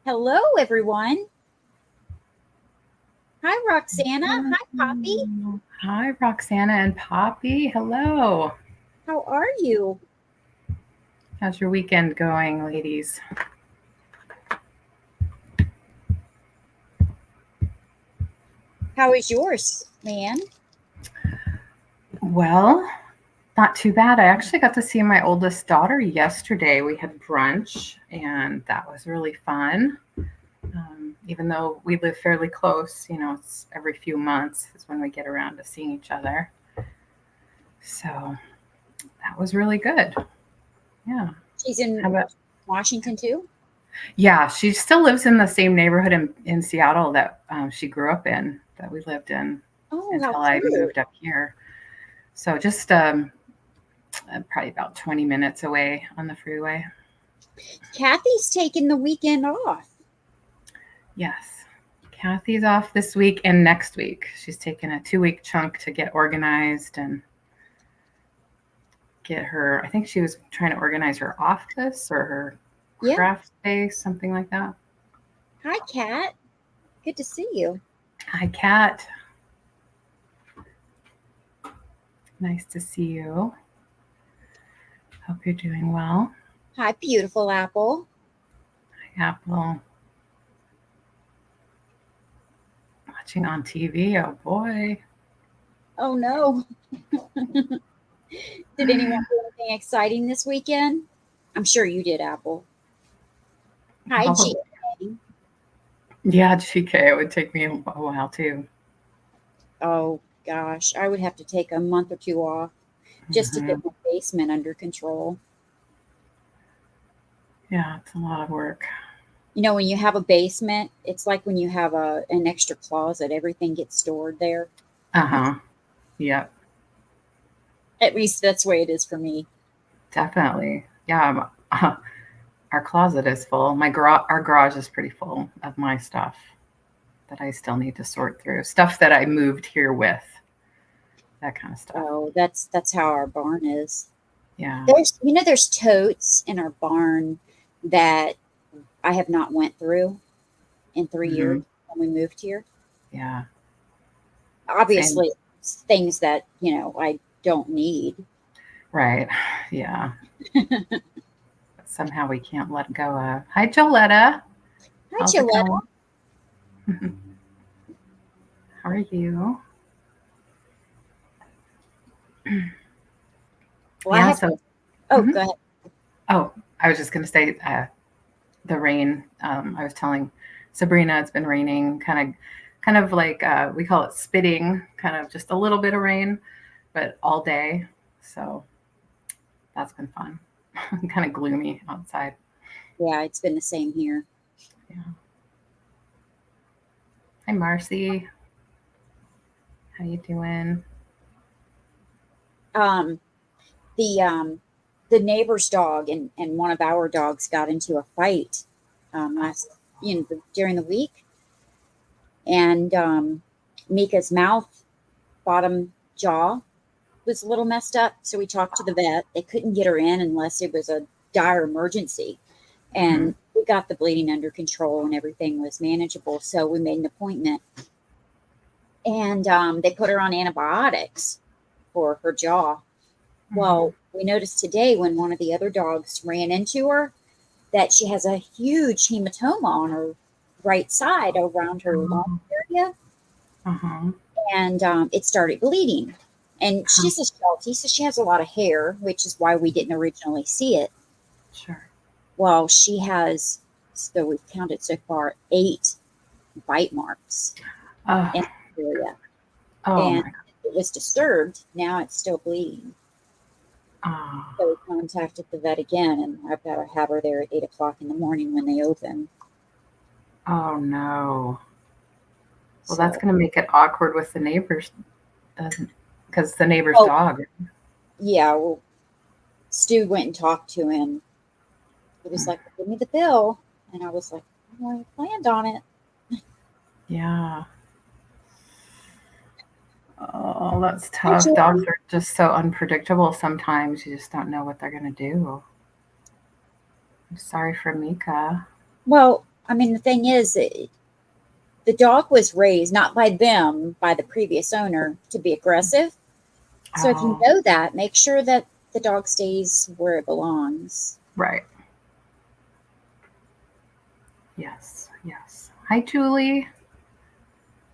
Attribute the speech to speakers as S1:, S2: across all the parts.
S1: Hello, everyone. Hi, Roxana. Hi, Poppy.
S2: Hi, Roxana and Poppy. Hello.
S1: How are you?
S2: How's your weekend going, ladies?
S1: How is yours, LeAnne?
S2: Well, not too bad. I actually got to see my oldest daughter yesterday. We had brunch, and that was really fun. Even though we live fairly close, it's every few months is when we get around to seeing each other. So that was really good. Yeah.
S1: She's in
S2: How about
S1: Washington, too?
S2: Yeah, she still lives in the same neighborhood in Seattle that she grew up in, that we lived in
S1: Oh, how
S2: until I
S1: cute.
S2: moved up here. So just probably about 20 minutes away on the freeway.
S1: Cathy's taking the weekend off.
S2: Yes. Cathy's off this week and next week. She's taken a 2-week chunk to get organized and get her, I think she was trying to organize her office or her
S1: Yeah.
S2: craft space, something like that.
S1: Hi, Kat. Good to see you.
S2: Hi, Kat. Nice to see you. Hope you're doing well.
S1: Hi, beautiful Apple.
S2: Hi, Apple. Watching on TV. Oh, boy.
S1: Oh, no. Did anyone do anything exciting this weekend? I'm sure you did, Apple. Hi,
S2: Oh,
S1: G.
S2: yeah, GK. It would take me a while, too.
S1: Oh, gosh. I would have to take a month or two off just to get
S2: Hmm.
S1: my basement under control.
S2: Yeah, it's a lot of work.
S1: When you have a basement, it's like when you have an extra closet, everything gets stored there.
S2: Uh-huh. Yep,
S1: At least that's the way it is for me.
S2: definitely. Yeah, our closet is full. Our garage is pretty full of my stuff that I still need to sort through. Stuff that I moved here with, that kind of stuff.
S1: Oh, that's how our barn is.
S2: Yeah.
S1: There's totes in our barn that I have not went through in 3 years
S2: Hmm.
S1: when we moved here.
S2: Yeah. Same.
S1: Obviously, it's things that I don't need.
S2: Right. Yeah. Somehow we can't let go of. Hi, Joletta.
S1: Hi,
S2: How's it
S1: Gillette.
S2: going? How are you?
S1: Well, I
S2: Yeah.
S1: have.
S2: So,
S1: Oh,
S2: mhm.
S1: go ahead.
S2: Oh, I was just going to say the rain. I was telling Sabrina it's been raining, kind of like we call it spitting, kind of just a little bit of rain, but all day. So that's been fun. Kind of gloomy outside.
S1: Yeah, it's been the same here.
S2: Yeah. Hi, Marcy. How you doing?
S1: Um, the neighbor's dog and one of our dogs got into a fight last during the week, and Mika's mouth bottom jaw was a little messed up, so we talked to the vet. They couldn't get her in unless it was a dire emergency,
S2: Hmm.
S1: and we got the bleeding under control and everything was manageable, so we made an appointment, and they put her on antibiotics for her jaw.
S2: Hmm.
S1: Well, we noticed today when one of the other dogs ran into her that she has a huge hematoma on her right side around her lung area,
S2: Uh-huh.
S1: and it started bleeding. And
S2: Uh-huh.
S1: she's a Sheltie, so she has a lot of hair, which is why we didn't originally see it.
S2: Sure.
S1: Well, she has, so we've counted so far, 8 bite marks
S2: Oh,
S1: in the area.
S2: oh
S1: And
S2: my God.
S1: it was disturbed. Now it's still bleeding.
S2: Oh,
S1: So we contacted the vet again, and I've got to have her there at 8 o'clock in the morning when they open.
S2: oh no. Well, that's
S1: So,
S2: going to make it awkward with the neighbors, doesn't? Because the neighbor's
S1: oh,
S2: dog.
S1: yeah, well, Stu went and talked to him. He was like, "Give me the bill," and I was like, "I already planned on it."
S2: Yeah. Oh, that's
S1: Hi,
S2: tough. Dogs
S1: Jody.
S2: are just so unpredictable sometimes. You just don't know what they're going to do. I'm sorry for Mika.
S1: Well, I mean, the thing is, the dog was raised not by them, by the previous owner, to be aggressive. So if you
S2: Oh,
S1: know that, make sure that the dog stays where it belongs.
S2: right. Yes, yes. Hi, Julie.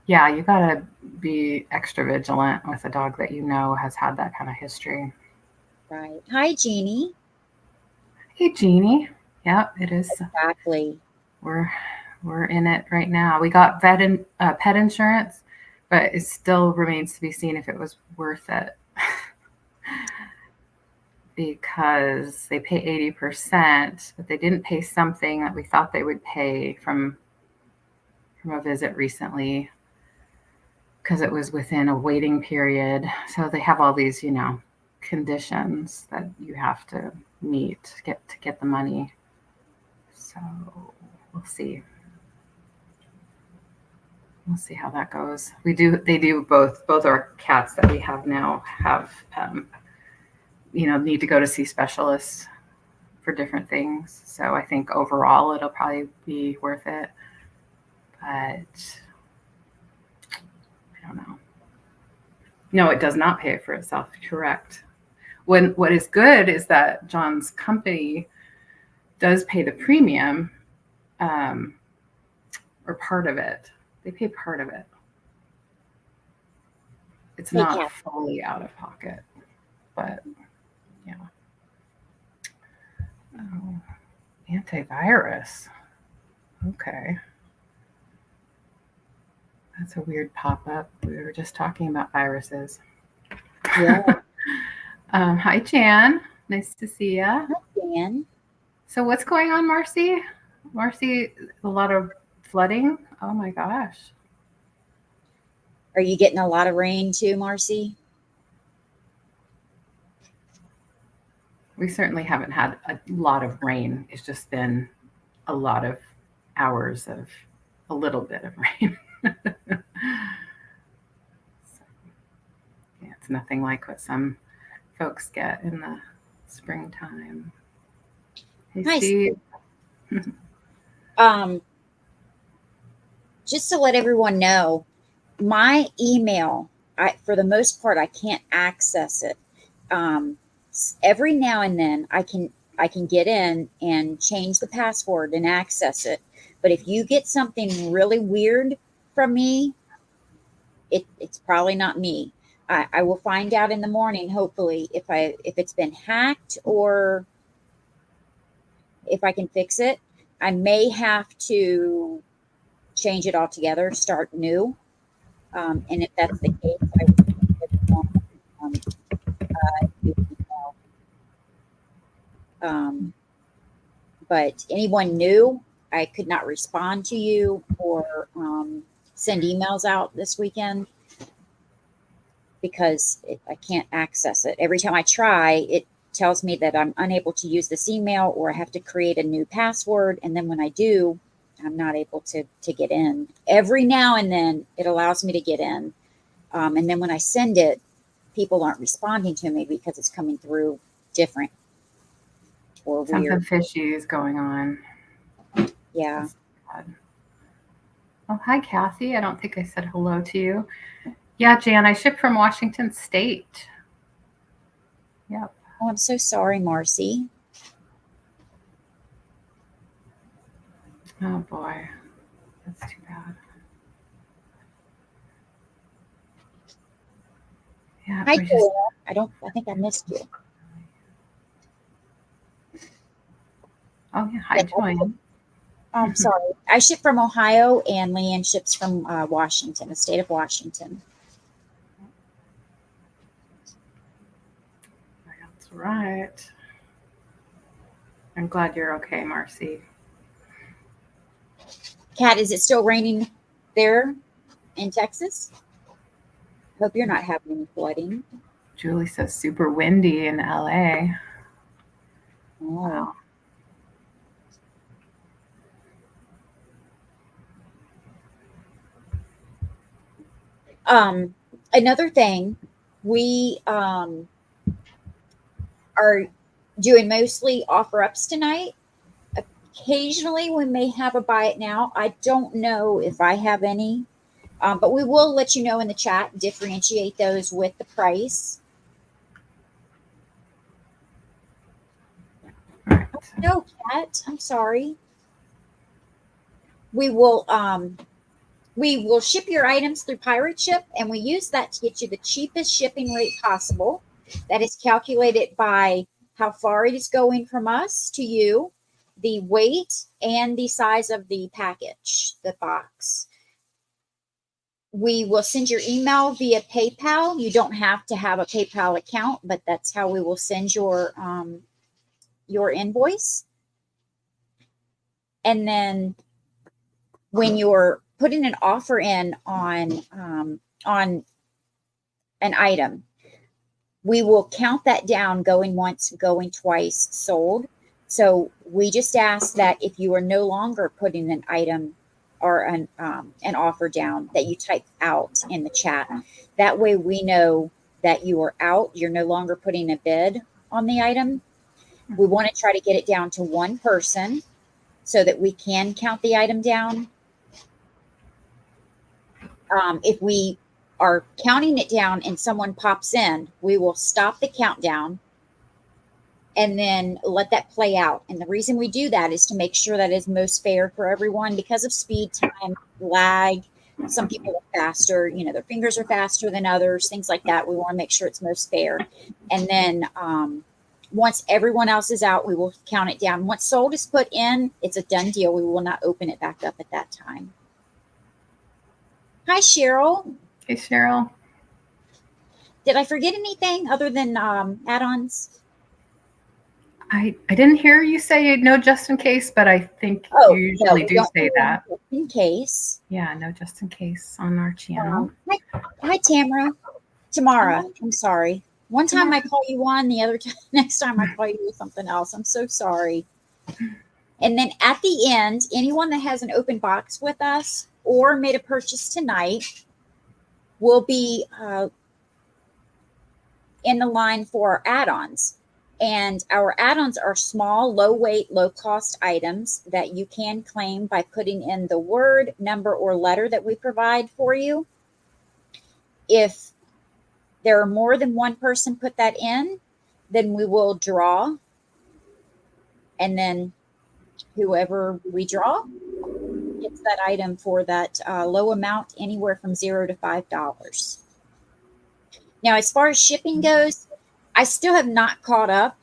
S2: Yeah, you gotta be extra vigilant with a dog that you know has had that kind of history.
S1: Right. Hi, Jeannie.
S2: Hey, Jeannie. Yeah, it is.
S1: Exactly.
S2: We're we're in it right now. We got pet insurance, but it still remains to be seen if it was worth it. Because they pay 80%, but they didn't pay something that we thought they would pay from a visit recently because it was within a waiting period. So they have all these, conditions that you have to meet to get the money. So we'll see. We'll see how that goes. They do both our cats that we have now have need to go to see specialists for different things. So I think overall it'll probably be worth it. But I don't know. No, it does not pay for itself. Correct. What is good is that John's company does pay the premium, or part of it. They pay part of it. It's
S1: Hey,
S2: not
S1: Kat.
S2: fully out of pocket, but yeah. Oh, antivirus. Okay. That's a weird pop-up. We were just talking about viruses.
S1: Yeah.
S2: Hi, Jan. Nice to see you.
S1: Hi, Dan.
S2: So what's going on, Marcy? Marcy, a lot of flooding. Oh my gosh.
S1: Are you getting a lot of rain too, Marcy?
S2: We certainly haven't had a lot of rain. It's just been a lot of hours of a little bit of rain. So, yeah, it's nothing like what some folks get in the springtime. Hey,
S1: Hi,
S2: Steve.
S1: um, just to let everyone know, my email, for the most part, I can't access it. Every now and then I can get in and change the password and access it. But if you get something really weird from me, it's probably not me. I will find out in the morning, hopefully, if it's been hacked or if I can fix it. I may have to change it altogether, start new. And if that's the case, I will let everyone, um, you know. But anyone new, I could not respond to you or send emails out this weekend because I can't access it. Every time I try, it tells me that I'm unable to use this email or I have to create a new password. And then when I do, I'm not able to get in. Every now and then it allows me to get in. And then when I send it, people aren't responding to me because it's coming through different or
S2: Something
S1: weird.
S2: fishy is going on.
S1: Yeah.
S2: Oh, hi, Cathy. I don't think I said hello to you. Yeah, Jan, I ship from Washington State. Yep.
S1: Oh, I'm so sorry, Marcy.
S2: Oh, boy. That's too bad. Yeah,
S1: Hi,
S2: we just...
S1: Joanna. I think I missed you.
S2: Oh, yeah. Hi,
S1: Yeah,
S2: Joanne.
S1: I'm sorry. I ship from Ohio and LeAnne ships from Washington, the state of Washington.
S2: That's right. I'm glad you're okay, Marcy.
S1: Kat, is it still raining there in Texas? Hope you're not having any flooding.
S2: Julie says super windy in LA.
S1: Oh.
S2: Wow.
S1: Another thing, we are doing mostly offer ups tonight. Occasionally we may have a buy it now. I don't know if I have any, but we will let you know in the chat, differentiate those with the price.
S2: Right.
S1: No, Kat, I'm sorry. We will ship your items through Pirate Ship, and we use that to get you the cheapest shipping rate possible. That is calculated by how far it is going from us to you, the weight, and the size of the package, the box. We will send your email via PayPal. You don't have to have a PayPal account, but that's how we will send your invoice. And then when you're putting an offer in on an item, we will count that down, going once, going twice, sold. So we just ask that if you are no longer putting an item or an offer down, that you type out in the chat. That way we know that you are out. You're no longer putting a bid on the item. We want to try to get it down to one person so that we can count the item down. If we are counting it down and someone pops in, we will stop the countdown and then let that play out. And the reason we do that is to make sure that is most fair for everyone because of speed, time, lag. Some people are faster, you know, their fingers are faster than others, things like that. We want to make sure it's most fair. And then once everyone else is out, we will count it down. Once sold is put in, it's a done deal. We will not open it back up at that time. Hi, Cheryl.
S2: Hey, Cheryl.
S1: Did I forget anything other than add-ons?
S2: I didn't hear you say no just in case, but I think you usually do say that.
S1: Just in case.
S2: Yeah, no just in case on our channel.
S1: Hi, Tamara. I'm sorry. One time I call you one, the other time, next time I call you with something else. I'm so sorry. And then at the end, anyone that has an open box with us or made a purchase tonight will be in the line for our add-ons. And our add-ons are small, low weight, low cost items that you can claim by putting in the word, number, or letter that we provide for you. If there are more than one person put that in, then we will draw. And then whoever we draw gets that item for that low amount, anywhere from $0 to $5. Now, as far as shipping goes, I still have not caught up.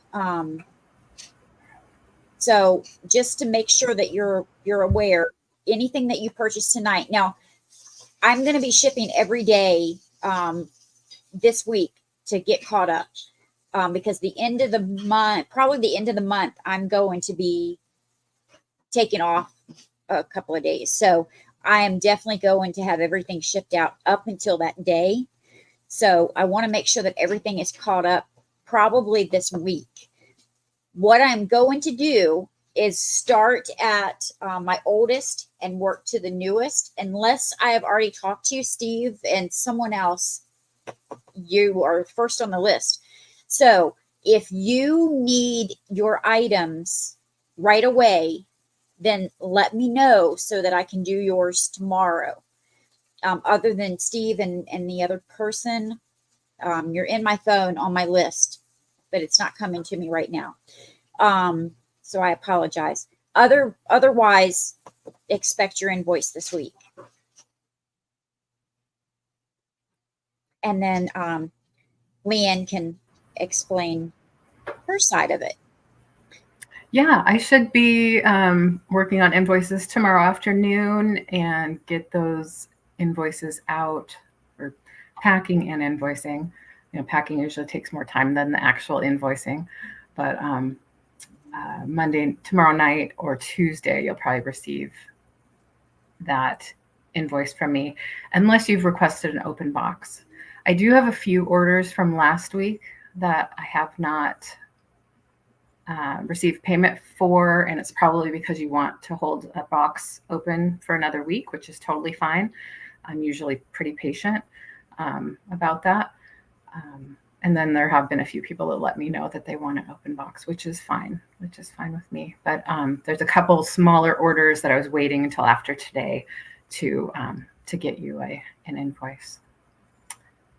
S1: So just to make sure that you're aware, anything that you purchase tonight. Now, I'm going to be shipping every day this week to get caught up because the end of the month, probably the end of the month, I'm going to be taking off a couple of days. So I am definitely going to have everything shipped out up until that day. So I want to make sure that everything is caught up probably this week. What I'm going to do is start at my oldest and work to the newest, unless I have already talked to you, Steve, and someone else. You are first on the list. So if you need your items right away, then let me know so that I can do yours tomorrow. Other than Steve and the other person, you're in my phone on my list, but it's not coming to me right now. So I apologize. Otherwise, expect your invoice this week. And then LeAnne can explain her side of it.
S2: Yeah, I should be working on invoices tomorrow afternoon and get those invoices out, or packing and invoicing. You know, packing usually takes more time than the actual invoicing, but tomorrow night or Tuesday, you'll probably receive that invoice from me, unless you've requested an open box. I do have a few orders from last week that I have not received payment for, and it's probably because you want to hold a box open for another week, which is totally fine. I'm usually pretty patient about that. And And then there have been a few people that let me know that they want an open box, which is fine with me. But there's a couple smaller orders that I was waiting until after today to get you an invoice,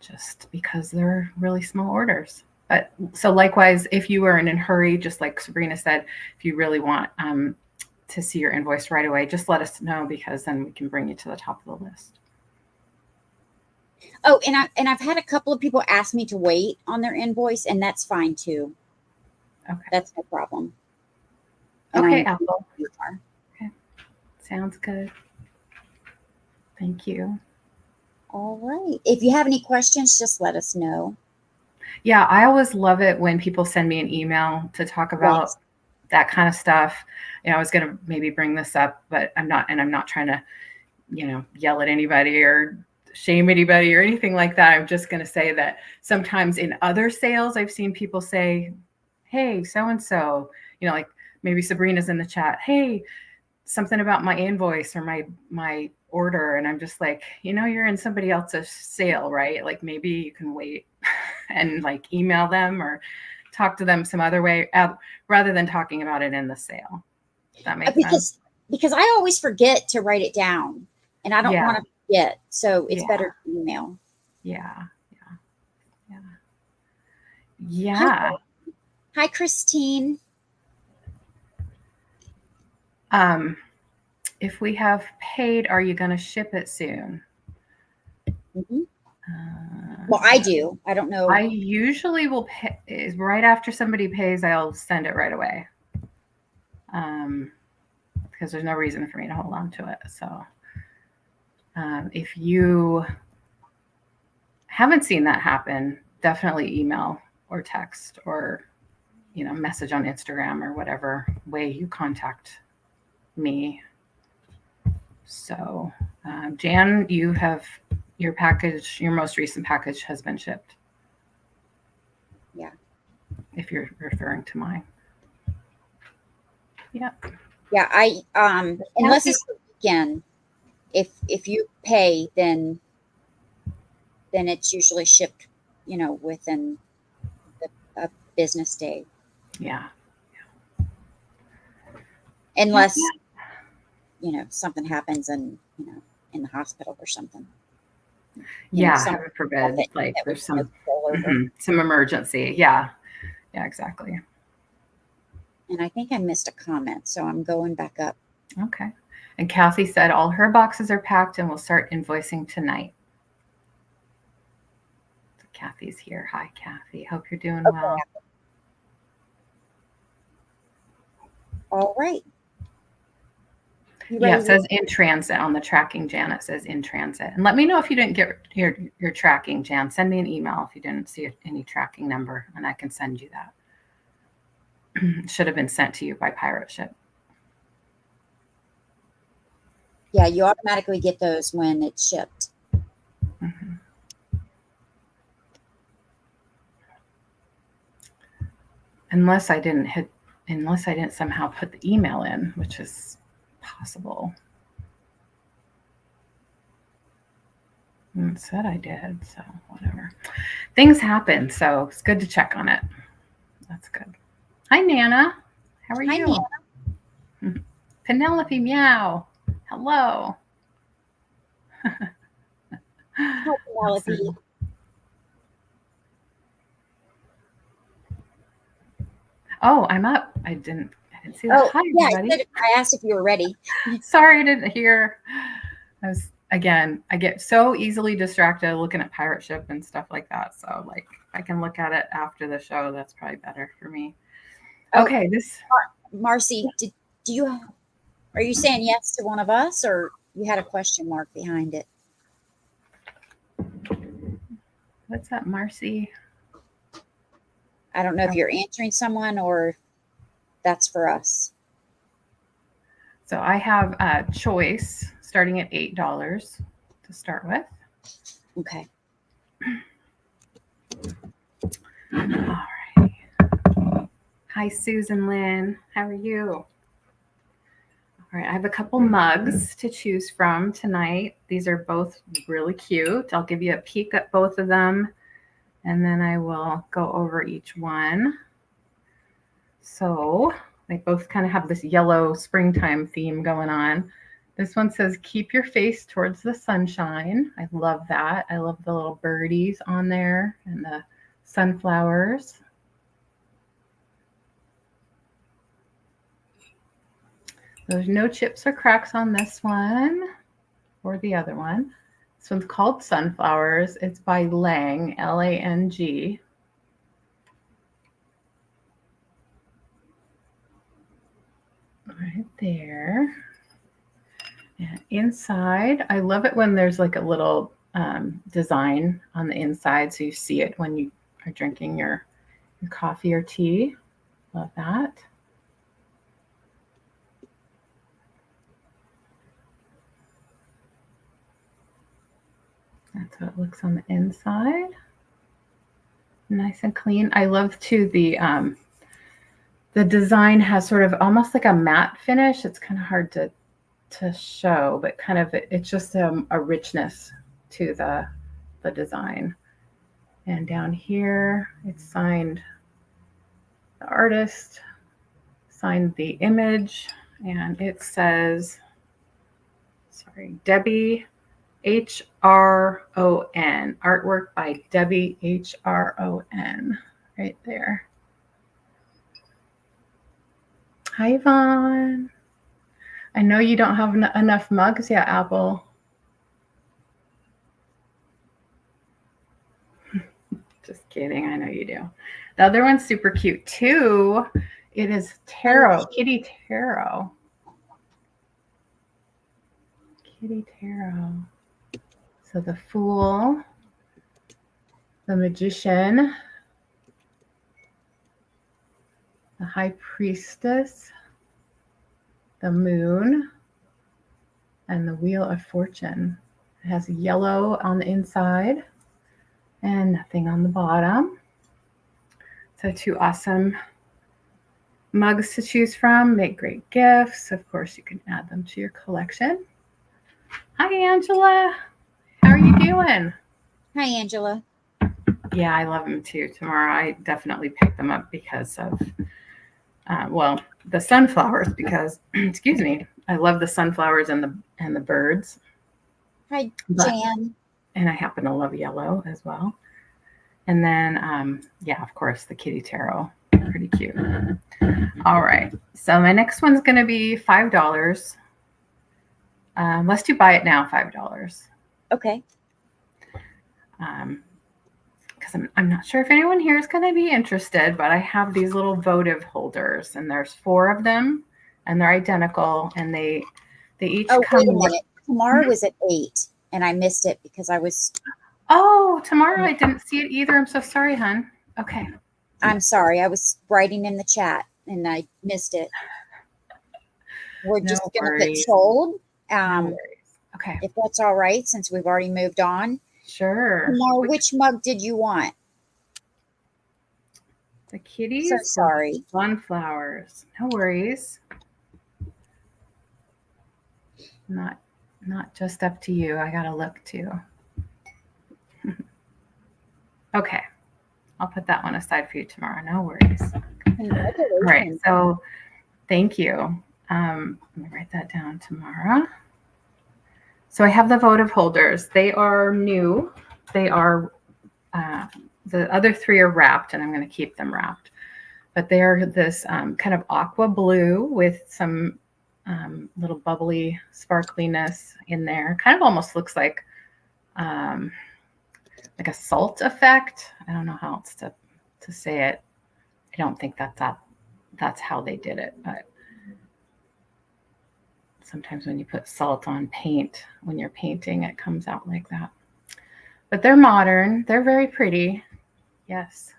S2: just because they're really small orders. But so likewise, if you are in a hurry, just like Sabrina said, if you really want to see your invoice right away, just let us know, because then we can bring you to the top of the list.
S1: Oh, and I've had a couple of people ask me to wait on their invoice, and that's fine too.
S2: Okay.
S1: That's no problem. And
S2: okay, Apple. Okay. Sounds good. Thank you.
S1: All right. If you have any questions, just let us know.
S2: Yeah, I always love it when people send me an email to talk about that kind of stuff. I was going to maybe bring this up, but I'm not, and I'm not trying to, yell at anybody or shame anybody or anything like that. I'm just going to say that sometimes in other sales, I've seen people say, hey, so-and-so, like maybe Sabrina's in the chat. Hey, something about my invoice or my order. And I'm just like, you're in somebody else's sale, right? Like maybe you can wait and like email them or talk to them some other way rather than talking about it in the sale. Does that make sense?
S1: Because I always forget to write it down, and I don't want to forget. So it's better to email.
S2: Yeah.
S1: Hi, Christine.
S2: If we have paid, are you going to ship it soon?
S1: Mm-hmm. Well, I do. I don't know.
S2: I usually will pay right after somebody pays. I'll send it right away. Because there's no reason for me to hold on to it. So if you haven't seen that happen, definitely email or text or, message on Instagram or whatever way you contact me. So Jan, you have your package, your most recent package has been shipped.
S1: Yeah.
S2: If you're referring to mine. Yeah.
S1: Yeah, I unless it's the weekend, if you pay, then it's usually shipped, within a business day.
S2: Yeah.
S1: Unless something happens and in the hospital or something.
S2: Heaven forbid, like there's some emergency. Yeah, exactly.
S1: And I think I missed a comment, so I'm going back up.
S2: Okay. And Cathy said all her boxes are packed and we'll start invoicing tonight. So Cathy's here. Hi, Cathy. Hope you're doing well.
S1: All right.
S2: Yeah, it says in transit on the tracking, Jan. It says in transit. And let me know if you didn't get your tracking, Jan. Send me an email if you didn't see any tracking number, and I can send you that. It should have been sent to you by pirate ship.
S1: Yeah, you automatically get those when it's shipped.
S2: Mm-hmm. Unless I didn't somehow put the email in, which is possible. It said I did, so whatever. Things happen, so it's good to check on it. That's good. Hi, Nana. How are you?
S1: Hi,
S2: Nana. Penelope Meow. Hello.
S1: Hi, Penelope.
S2: Awesome. Oh, I'm up. I didn't see that.
S1: Oh,
S2: hi, everybody.
S1: I asked if you were ready.
S2: Sorry, I didn't hear. I get so easily distracted looking at pirate ship and stuff like that. So like if I can look at it after the show, that's probably better for me. Okay,
S1: Marcy, are you saying yes to one of us, or you had a question mark behind it?
S2: What's up, Marcy?
S1: I don't know if you're answering someone or that's for us.
S2: So I have a choice starting at $8 to start with.
S1: Okay.
S2: All right. Hi, Susan Lynn. How are you? All right. I have a couple mugs to choose from tonight. These are both really cute. I'll give you a peek at both of them. and then I will go over each one. So they both kind of have this yellow springtime theme going on. This one says, keep your face towards the sunshine. I love that. I love the little birdies on there and the sunflowers. There's no chips or cracks on this one or the other one. This one's called Sunflowers. It's by LeAnne, L-A-N-G. Right there. And inside, I love it when there's like a little design on the inside so you see it when you are drinking your coffee or tea. Love that. That's what it looks on the inside. Nice and clean. I love too the design has sort of almost like a matte finish. It's kind of hard to show, but kind of it's just a richness to the design. And down here, it's signed the artist, signed the image, and it says, sorry, Debbie H-R-O-N, artwork by Debbie H-R-O-N, right there. Hi, Yvonne. I know you don't have enough mugs yet, Apple. Just kidding. I know you do. The other one's super cute too. It is tarot, kitty tarot. Kitty tarot. So the Fool, the Magician, the High Priestess, the Moon, and the Wheel of Fortune. It has yellow on the inside and nothing on the bottom. So 2 awesome mugs to choose from. Make great gifts. Of course, you can add them to your collection. Hi, Angela. How are you doing?
S1: Hi, Angela.
S2: Yeah, I love them too. Tomorrow, I definitely picked them up because of, well, the sunflowers. Because, excuse me, I love the sunflowers and the birds.
S1: Hi, Jan.
S2: And I happen to love yellow as well. And then, yeah, of course, the kitty tarot. Pretty cute. All right. So my next one's going to be $5. Let's do buy it now, $5.
S1: Okay.
S2: Because I'm not sure if anyone here is going to be interested, but I have these little votive holders, and there's 4 of them, and they're identical, and they each come.
S1: Wait a minute. Tomorrow was at 8, and I missed it because I was.
S2: Oh, tomorrow I didn't see it either. I'm so sorry, hon. Okay.
S1: I'm sorry. I was writing in the chat, and I missed it. We're just going to get sold.
S2: No worries. Okay.
S1: If that's all right, since we've already moved on.
S2: Sure.
S1: Tomorrow, which mug did you want?
S2: The kitties.
S1: So sorry.
S2: Sunflowers. No worries. Not just up to you. I gotta look too. Okay. I'll put that one aside for you tomorrow. No worries. All right. So thank you. Let me write that down tomorrow. So I have the votive holders. They are new. They are, the other 3 are wrapped, and I'm going to keep them wrapped. But they are this kind of aqua blue with some little bubbly sparkliness in there. Kind of almost looks like a salt effect. I don't know how else to say it. I don't think that's how they did it, but sometimes when you put salt on paint, when you're painting, it comes out like that. But they're modern. They're very pretty. Yes.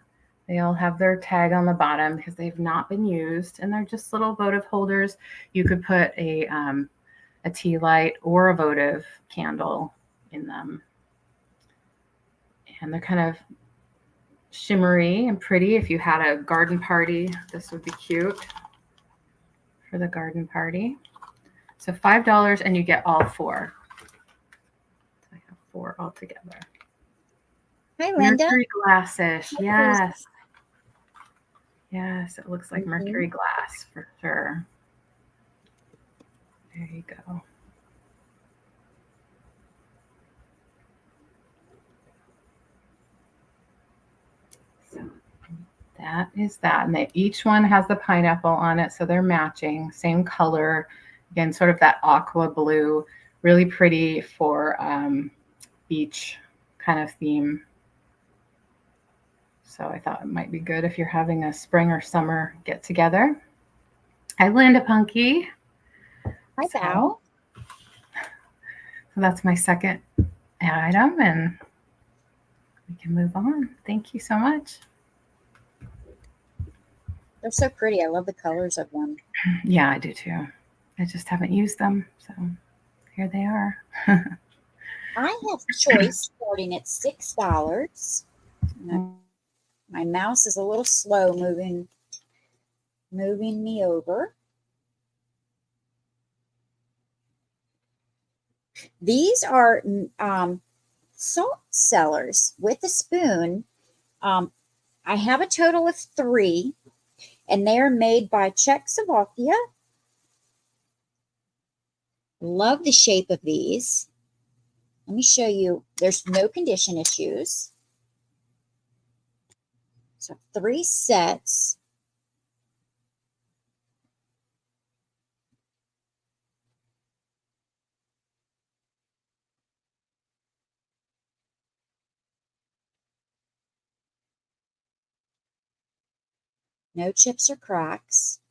S2: They all have their tag on the bottom because they've not been used, and they're just little votive holders. You could put a tea light or a votive candle in them. And they're kind of shimmery and pretty. If you had a garden party, this would be cute for the garden party. So $5, and you get all 4. So I have 4 altogether.
S1: Hi, Linda.
S2: Mercury glassish.
S1: Hi,
S2: Yes. Yes, it looks like
S1: Mhm.
S2: mercury glass for sure. There you go. So that is that. And each one has the pineapple on it, so they're matching. Same color. Again, sort of that aqua blue. Really pretty for beach kind of theme. So I thought it might be good if you're having a spring or summer get together. Hi, Linda Punky.
S1: Hi, Val.
S2: So that's my second item, and we can move on. Thank you so much.
S1: They're so pretty. I love the colors of them.
S2: Yeah, I do too. I just haven't used them, so here they are.
S1: I have choice starting at $6. My mouse is a little slow moving me over. These are salt cellars with a spoon. I have a total of 3, and they are made by Czechoslovakia. Love the shape of these. Let me show you. There's no condition issues. So 3 sets. No chips or cracks.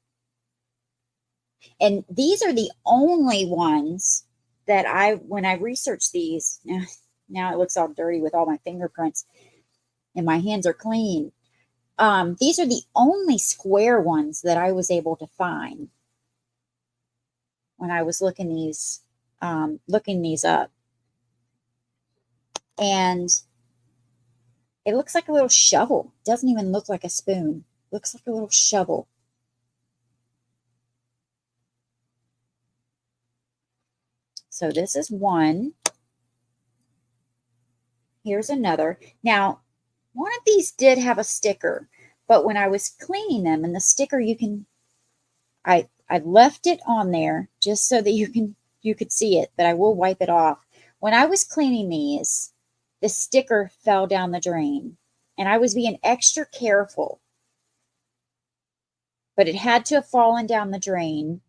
S1: And these are the only ones that when I researched these, now it looks all dirty with all my fingerprints and my hands are clean. These are the only square ones that I was able to find when I was looking these up. And it looks like a little shovel. It doesn't even look like a spoon. It looks like a little shovel. So this is one. Here's another. Now, one of these did have a sticker, but when I was cleaning them, and the sticker I left it on there just so that you could see it, but I will wipe it off. When I was cleaning these, the sticker fell down the drain, and I was being extra careful. But it had to have fallen down the drain.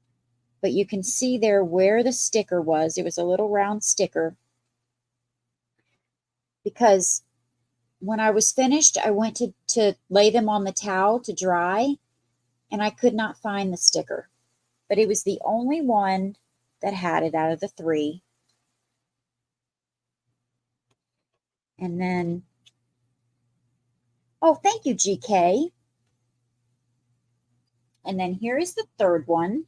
S1: But you can see there where the sticker was. It was a little round sticker. Because when I was finished, I went to lay them on the towel to dry, and I could not find the sticker. But it was the only one that had it out of the 3. And then, oh, thank you, GK. And then here is the third one.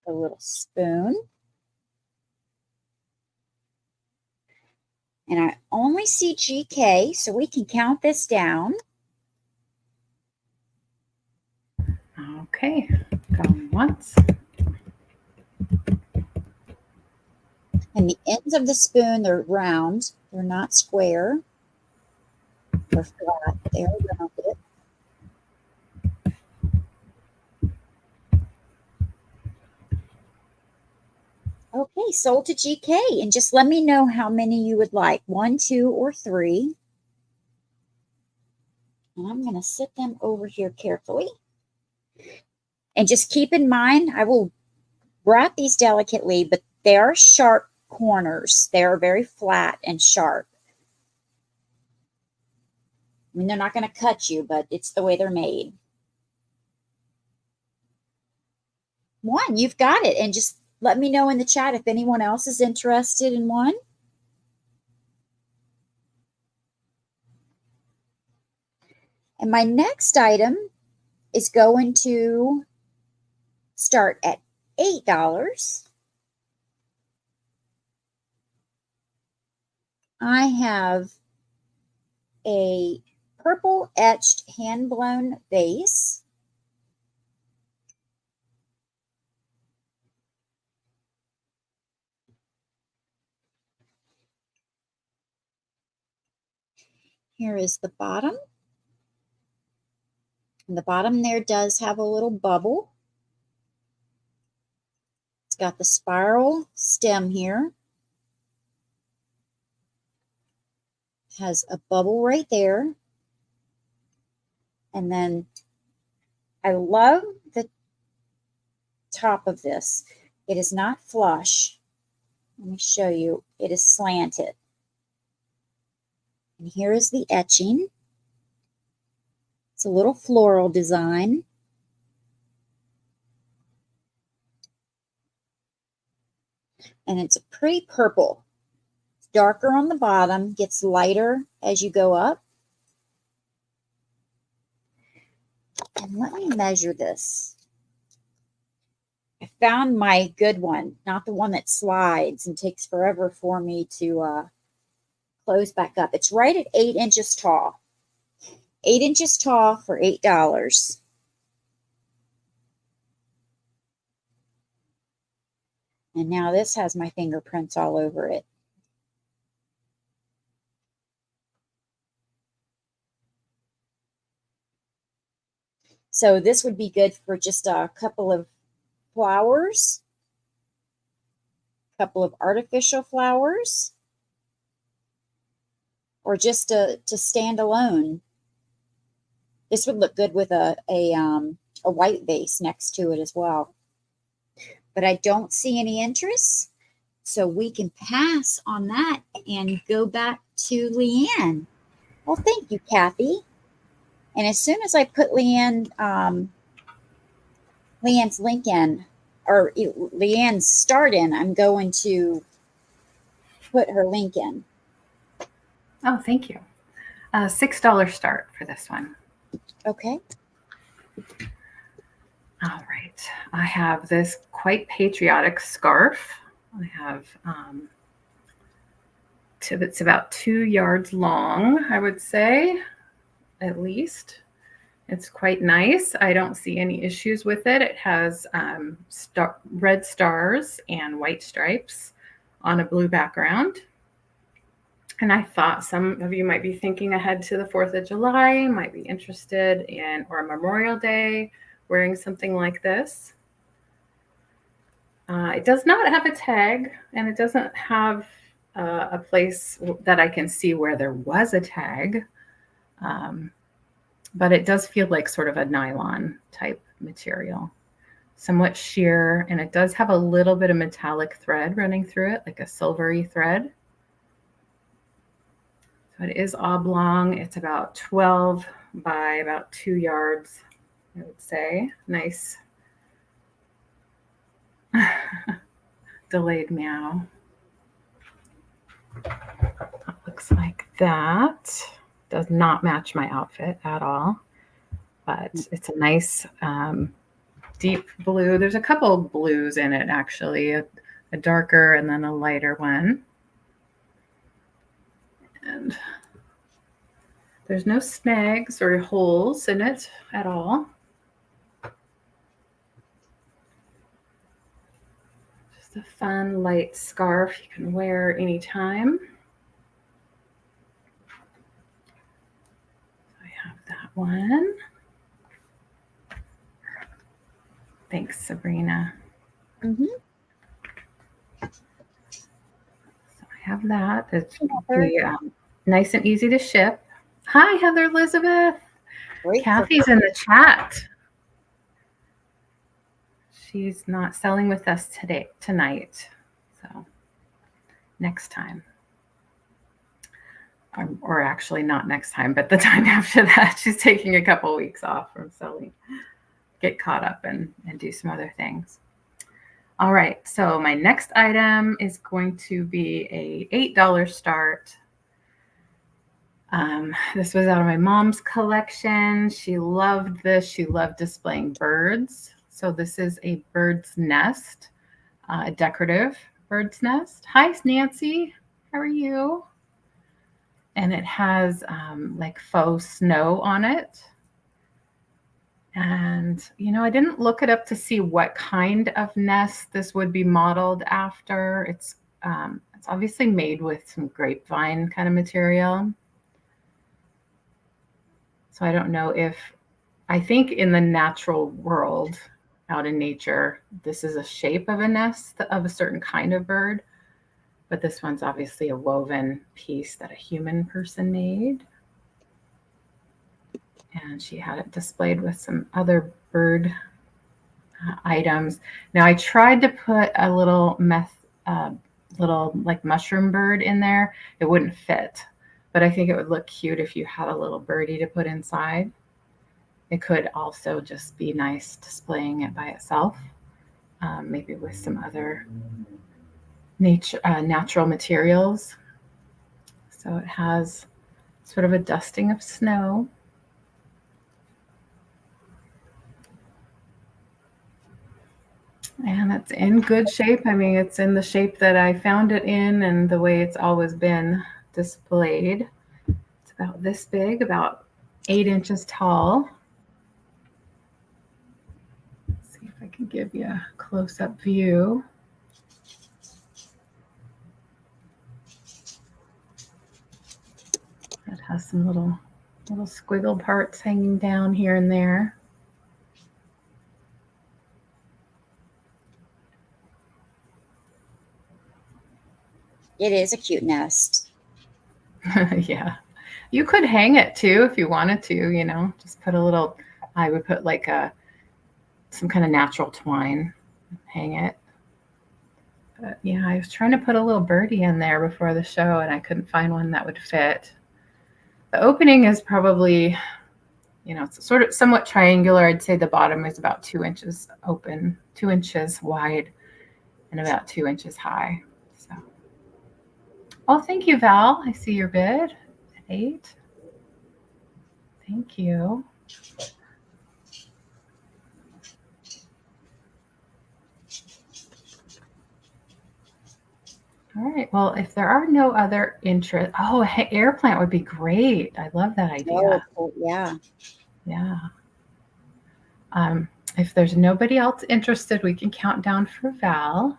S1: A little spoon. And I only see GK, so we can count this down.
S2: Okay, going once.
S1: And the ends of the spoon, they're round. They're not square. They're flat. They are rounded. Okay, sold to GK. And just let me know how many you would like. 1, 2, or 3. And I'm going to sit them over here carefully. And just keep in mind, I will wrap these delicately, but they are sharp corners. They are very flat and sharp. I mean, they're not going to cut you, but it's the way they're made. 1, you've got it. And just let me know in the chat if anyone else is interested in 1. And my next item is going to start at $8. I have a purple etched hand-blown vase. Here is the bottom. And the bottom there does have a little bubble. It's got the spiral stem here. It has a bubble right there. And then I love the top of this. It is not flush. Let me show you. It is slanted. And here is the etching. It's a little floral design. And it's a pretty purple. It's darker on the bottom, gets lighter as you go up. And let me measure this. I found my good one, not the one that slides and takes forever for me to close back up. It's right at 8 inches tall. 8 inches tall for $8. And now this has my fingerprints all over it. So this would be good for just a couple of flowers, a couple of artificial flowers, or just to stand alone. This would look good with a white vase next to it as well. But I don't see any interest, so we can pass on that and go back to LeAnne. Well, thank you, Cathy. And as soon as I put LeAnne's link in, or LeAnne's start in, I'm going to put her link in.
S2: Oh, thank you. $6 start for this one.
S1: Okay.
S2: All right. I have this quite patriotic scarf. I have it's about 2 yards long, I would say, at least. It's quite nice. I don't see any issues with it. It has red stars and white stripes on a blue background. And I thought some of you might be thinking ahead to the 4th of July, might be interested in, or Memorial Day, wearing something like this. It does not have a tag, and it doesn't have a place that I can see where there was a tag. But it does feel like sort of a nylon type material, somewhat sheer, and it does have a little bit of metallic thread running through it, like a silvery thread. So it is oblong. It's about 12 by about 2 yards, I would say. Nice. Delayed meow. That looks like that. Does not match my outfit at all, but it's a nice deep blue. There's a couple of blues in it, actually, a darker and then a lighter one. And there's no snags or holes in it at all. Just a fun light scarf you can wear anytime. I have that one. Thanks, Sabrina.
S1: Mm-hmm.
S2: So I have that. It's nice and easy to ship. Hi, Heather Elizabeth.
S1: Great.
S2: Cathy's in the chat. She's not selling with us tonight. So next time. Or actually not next time, but the time after that. She's taking a couple weeks off from selling. Get caught up and do some other things. All right, so my next item is going to be a $8 start. This was out of my mom's collection. She loved this. She loved displaying birds. So this is a bird's nest, a decorative bird's nest. Hi, Nancy. How are you? and it has like faux snow on it. And, you know, I didn't look it up to see what kind of nest this would be modeled after. It's obviously made with some grapevine kind of material. So I don't know if, I think in the natural world, out in nature, this is a shape of a nest of a certain kind of bird. But this one's obviously a woven piece that a human person made. And she had it displayed with some other bird items. Now I tried to put a little like mushroom bird in there. It wouldn't fit, but I think it would look cute if you had a little birdie to put inside. It could also just be nice displaying it by itself, maybe with some other natural materials. So it has sort of a dusting of snow. And it's in good shape. I mean, it's in the shape that I found it in and the way it's always been displayed. It's about this big, about 8 inches tall. Let's see if I can give you a close-up view. It has some little squiggle parts hanging down here and there.
S1: It is a cute nest.
S2: Yeah. You could hang it too if you wanted to, you know, just put a little, I would put like some kind of natural twine, hang it. But yeah, I was trying to put a little birdie in there before the show and I couldn't find one that would fit. The opening is probably, you know, it's sort of somewhat triangular. I'd say the bottom is about 2 inches open, 2 inches wide, and about 2 inches high. So, oh, thank you, Val. I see your bid at 8. Thank you. All right. Well, if there are no other interest, oh, air plant would be great. I love that idea.
S1: Oh, yeah.
S2: Yeah. If there's nobody else interested, we can count down for Val.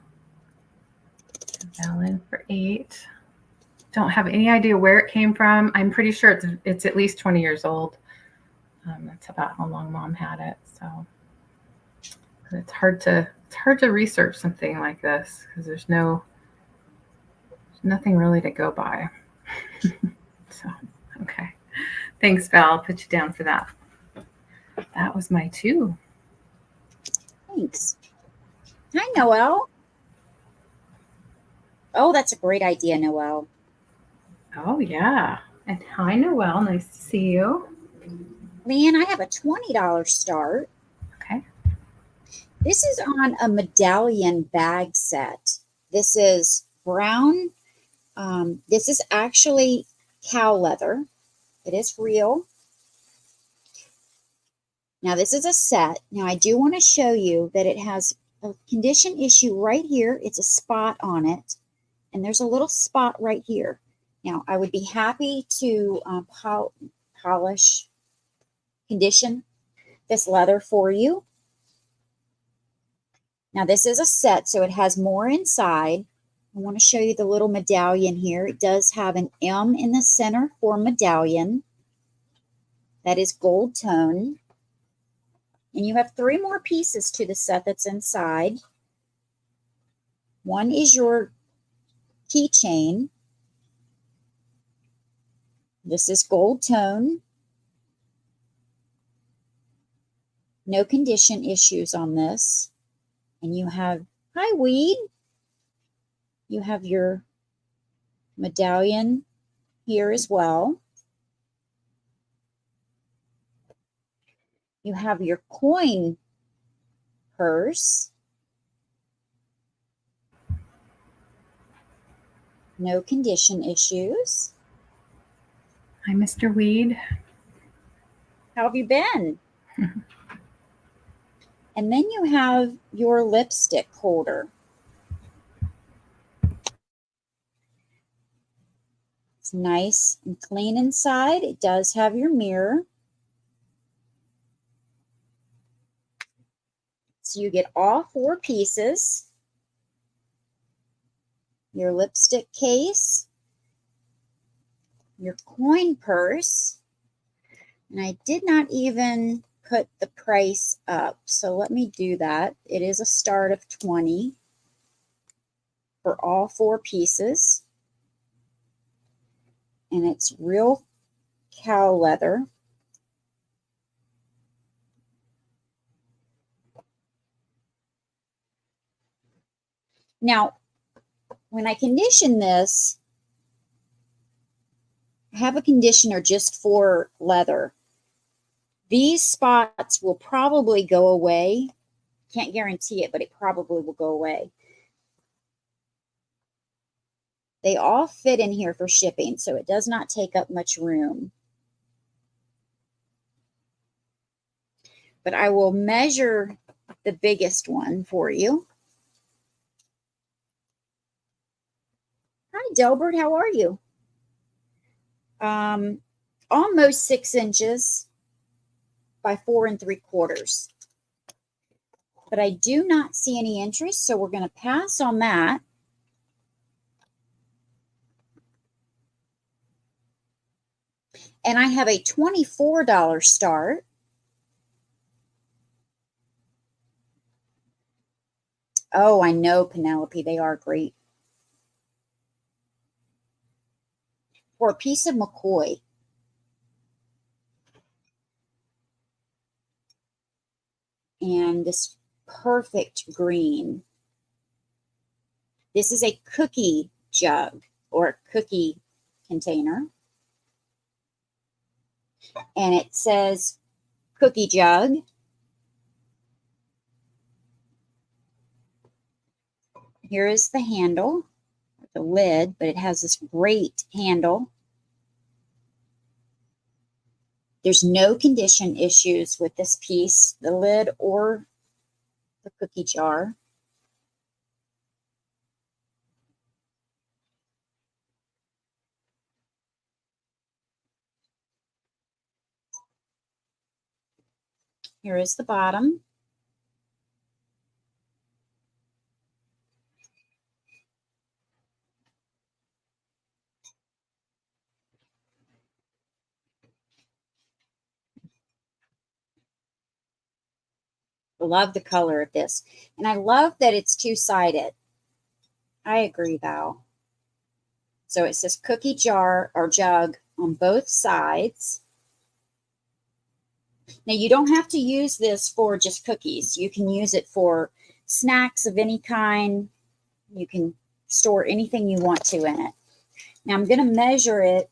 S2: Val in for 8. Don't have any idea where it came from. I'm pretty sure it's at least 20 years old. That's about how long Mom had it. So it's hard to research something like this because there's nothing really to go by. So okay, thanks, Val. I'll put you down for that. That was my 2.
S1: Thanks. Hi, Noelle. Oh, that's a great idea, Noelle.
S2: Oh yeah, and hi, Noelle. Nice to see you.
S1: LeAnne, I have a $20 start.
S2: Okay.
S1: This is on a medallion bag set. This is brown. This is actually cow leather. It is real. Now, this is a set. Now, I do want to show you that it has a condition issue right here. It's a spot on it. And there's a little spot right here. Now, I would be happy to polish, condition this leather for you. Now, this is a set, so it has more inside. I want to show you the little medallion here. It does have an M in the center for medallion. That is gold tone. And you have 3 more pieces to the set that's inside. One is your keychain. This is gold tone. No condition issues on this. And you have, hi Weed. You have your medallion here as well. You have your coin purse. No condition issues.
S2: Hi, Mr. Weed.
S1: How have you been? And then you have your lipstick holder. It's nice and clean inside. It does have your mirror. So you get all 4 pieces. Your lipstick case, your coin purse, and I did not even put the price up, so let me do that. It is a start of $20 for all 4 pieces, and it's real cow leather. Now, when I condition this, I have a conditioner just for leather. These spots will probably go away. Can't guarantee it, but it probably will go away. They all fit in here for shipping, so it does not take up much room. But I will measure the biggest one for you. Hi, Delbert, how are you? Almost 6 inches by 4 3/4. But I do not see any interest, so we're going to pass on that. And I have a $24 start. Oh, I know, Penelope, they are great. For a piece of McCoy. And this perfect green. This is a cookie jug or cookie container. And it says cookie jug. Here is the handle, the lid, but it has this great handle. There's no condition issues with this piece, the lid or the cookie jar. Here is the bottom. Love the color of this. And I love that it's two-sided. I agree, Val. So it says cookie jar or jug on both sides. Now, you don't have to use this for just cookies. You can use it for snacks of any kind. You can store anything you want to in it. Now, I'm going to measure it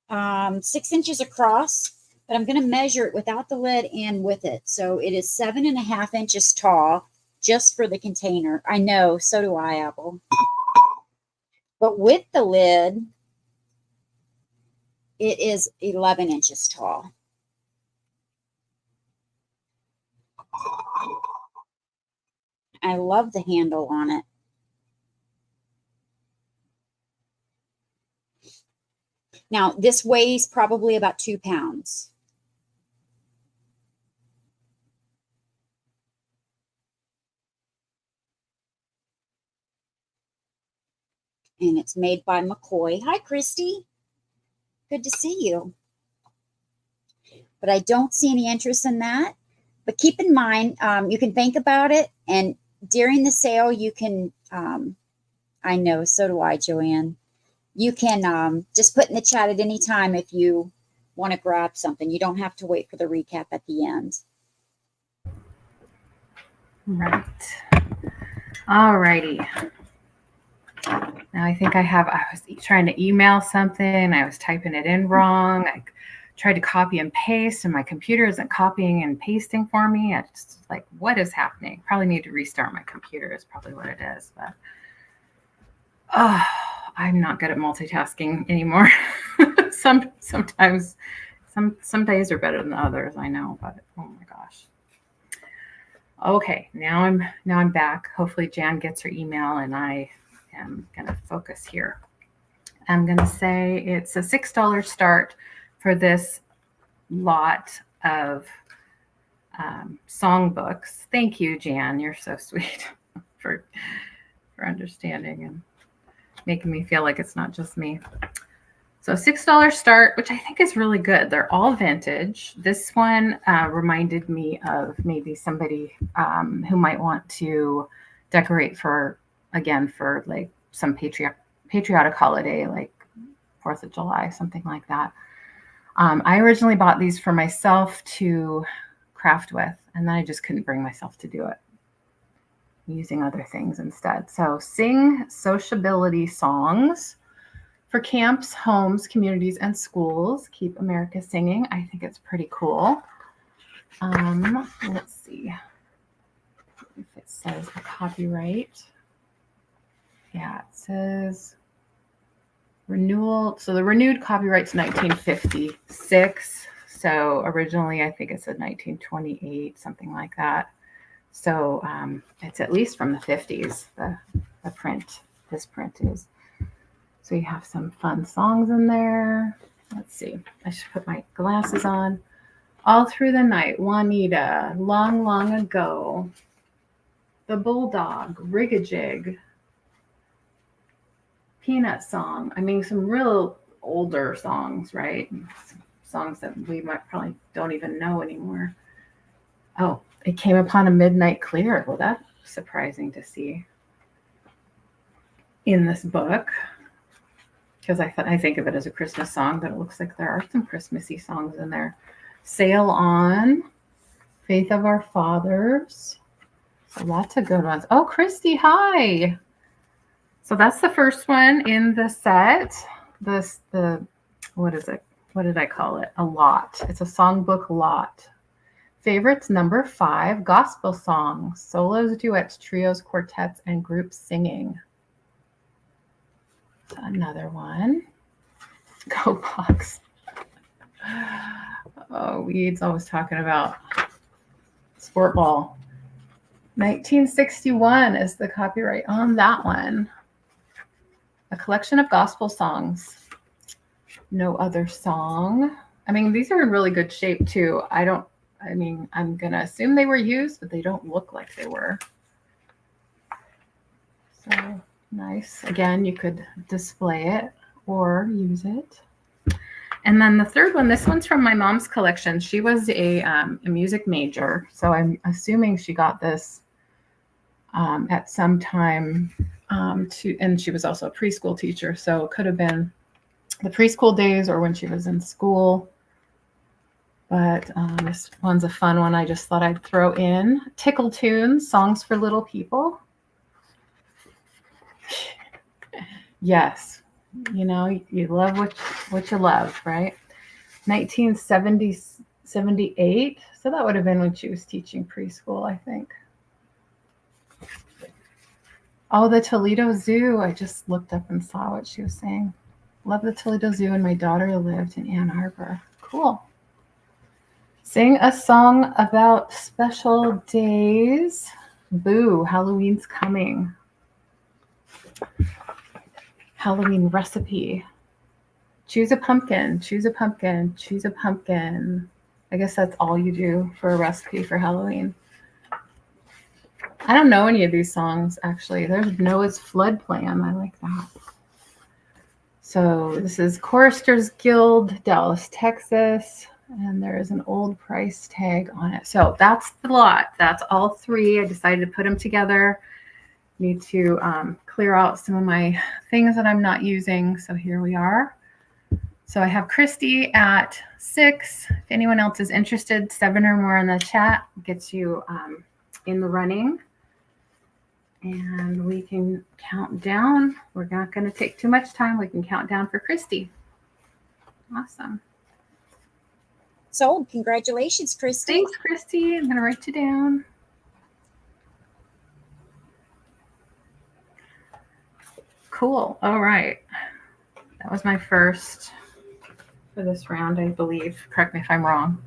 S1: 6 inches across, but I'm going to measure it without the lid and with it. So it is 7.5 inches tall just for the container. I know, so do I, Apple. But with the lid, it is 11 inches tall. I love the handle on it. Now, this weighs probably about 2 pounds. And it's made by McCoy. Hi, Christy. Good to see you. But I don't see any interest in that. But keep in mind, you can think about it. And during the sale, you can, I know, so do I, Joanne. You can just put in the chat at any time if you want to grab something. You don't have to wait for the recap at the end.
S2: Right. All righty. Now I think I was trying to email something. I was typing it in wrong. I tried to copy and paste and my computer isn't copying and pasting for me. I just like, what is happening? Probably need to restart my computer is probably what it is. But oh, I'm not good at multitasking anymore. Sometimes some days are better than others, I know, but oh my gosh. Okay, now I'm back. Hopefully Jan gets her email and I am gonna focus here. I'm going to say it's a $6 start for this lot of songbooks. Thank you, Jan. You're so sweet for understanding and making me feel like it's not just me. So $6 start, which I think is really good. They're all vintage. This one reminded me of maybe somebody who might want to decorate for like some patriotic holiday, like 4th of July, something like that. I originally bought these for myself to craft with, and then I just couldn't bring myself to do it. I'm using other things instead. So sing sociability songs for camps, homes, communities, and schools. Keep America singing. I think it's pretty cool. Let's see if it says a copyright. Yeah, it says renewal. So the renewed copyright's 1956. So originally, I think it said 1928, something like that. So it's at least from the 50s, the print, this print is. So you have some fun songs in there. Let's see. I should put my glasses on. All Through the Night, Juanita, Long, Long Ago, The Bulldog, Rig-a-Jig, Peanut Song. I mean, some real older songs, right? Songs that we might probably don't even know anymore. Oh, It Came Upon a Midnight Clear. Well, that's surprising to see in this book, because I think of it as a Christmas song, but it looks like there are some Christmassy songs in there. Sail On, Faith of Our Fathers. So lots of good ones. Oh, Christy, hi. So that's the first one in the set. What is it? What did I call it? A lot. It's a songbook lot. Favorites number 5, gospel songs, solos, duets, trios, quartets, and group singing. So another one. Go Box. Oh, Weed's always talking about sport ball. 1961 is the copyright on that one. A collection of gospel songs. No Other Song. I mean, these are in really good shape too. I'm going to assume they were used, but they don't look like they were. So nice. Again, you could display it or use it. And then the third one, this one's from my mom's collection. She was a music major, so I'm assuming she got this at some time. And she was also a preschool teacher, so it could have been the preschool days or when she was in school. But this one's a fun one. I just thought I'd throw in. Tickle Tunes, Songs for Little People. Yes. You know, you love what you love, right? 1978. So that would have been when she was teaching preschool, I think. Oh, the Toledo Zoo. I just looked up and saw what she was saying. Love the Toledo Zoo, and my daughter lived in Ann Arbor. Cool. Sing a song about special days. Boo, Halloween's coming. Halloween recipe. Choose a pumpkin, choose a pumpkin, choose a pumpkin. I guess that's all you do for a recipe for Halloween. I don't know any of these songs, actually. There's Noah's Flood Plan. I like that. So this is Choristers Guild, Dallas, Texas. And there is an old price tag on it. So that's the lot. That's all 3. I decided to put them together. Need to clear out some of my things that I'm not using. So here we are. So I have Christy at 6. If anyone else is interested, 7 or more in the chat gets you in the running. And we can count down. We're not going to take too much time. We can count down for Christy. Awesome.
S1: So congratulations, Christy.
S2: Thanks, Christy. I'm going to write you down. Cool. All right. That was my first for this round, I believe. Correct me if I'm wrong.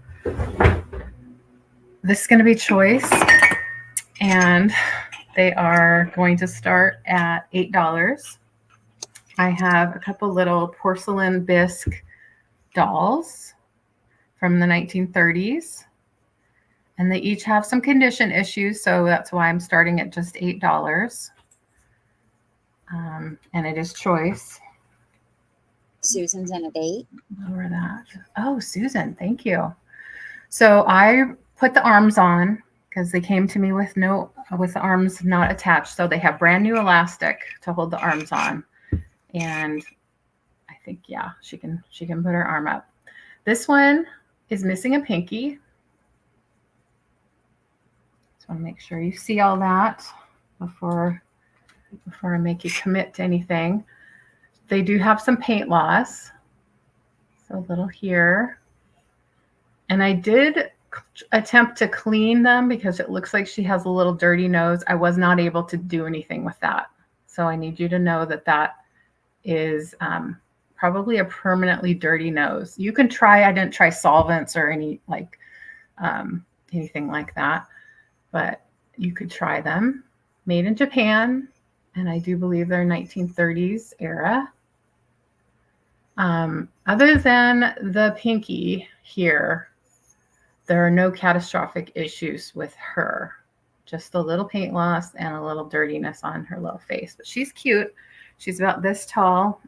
S2: This is going to be choice. And they are going to start at $8. I have a couple little porcelain bisque dolls from the 1930s. And they each have some condition issues, so that's why I'm starting at just $8. And it is choice.
S1: Susan's in at 8.
S2: Lower that. Oh, Susan, thank you. So I put the arms on because they came to me with the arms not attached. So they have brand new elastic to hold the arms on. And I think, yeah, she can put her arm up. This one is missing a pinky. Just want to make sure you see all that before I make you commit to anything. They do have some paint loss. So a little here. And I did attempt to clean them because it looks like she has a little dirty nose. I was not able to do anything with that. So I need you to know that that is probably a permanently dirty nose. You can try, I didn't try solvents or anything like that, but you could try them. Made in Japan, and I do believe they're 1930s era. Other than the pinky here, there are no catastrophic issues with her. Just a little paint loss and a little dirtiness on her little face. But she's cute. She's about this tall.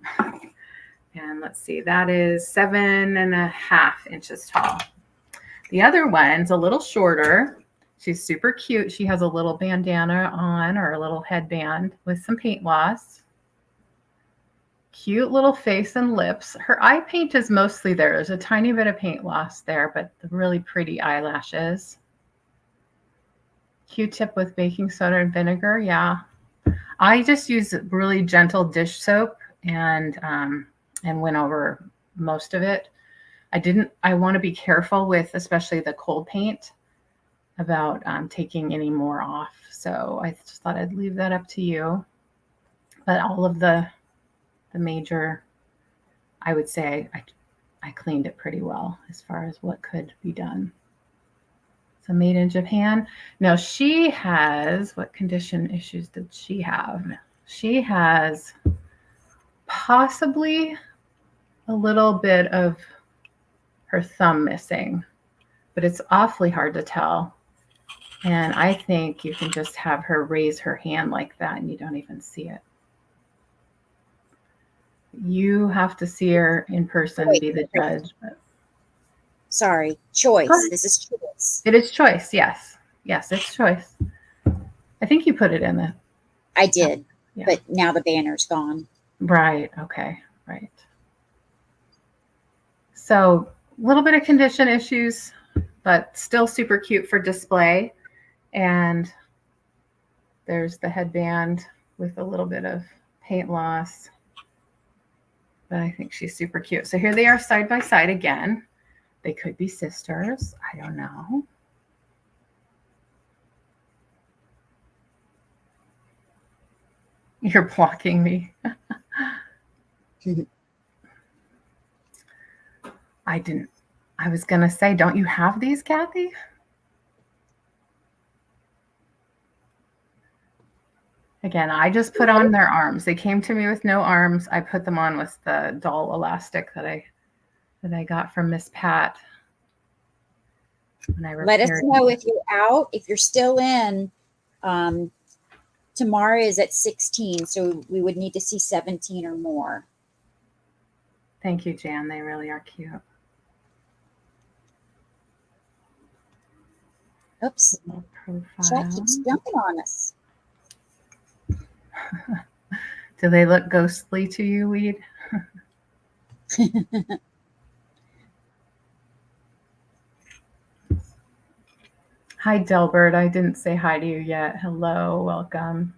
S2: And let's see, that is 7.5 inches tall. The other one's a little shorter. She's super cute. She has a little bandana on, or a little headband with some paint loss. Cute little face and lips. Her eye paint is mostly there. There's a tiny bit of paint loss there, but the really pretty eyelashes. Q-tip with baking soda and vinegar. Yeah. I just use really gentle dish soap and went over most of it. I want to be careful with, especially the cold paint, about taking any more off. So I just thought I'd leave that up to you. But all of the major, I would say I cleaned it pretty well as far as what could be done. So made in Japan. Now she has, what condition issues did she have? She has possibly a little bit of her thumb missing, but it's awfully hard to tell. And I think you can just have her raise her hand like that and you don't even see it. You have to see her in person and be the judge. But...
S1: Sorry, choice. This is choice.
S2: It is choice, yes. Yes, it's choice. I think you put it in the...
S1: I did, yeah. But now the banner's gone.
S2: Right, okay, right. So a little bit of condition issues, but still super cute for display. And there's the headband with a little bit of paint loss. But I think she's super cute. So here they are side by side again. They could be sisters. I don't know. You're blocking me. I was going to say, don't you have these, Cathy? Again, I just put on their arms. They came to me with no arms. I put them on with the doll elastic that I got from Miss Pat. When I
S1: let us know if you're out. If you're still in, tomorrow is at 16, so we would need to see 17 or more.
S2: Thank you, Jan. They really are cute.
S1: Oops. Chat keeps jumping on us.
S2: Do they look ghostly to you, Weed? Hi, Delbert. I didn't say hi to you yet. Hello, welcome.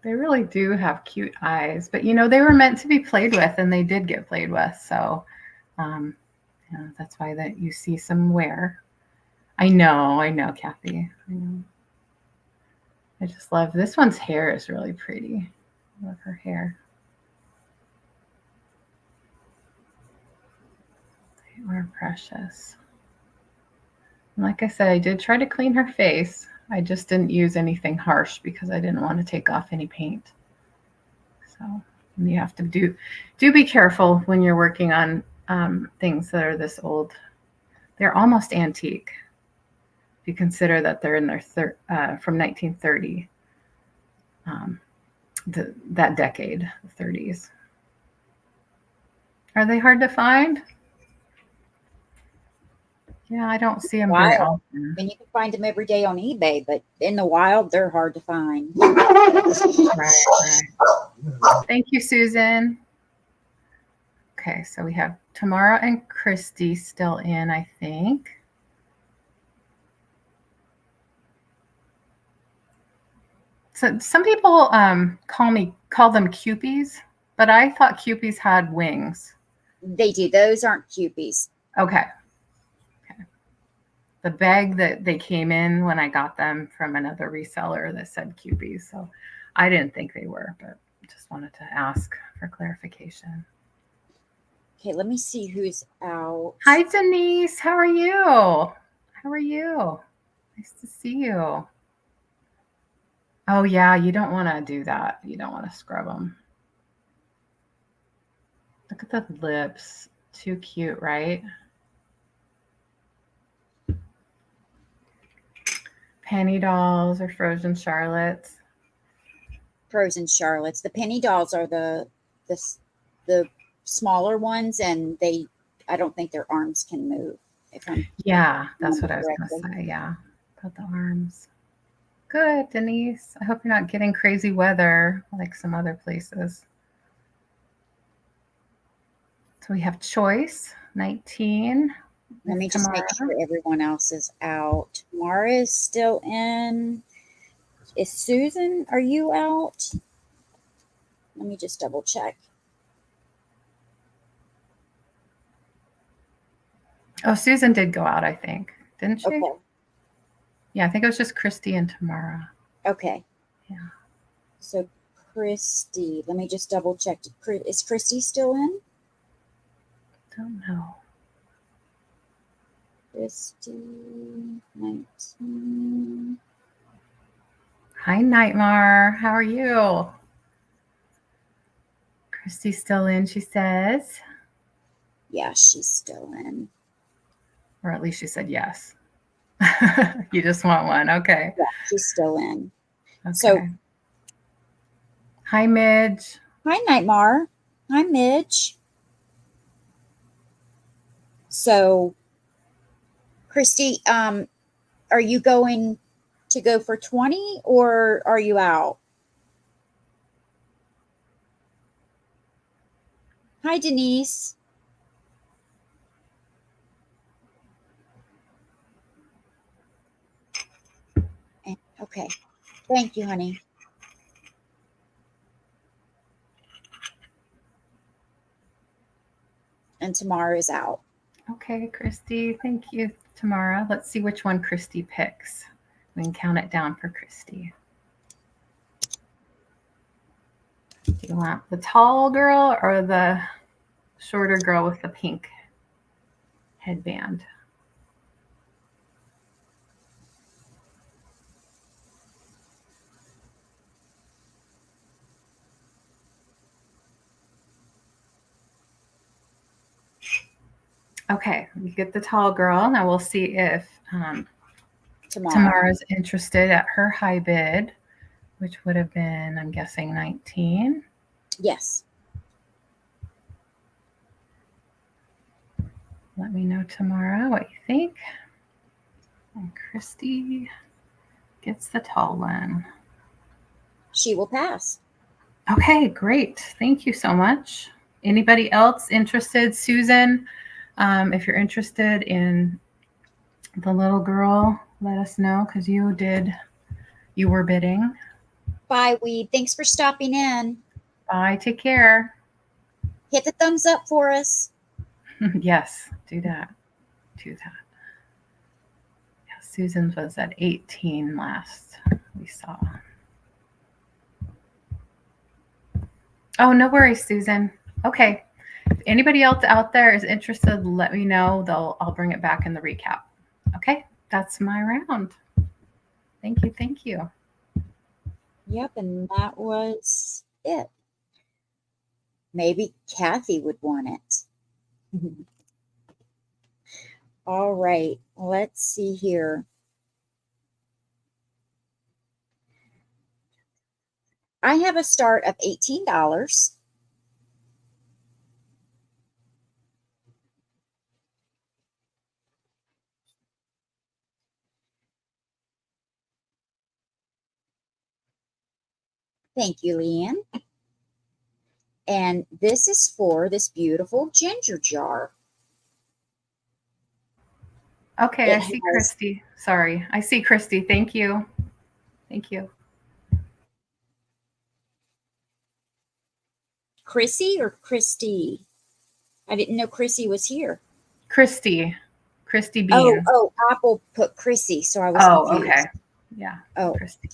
S2: They really do have cute eyes, but you know, they were meant to be played with, and they did get played with. So, you know, that's why that you see some wear. I know, Cathy. I know. I just love this one's hair is really pretty. I love her hair. They are precious. And like I said, I did try to clean her face. I just didn't use anything harsh because I didn't want to take off any paint. So you have to do be careful when you're working on things that are this old. They're almost antique. If you consider that they're in their from 1930, that decade, the 30s. Are they hard to find? Yeah, I don't see them very often.
S1: And you can find them every day on eBay, but in the wild, they're hard to find.
S2: Right. Thank you, Susan. Okay, so we have Tamara and Christy still in, I think. So some people call them Cupies, but I thought Cupies had wings.
S1: They do. Those aren't Cupies.
S2: Okay. The bag that they came in when I got them from another reseller that said Cupies. So I didn't think they were, but just wanted to ask for clarification.
S1: Okay, let me see who's out.
S2: Hi, Denise. How are you? How are you? Nice to see you. Oh, yeah, you don't want to do that. You don't want to scrub them. Look at the lips. Too cute, right? Penny dolls or frozen Charlottes?
S1: Frozen Charlottes. The penny dolls are the smaller ones, and I don't think their arms can move.
S2: Yeah, that's what I was going to say. Yeah, about the arms. Good, Denise. I hope you're not getting crazy weather like some other places. So we have Choice, 19.
S1: Let me just make sure everyone else is out. Mara is still in. Is Susan, are you out? Let me just double check.
S2: Oh, Susan did go out, I think. Didn't she?
S1: Okay.
S2: Yeah, I think it was just Christy and Tamara.
S1: Okay.
S2: Yeah.
S1: So Christy, let me just double check. Is Christy still in?
S2: Don't know.
S1: Christy, 19.
S2: Hi, Nightmare. How are you? Christy's still in, she says.
S1: Yeah, she's still in.
S2: Or at least she said yes. You just want one. Okay.
S1: Yeah, she's still in.
S2: Okay.
S1: So,
S2: hi, Midge.
S1: Hi, Nightmare. Hi, Midge. So, Christy, are you going to go for 20 or are you out? Hi, Denise. Okay. Thank you, honey. And Tamara is out.
S2: Okay, Christy. Thank you, Tamara. Let's see which one Christy picks. We can count it down for Christy. Do you want the tall girl or the shorter girl with the pink headband? Okay, you get the tall girl. Now we'll see if Tamara's interested at her high bid, which would have been, I'm guessing, 19.
S1: Yes.
S2: Let me know, Tamara, what you think. And Christy gets the tall one.
S1: She will pass.
S2: Okay, great. Thank you so much. Anybody else interested? Susan, if you're interested in the little girl, let us know because you were bidding.
S1: Bye, Weed. Thanks for stopping in.
S2: Bye. Take care.
S1: Hit the thumbs up for us.
S2: Yes, do that. Do that. Yeah, Susan's was at 18 last we saw. Oh, no worries, Susan. Okay. If anybody else out there is interested, let me know. I'll bring it back in the recap. Okay, that's my round. Thank you. Thank you.
S1: Yep, and that was it. Maybe Cathy would want it. All right, let's see here. I have a start of $18. Thank you, LeAnne. And this is for this beautiful ginger jar.
S2: Okay,
S1: It
S2: I see
S1: has
S2: Christy. Sorry, I see Christy. Thank you. Thank you.
S1: Chrissy or Christy? I didn't know Chrissy was here.
S2: Christy Bean.
S1: Oh, Apple put Chrissy, so I was
S2: Oh,
S1: confused.
S2: okay. Yeah,
S1: Oh,
S2: Christy.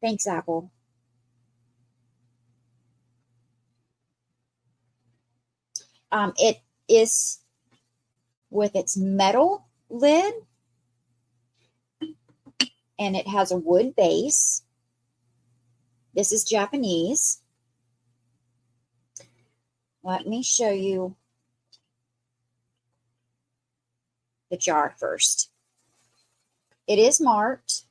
S1: thanks, Apple. It is with its metal lid, and it has a wood base. This is Japanese. Let me show you the jar first. It is marked.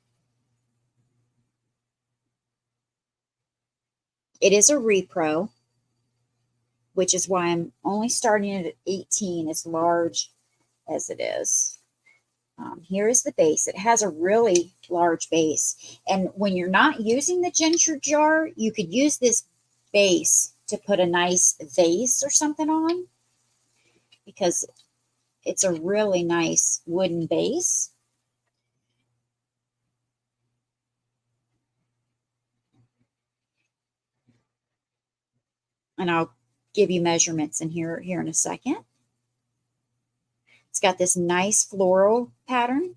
S1: It is a repro, which is why I'm only starting it at 18, as large as it is. Here is the base. It has a really large base. And when you're not using the ginger jar, you could use this base to put a nice vase or something on, because it's a really nice wooden base. And I'll give you measurements in here in a second. It's got this nice floral pattern.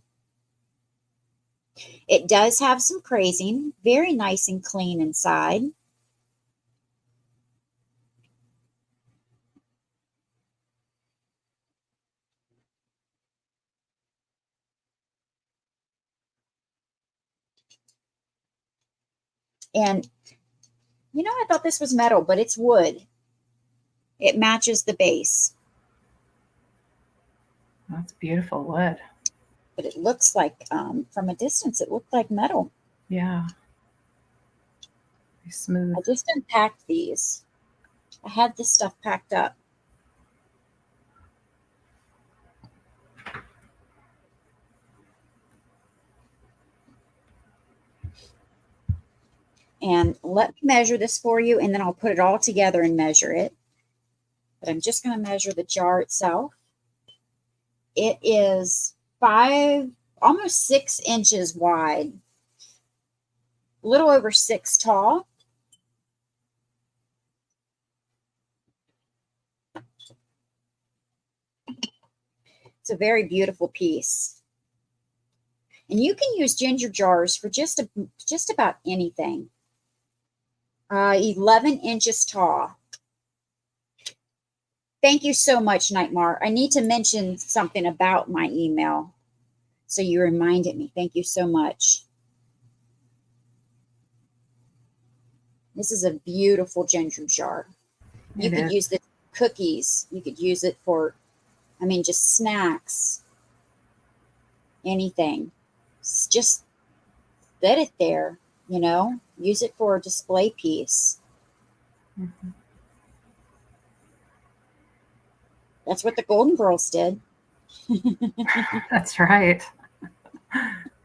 S1: It does have some crazing, very nice and clean inside. And, I thought this was metal, but it's wood. It matches the base.
S2: That's beautiful wood.
S1: But it looks like, from a distance, it looked like metal.
S2: Yeah. Very smooth.
S1: I just unpacked these. I had this stuff packed up. And let me measure this for you, and then I'll put it all together and measure it. But I'm just going to measure the jar itself. It is almost 6 inches wide, a little over 6 tall. It's a very beautiful piece. And you can use ginger jars for just about anything. 11 inches tall. Thank you so much, Nightmare. I need to mention something about my email, so you reminded me. Thank you so much. This is a beautiful ginger jar. You could use the cookies. You could use it for, just snacks, anything. Just set it there, use it for a display piece.
S2: Mm-hmm.
S1: That's what the Golden Girls did.
S2: That's right. We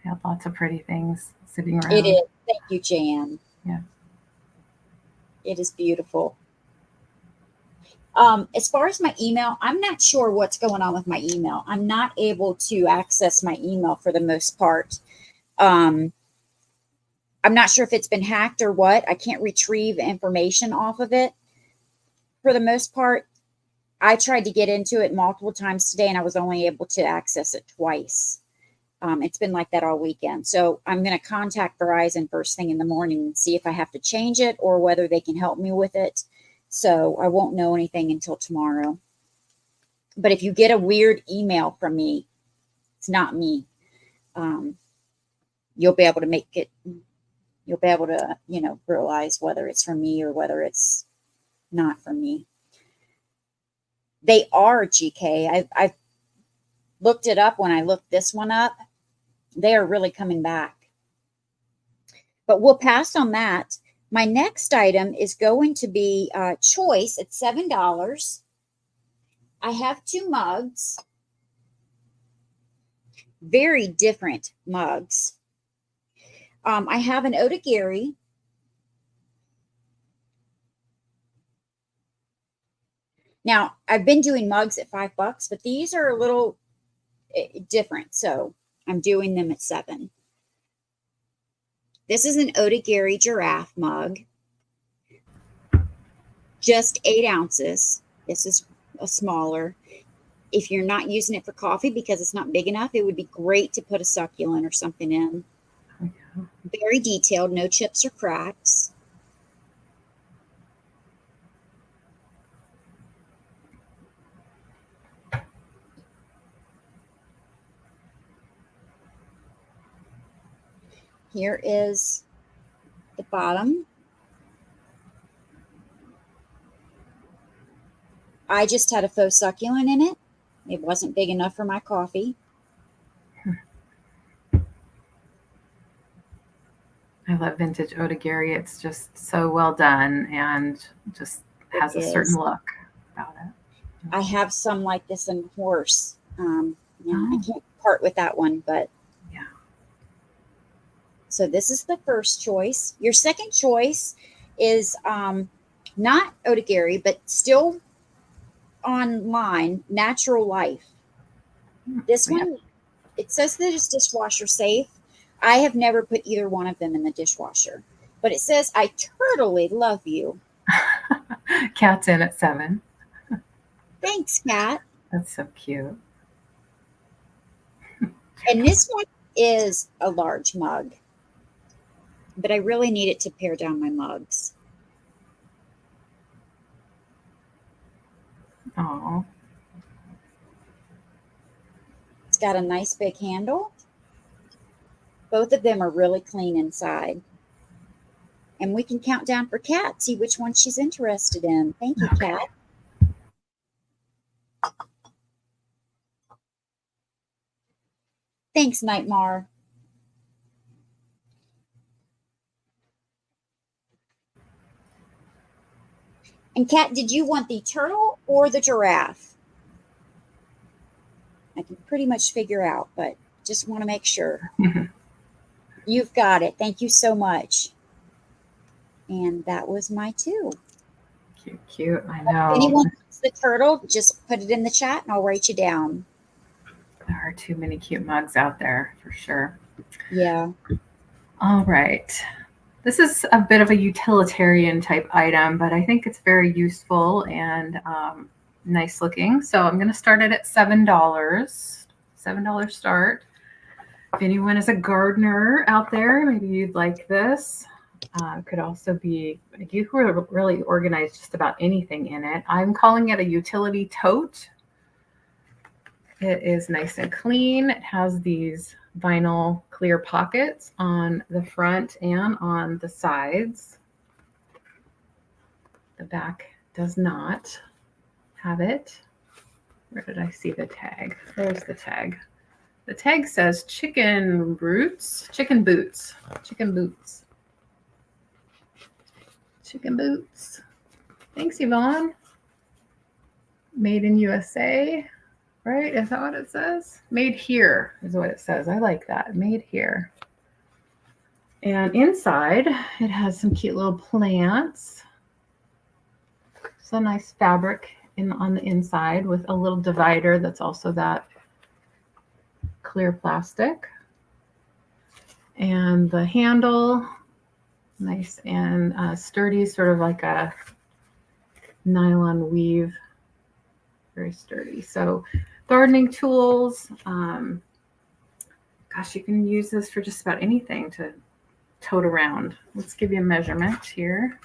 S2: have lots of pretty things sitting around.
S1: It is. Thank you, Jan.
S2: Yeah.
S1: It is beautiful. As far as my email, I'm not sure what's going on with my email. I'm not able to access my email for the most part. I'm not sure if it's been hacked or what. I can't retrieve information off of it for the most part. I tried to get into it multiple times today, and I was only able to access it twice. It's been like that all weekend. So I'm going to contact Verizon first thing in the morning and see if I have to change it or whether they can help me with it. So I won't know anything until tomorrow. But if you get a weird email from me, it's not me. you'll be able to make it, you'll be able to, you know, realize whether it's for me or whether it's not for me. They are GK. I've looked it up when I looked this one up. They are really coming back. But we'll pass on that. My next item is going to be choice at $7. I have 2 mugs. Very different mugs. I have an Oda Gary. Now, I've been doing mugs at $5, but these are a little different, so I'm doing them at $7. This is an Oda Gary giraffe mug, just 8 ounces. This is a smaller. If you're not using it for coffee because it's not big enough, it would be great to put a succulent or something in. Very detailed, no chips or cracks. Here is the bottom. I just had a faux succulent in it. It wasn't big enough for my coffee.
S2: I love vintage Oda Gary. It's just so well done and just has a certain look about it.
S1: I have some like this in horse. I can't part with that one, but
S2: yeah.
S1: So this is the first choice. Your second choice is not Oda Gary, but still online, Natural Life. This one, it says that it's dishwasher safe. I have never put either one of them in the dishwasher, but it says, I totally love you.
S2: Cat's in at $7.
S1: Thanks, Cat.
S2: That's so cute.
S1: And this one is a large mug, but I really need it to pare down my mugs.
S2: Oh.
S1: It's got a nice big handle. Both of them are really clean inside. And we can count down for Kat, see which one she's interested in. Thank you, Kat. Thanks, Nightmare. And Kat, did you want the turtle or the giraffe? I can pretty much figure out, but just want to make sure. You've got it. Thank you so much. And that was my 2.
S2: Cute, cute. I know.
S1: If anyone wants the turtle, just put it in the chat and I'll write you down.
S2: There are too many cute mugs out there for sure.
S1: Yeah.
S2: All right. This is a bit of a utilitarian type item, but I think it's very useful and nice looking. So I'm going to start it at $7. $7 start. If anyone is a gardener out there, maybe you'd like this. Could also be, if you really organize just about anything in it. I'm calling it a utility tote. It is nice and clean. It has these vinyl clear pockets on the front and on the sides. The back does not have it. Where did I see the tag? There's the tag. The tag says chicken boots. Chicken boots. Thanks, Yvonne. Made in USA, right? Is that what it says? Made here is what it says. I like that. Made here. And inside, it has some cute little plants. It's a nice fabric on the inside with a little divider that's also that clear plastic. And the handle, nice and sturdy, sort of like a nylon weave. Very sturdy. So gardening tools. Gosh, you can use this for just about anything to tote around. Let's give you a measurement here.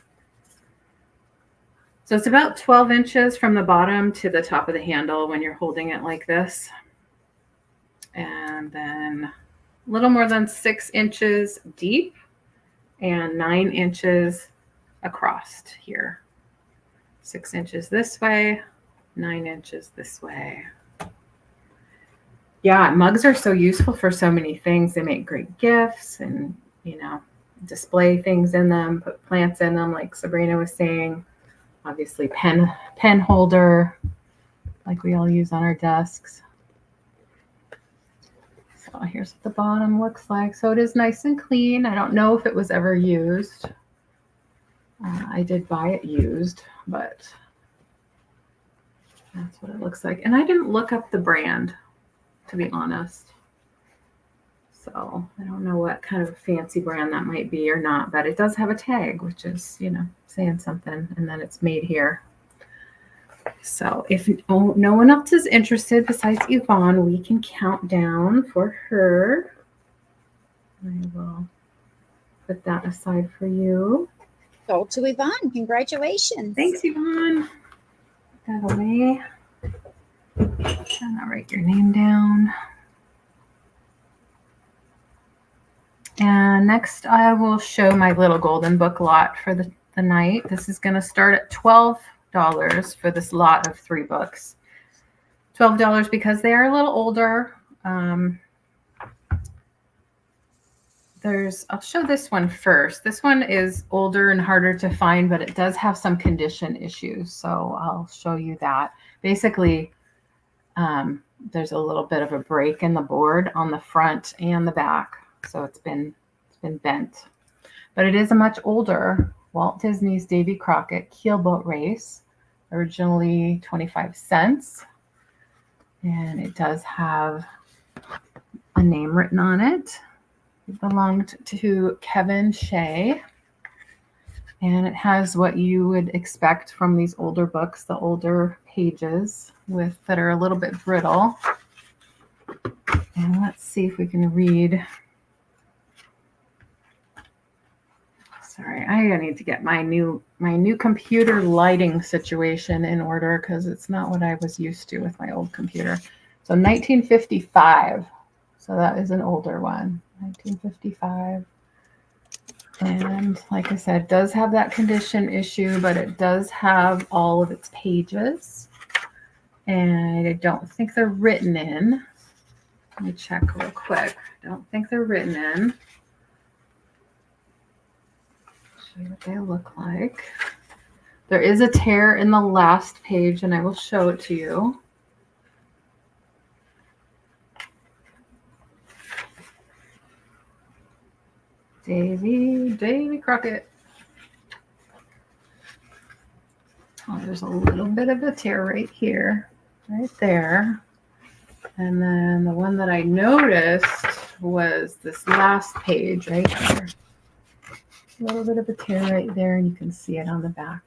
S2: So it's about 12 inches from the bottom to the top of the handle when you're holding it like this. And then little more than 6 inches deep and 9 inches across here. 6 inches this way, 9 inches this way. Yeah, mugs are so useful for so many things. They make great gifts and, you know, display things in them, put plants in them, like Sabrina was saying. Obviously, pen holder, like we all use on our desks. So here's what the bottom looks like. So it is nice and clean. I don't know if it was ever used. I did buy it used, but that's what it looks like. And I didn't look up the brand, to be honest. So I don't know what kind of a fancy brand that might be or not, but it does have a tag, which is, you know, saying something, and then it's made here. So if no one else is interested besides Yvonne, we can count down for her. I will put that aside for you.
S1: Sold to Yvonne. Congratulations.
S2: Thanks, Yvonne. Put that away. And I'll write your name down. And next I will show my little golden book lot for the night. This is going to start at $12 for this lot of 3 books. $12 because they are a little older. I'll show this one first. This one is older and harder to find, but it does have some condition issues. So I'll show you that. Basically, there's a little bit of a break in the board on the front and the back. So it's been bent. But it is a much older Walt Disney's Davy Crockett Keelboat Race, originally 25 cents. And it does have a name written on it. It belonged to Kevin Shea. And it has what you would expect from these older books, the older pages that are a little bit brittle. And let's see if we can read. Sorry, I need to get my new computer lighting situation in order because it's not what I was used to with my old computer. So 1955. So that is an older one. 1955. And like I said, it does have that condition issue, but it does have all of its pages. And I don't think they're written in. Let me check real quick. I don't think they're written in. Show you what they look like. There is a tear in the last page, and I will show it to you. Davy Crockett. Oh, there's a little bit of a tear right here, right there. And then the one that I noticed was this last page right there. A little bit of a tear right there, and you can see it on the back.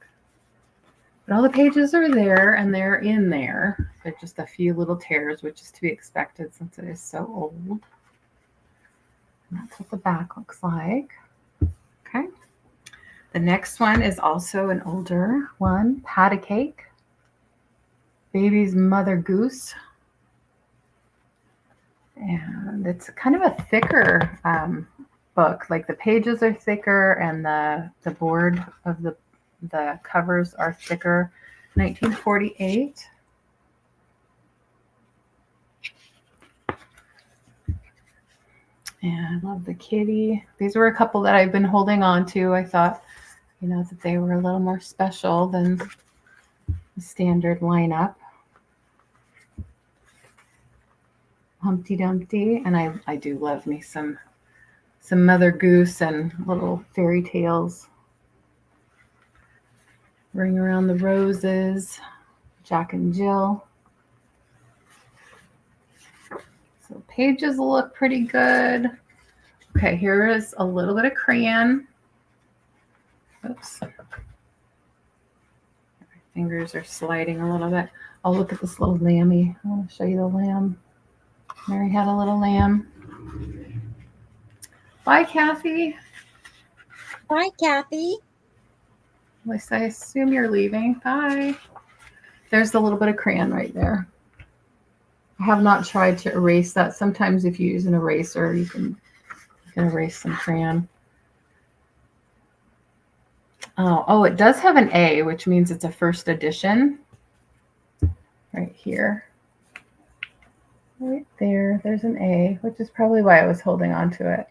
S2: But all the pages are there, and they're in there. They're just a few little tears, which is to be expected since it is so old. And that's what the back looks like. Okay. The next one is also an older one, Pat a Cake, Baby's Mother Goose. And it's kind of a thicker book. Like the pages are thicker and the board of the covers are thicker. 1948. And I love the kitty. These were a couple that I've been holding on to. I thought, you know, that they were a little more special than the standard lineup. Humpty Dumpty. And I do love me some Mother Goose and little fairy tales. Ring Around the Roses, Jack and Jill. So pages look pretty good. Okay, here is a little bit of crayon. Oops. My fingers are sliding a little bit. Oh, look at this little lammy. I want to show you the lamb. Mary had a little lamb. Bye, Cathy.
S1: Bye, Cathy.
S2: At least I assume you're leaving. Bye. There's the little bit of crayon right there. I have not tried to erase that. Sometimes if you use an eraser, you can erase some crayon. Oh, it does have an A, which means it's a first edition. Right here. Right there, there's an A, which is probably why I was holding on to it.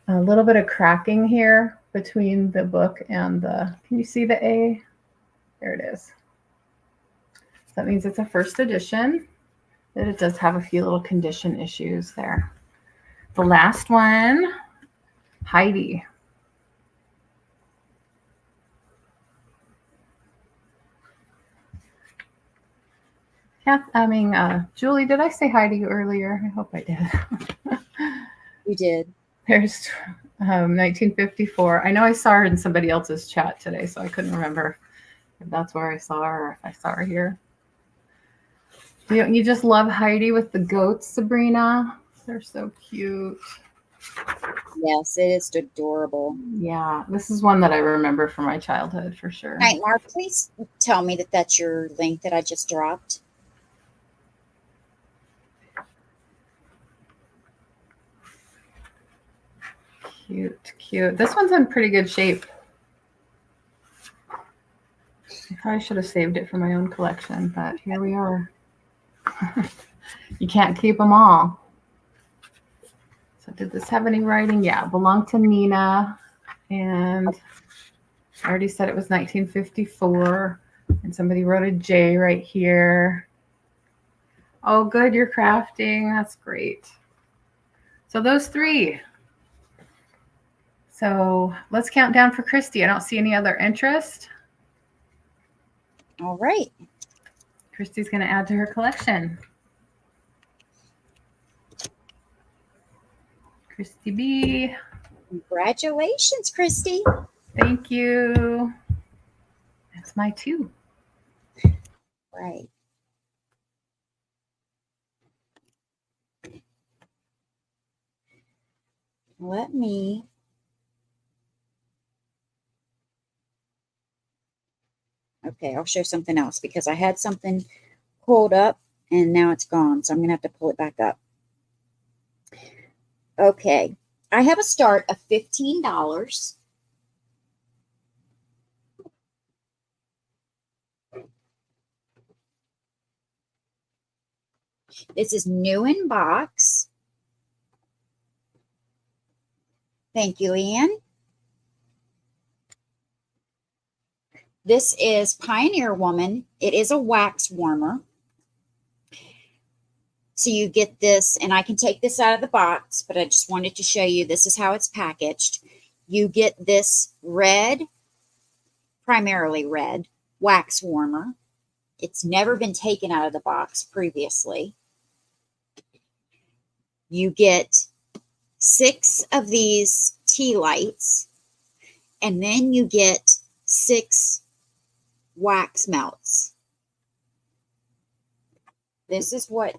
S2: A little bit of cracking here between the book and can you see the A? There it is. So that means it's a first edition, that it does have a few little condition issues there. The last one, Heidi. Julie, did I say hi to you earlier? I hope I did.
S1: You did.
S2: There's 1954. I know I saw her in somebody else's chat today, so I couldn't remember if that's where I saw her or if I saw her here. You just love Heidi with the goats, Sabrina? They're so cute.
S1: Yes, it is adorable.
S2: Yeah, this is one that I remember from my childhood for sure.
S1: All right, Mark, please tell me that that's your link that I just dropped.
S2: Cute, cute. This one's in pretty good shape. I probably should have saved it for my own collection, but here we are. You can't keep them all. So did this have any writing? Yeah, belonged to Nina. And I already said it was 1954. And somebody wrote a J right here. Oh, good, you're crafting. That's great. So those three. So let's count down for Christy. I don't see any other interest.
S1: All right.
S2: Christy's going to add to her collection. Christy B.
S1: Congratulations, Christy.
S2: Thank you. That's my 2.
S1: Right. Let me okay, I'll show something else because I had something pulled up and now it's gone. So I'm going to have to pull it back up. Okay. I have a start of $15. This is new in box. Thank you, LeAnne. This is Pioneer Woman. It is a wax warmer. So you get this, and I can take this out of the box, but I just wanted to show you this is how it's packaged. You get this red, primarily red, wax warmer. It's never been taken out of the box previously. You get 6 of these tea lights, and then you get 6 wax melts. This is what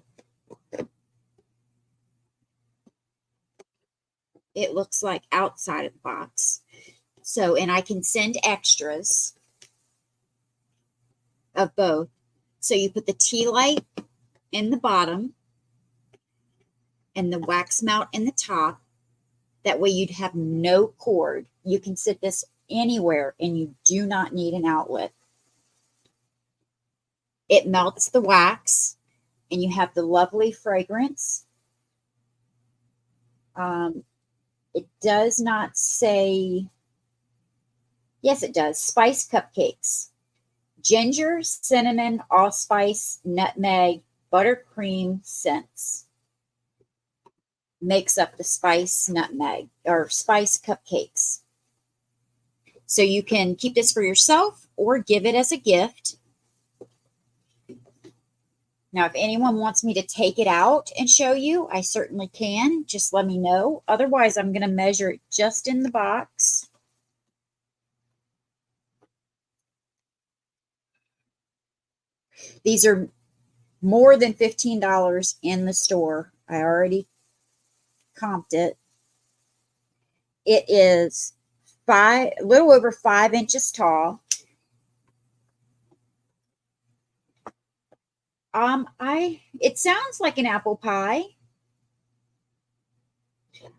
S1: it looks like outside of the box. So, and I can send extras of both. So you put the tea light in the bottom and the wax melt in the top. That way you'd have no cord. You can sit this anywhere and you do not need an outlet. It melts the wax and you have the lovely fragrance. It does not say, yes, it does. Spice cupcakes. Ginger, cinnamon, allspice, nutmeg, buttercream scents. Makes up the spice nutmeg or spice cupcakes. So you can keep this for yourself or give it as a gift. Now, if anyone wants me to take it out and show you, I certainly can. Just let me know. Otherwise, I'm going to measure it just in the box. These are more than $15 in the store. I already comped it. It is a little over 5 inches tall. It sounds like an apple pie.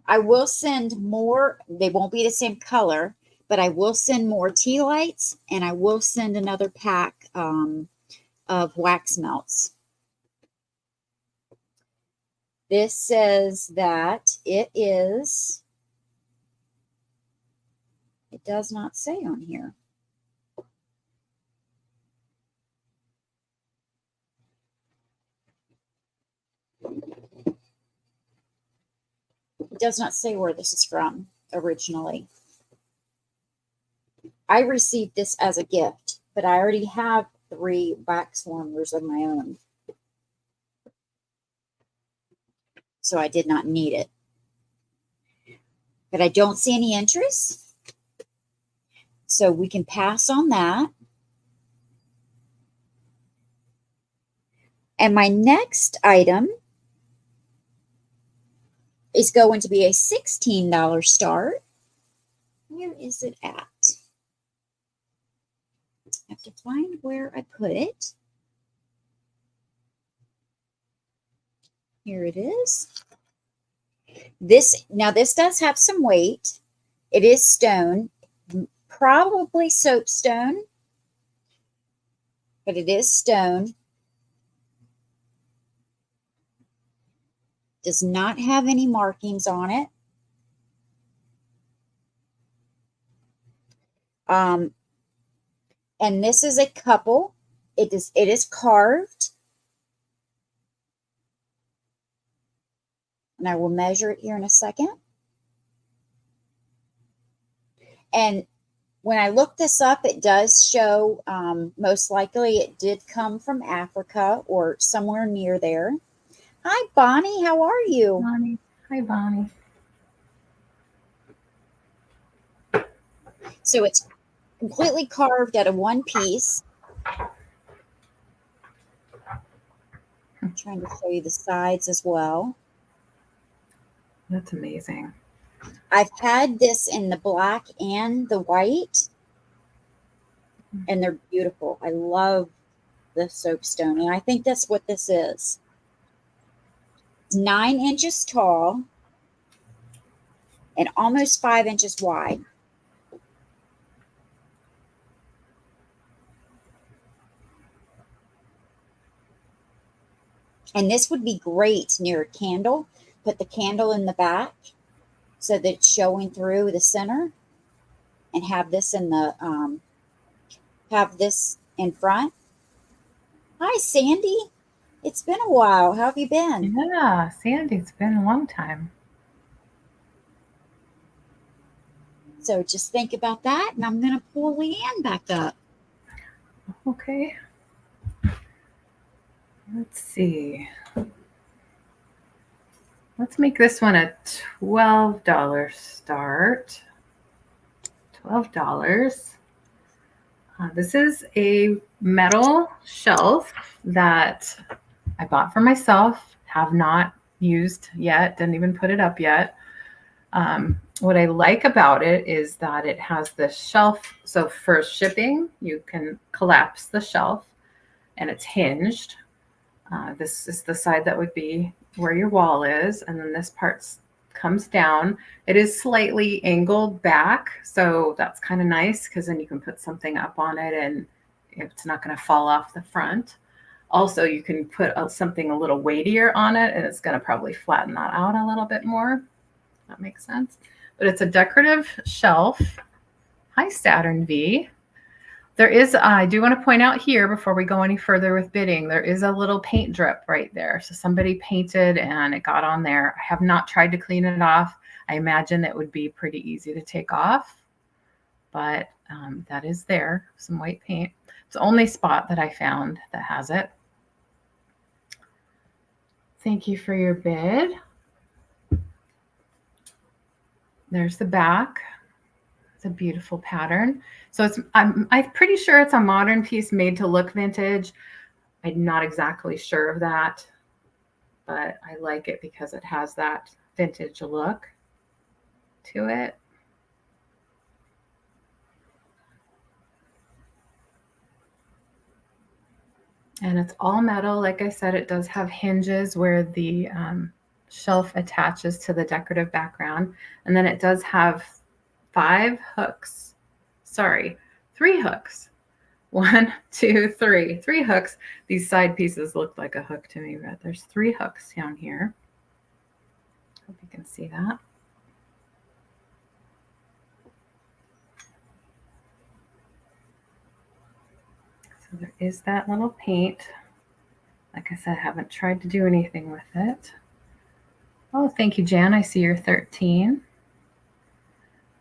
S1: I will send more. They won't be the same color, but I will send more tea lights, and I will send another pack of wax melts. This says that it does not say on here. It does not say where this is from originally. I received this as a gift, but I already have 3 wax warmers of my own. So I did not need it. But I don't see any interest. So we can pass on that. And my next item is going to be a $16 start. Where is it at? I have to find where I put it. Here it is. This does have some weight. It is stone, probably soapstone, but it is stone. Does not have any markings on it. And this is a couple. It is carved. And I will measure it here in a second. And when I looked this up, it does show most likely it did come from Africa or somewhere near there. Hi, Bonnie. How are you?
S2: Bonnie. Hi, Bonnie.
S1: So it's completely carved out of one piece. I'm trying to show you the sides as well.
S2: That's amazing.
S1: I've had this in the black and the white, and they're beautiful. I love the soapstone, and I think that's what this is. It's 9 inches tall and almost 5 inches wide. And this would be great near a candle. Put the candle in the back so that it's showing through the center, and have this in the have this in front. Hi, Sandy. It's been a while. How have you been?
S2: Yeah, Sandy, it's been a long time.
S1: So just think about that, and I'm going to pull LeAnne back up.
S2: Okay. Let's see. Let's make this one a $12 start. $12. This is a metal shelf that I bought for myself, have not used yet, didn't even put it up yet. What I like about it is that it has the shelf. So for shipping, you can collapse the shelf and it's hinged. This is the side that would be where your wall is. And then this part comes down. It is slightly angled back. So that's kind of nice because then you can put something up on it and it's not going to fall off the front. Also, you can put something a little weightier on it and it's going to probably flatten that out a little bit more. That makes sense. But it's a decorative shelf. Hi, Saturn V. There is, I do want to point out here before we go any further with bidding, there is a little paint drip right there. So somebody painted and it got on there. I have not tried to clean it off. I imagine it would be pretty easy to take off, but that is there, some white paint. It's the only spot that I found that has it. Thank you for your bid. There's the back. It's a beautiful pattern. So I'm pretty sure it's a modern piece made to look vintage. I'm not exactly sure of that, but I like it because it has that vintage look to it. And it's all metal. Like I said, it does have hinges where the shelf attaches to the decorative background. And then it does have 5 hooks. Sorry, 3 hooks. 1, 2, 3. 3 hooks. These side pieces look like a hook to me, but there's 3 hooks down here. Hope you can see that. So there is that little paint. Like I said, I haven't tried to do anything with it. Oh, thank you, Jan. I see you're 13.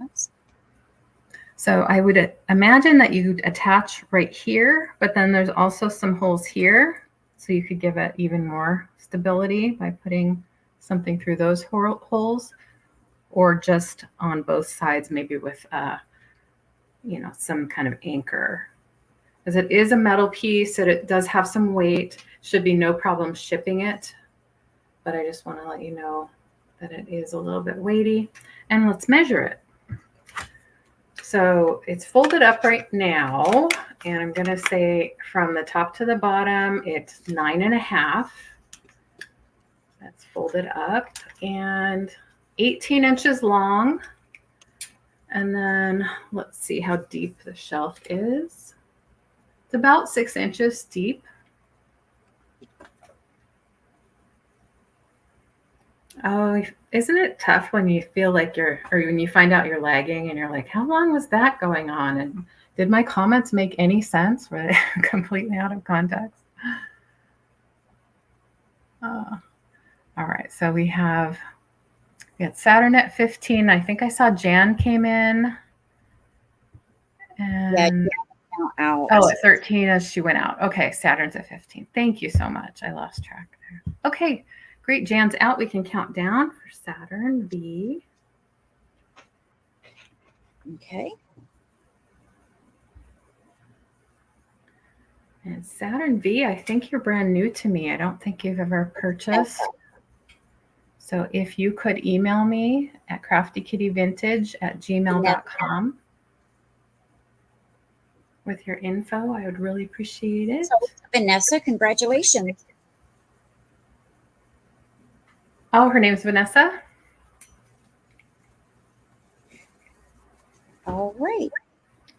S1: Oops.
S2: So I would imagine that you'd attach right here, but then there's also some holes here. So you could give it even more stability by putting something through those holes, or just on both sides, maybe with you know, some kind of anchor. Because it is a metal piece, and it does have some weight. Should be no problem shipping it. But I just want to let you know that it is a little bit weighty. And let's measure it. So it's folded up right now, and I'm going to say from the top to the bottom, it's 9.5. That's folded up, and 18 inches long. And then let's see how deep the shelf is. It's about 6 inches deep. Oh, isn't it tough when you feel like or when you find out you're lagging and you're like, how long was that going on? And did my comments make any sense? Were they completely out of context? All right, so we had Saturn at 15. I think I saw Jan came in. And
S1: Out.
S2: Oh, at 13 as she went out. Okay, Saturn's at 15. Thank you so much. I lost track there. Okay, great. Jan's out. We can count down for Saturn V.
S1: Okay.
S2: And Saturn V, I think you're brand new to me. I don't think you've ever purchased. So if you could email me at craftykittyvintage@gmail.com with your info, I would really appreciate it.
S1: So, Vanessa, congratulations.
S2: Oh, her name's Vanessa?
S1: All right.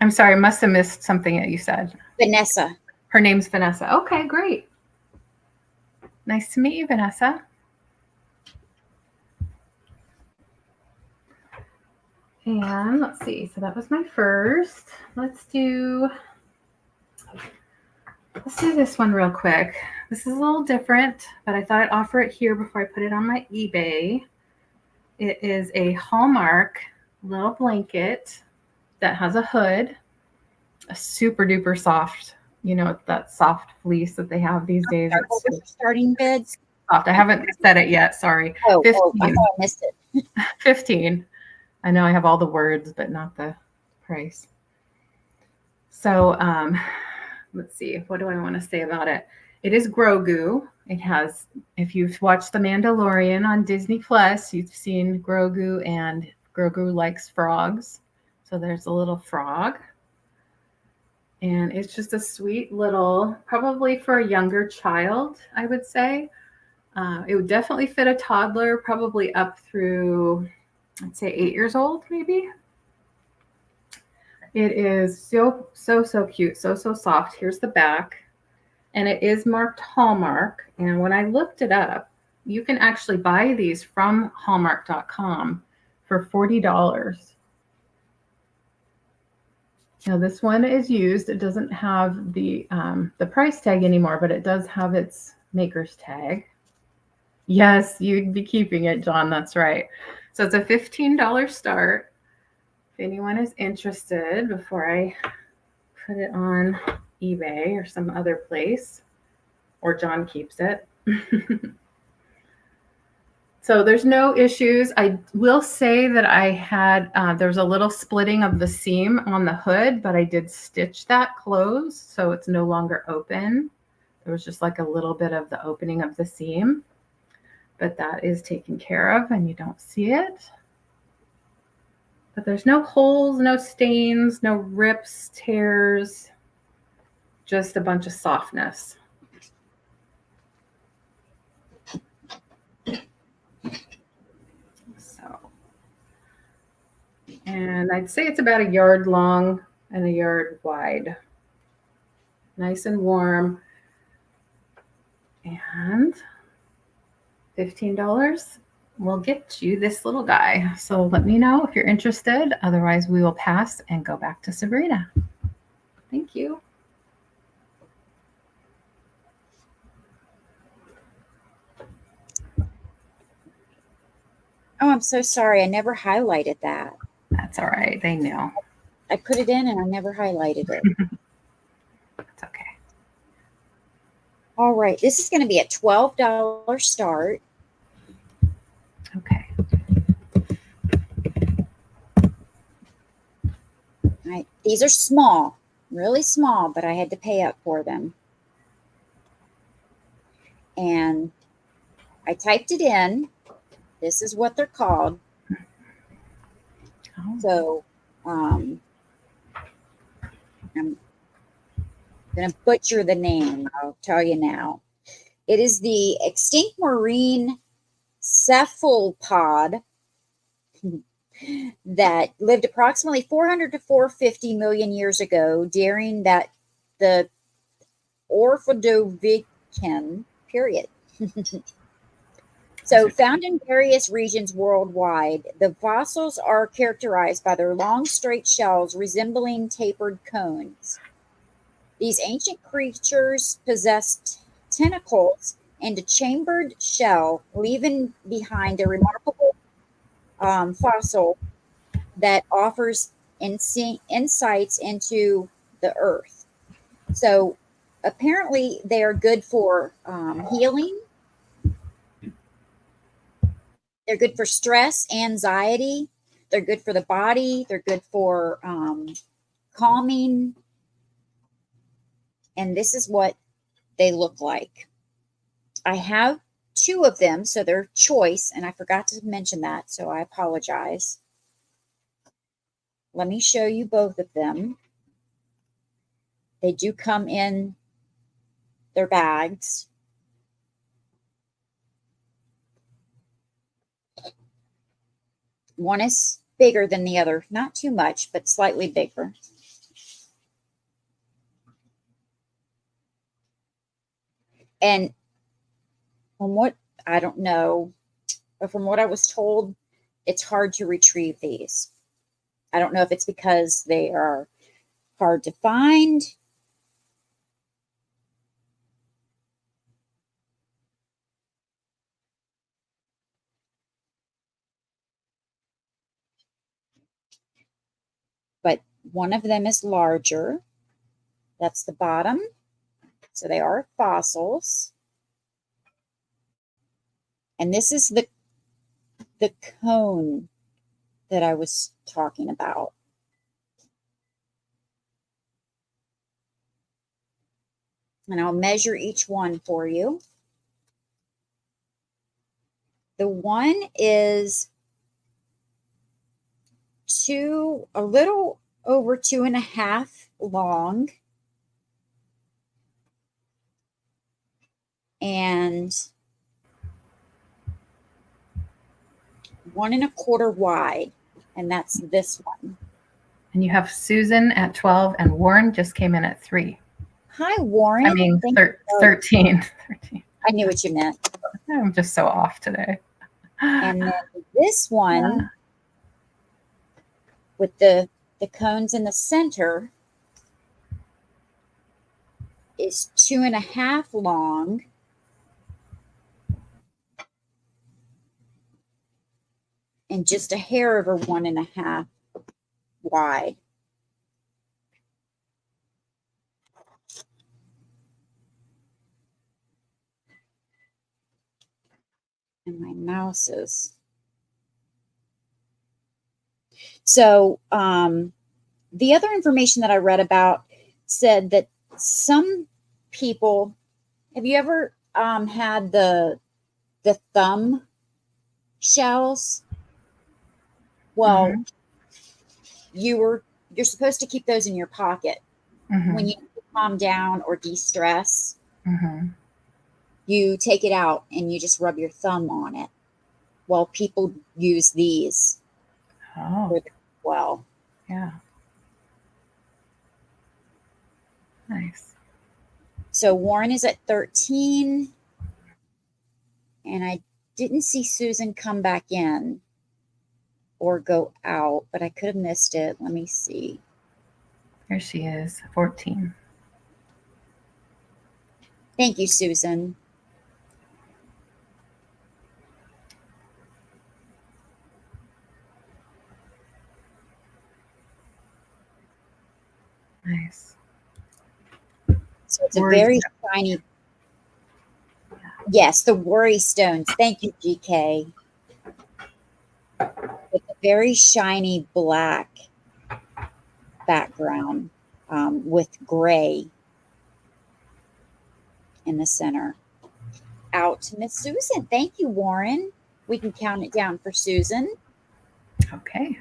S2: I'm sorry, I must have missed something that you said.
S1: Vanessa.
S2: Her name's Vanessa. Okay, great. Nice to meet you, Vanessa. And let's see. So that was my first. Let's do this one real quick. This is a little different, but I thought I'd offer it here before I put it on my eBay. It is a Hallmark little blanket that has a hood, a super duper soft, you know, that soft fleece that they have these days.
S1: It's starting bids.
S2: Soft. I haven't said it yet. Sorry.
S1: Oh,
S2: 15.
S1: I thought I missed it.
S2: 15. I know I have all the words, but not the price. So let's see. What do I want to say about it? It is Grogu. It has, if you've watched The Mandalorian on Disney Plus, you've seen Grogu, and Grogu likes frogs. So there's a little frog. And it's just a sweet little, probably for a younger child, I would say. It would definitely fit a toddler, probably up through, I'd say 8 years old, maybe. It is so cute, so soft. Here's the back. And it is marked Hallmark. And when I looked it up, you can actually buy these from Hallmark.com for $40. Now this one is used. It doesn't have the price tag anymore, but it does have its maker's tag. Yes, you'd be keeping it, John. That's right. So it's a $15 start. If anyone is interested, before I put it on eBay or some other place, or John keeps it. So there's no issues. I will say that I had, there's a little splitting of the seam on the hood, but I did stitch that closed, so it's no longer open. There was just like a little bit of the opening of the seam, but that is taken care of and you don't see it. But there's no holes, no stains, no rips, tears, just a bunch of softness. And I'd say it's about a yard long and a yard wide. Nice and warm. And $15 will get you this little guy. So let me know if you're interested. Otherwise, we will pass and go back to Sabrina. Thank you.
S1: Oh, I'm so sorry. I never highlighted that.
S2: That's all right. They knew.
S1: I put it in and I never highlighted it.
S2: It's okay.
S1: All right. This is going to be a $12 start.
S2: Okay.
S1: These are small, really small, but I had to pay up for them. And I typed it in. This is what they're called.
S2: Oh.
S1: So I'm going to butcher the name. I'll tell you now. It is the extinct marine cephalopod that lived approximately 400 to 450 million years ago during the Orthodovician period. So found in various regions worldwide, the fossils are characterized by their long, straight shells resembling tapered cones. These ancient creatures possessed tentacles and a chambered shell, leaving behind a remarkable fossil that offers insights into the earth. So apparently they are good for healing. They're good for stress, anxiety. They're good for the body. They're good for calming. And this is what they look like. I have 2 of them, so they're choice, and I forgot to mention that, so I apologize. Let me show you both of them. They do come in their bags. One is bigger than the other, not too much, but slightly bigger. And from what, I don't know, but from what I was told, it's hard to retrieve these. I don't know if it's because they are hard to find. But one of them is larger. That's the bottom. So they are fossils. And this is the cone that I was talking about. And I'll measure each one for you. The one is a little over 2.5 long. And 1.25 wide. And that's this one.
S2: And you have Susan at 12 and Warren just came in at 3.
S1: Hi, Warren.
S2: I mean, 13. 13.
S1: I knew what you meant.
S2: I'm just so off today.
S1: And then this one with the cones in the center is 2.5 long. And just a hair over 1.5 wide. And my mouse is. So the other information that I read about said that some people, have you ever had the thumb shells? Well, you're supposed to keep those in your pocket when you calm down or de-stress. You take it out and you just rub your thumb on it. Well, people use these well.
S2: Yeah. Nice.
S1: So Warren is at 13. And I didn't see Susan come back in or go out, but I could have missed it. Let me see.
S2: There she is, 14.
S1: Thank you, Susan.
S2: Nice.
S1: So it's a very shiny. Yes, the worry stones. Thank you, GK. It's a very shiny black background with gray in the center. Out to Miss Susan. Thank you, Warren. We can count it down for Susan.
S2: Okay.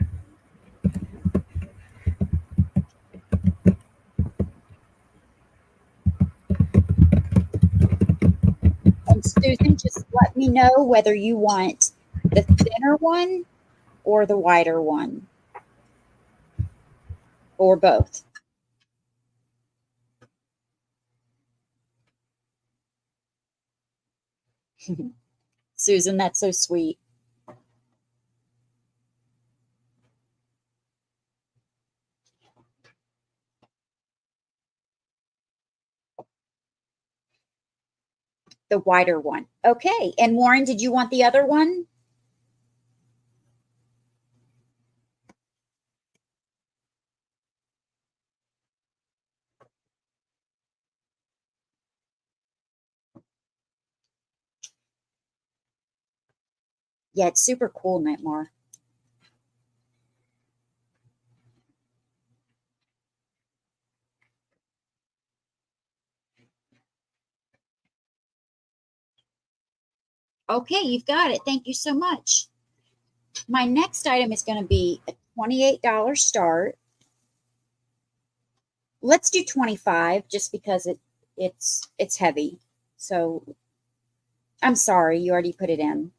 S1: And Susan, just let me know whether you want the thinner one or the wider one, or both. Susan, that's so sweet. The wider one. Okay. And Warren, did you want the other one? Yeah, it's super cool, Nightmare. Okay, you've got it. Thank you so much. My next item is going to be a $28 start. Let's do 25 just because it's heavy. So I'm sorry, you already put it in.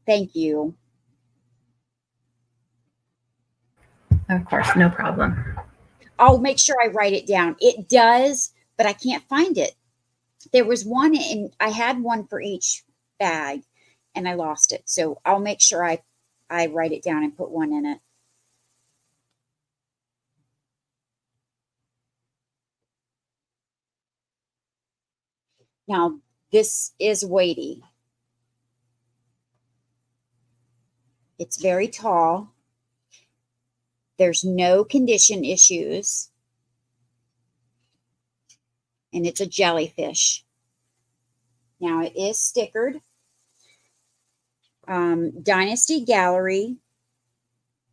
S1: Thank you.
S2: Of course, no problem.
S1: I'll make sure I write it down. It does, but I can't find it. There was one, and I had one for each bag, and I lost it. So I'll make sure I write it down and put one in it. Now, this is weighty. It's very tall. There's no condition issues. And it's a jellyfish. Now, it is stickered. Dynasty Gallery.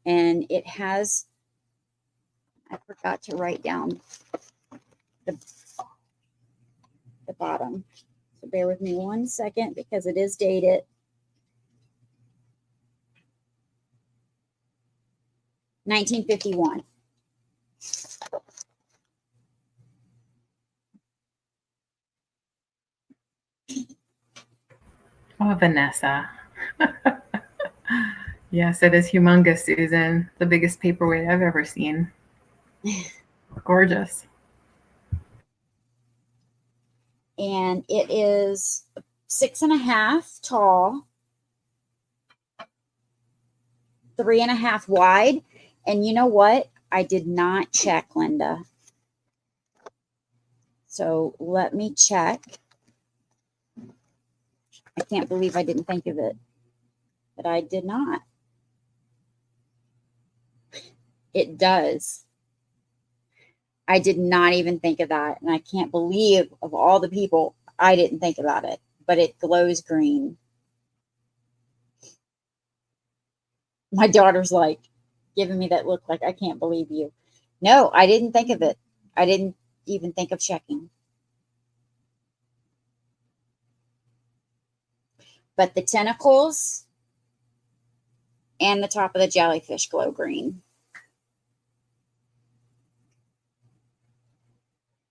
S1: And it has, I forgot to write down the bottom. So bear with me 1 second because it is dated. $19.51.
S2: Oh, Vanessa. Yes, it is humongous, Susan. The biggest paperweight I've ever seen. Gorgeous.
S1: And it is 6.5 tall, 3.5 wide. And you know what? I did not check, Linda. So let me check. I can't believe I didn't think of it, but I did not. It does. I did not even think of that. And I can't believe of all the people, I didn't think about it, but it glows green. My daughter's like giving me that look like, I can't believe you. No, I didn't think of it. I didn't even think of checking. But the tentacles and the top of the jellyfish glow green.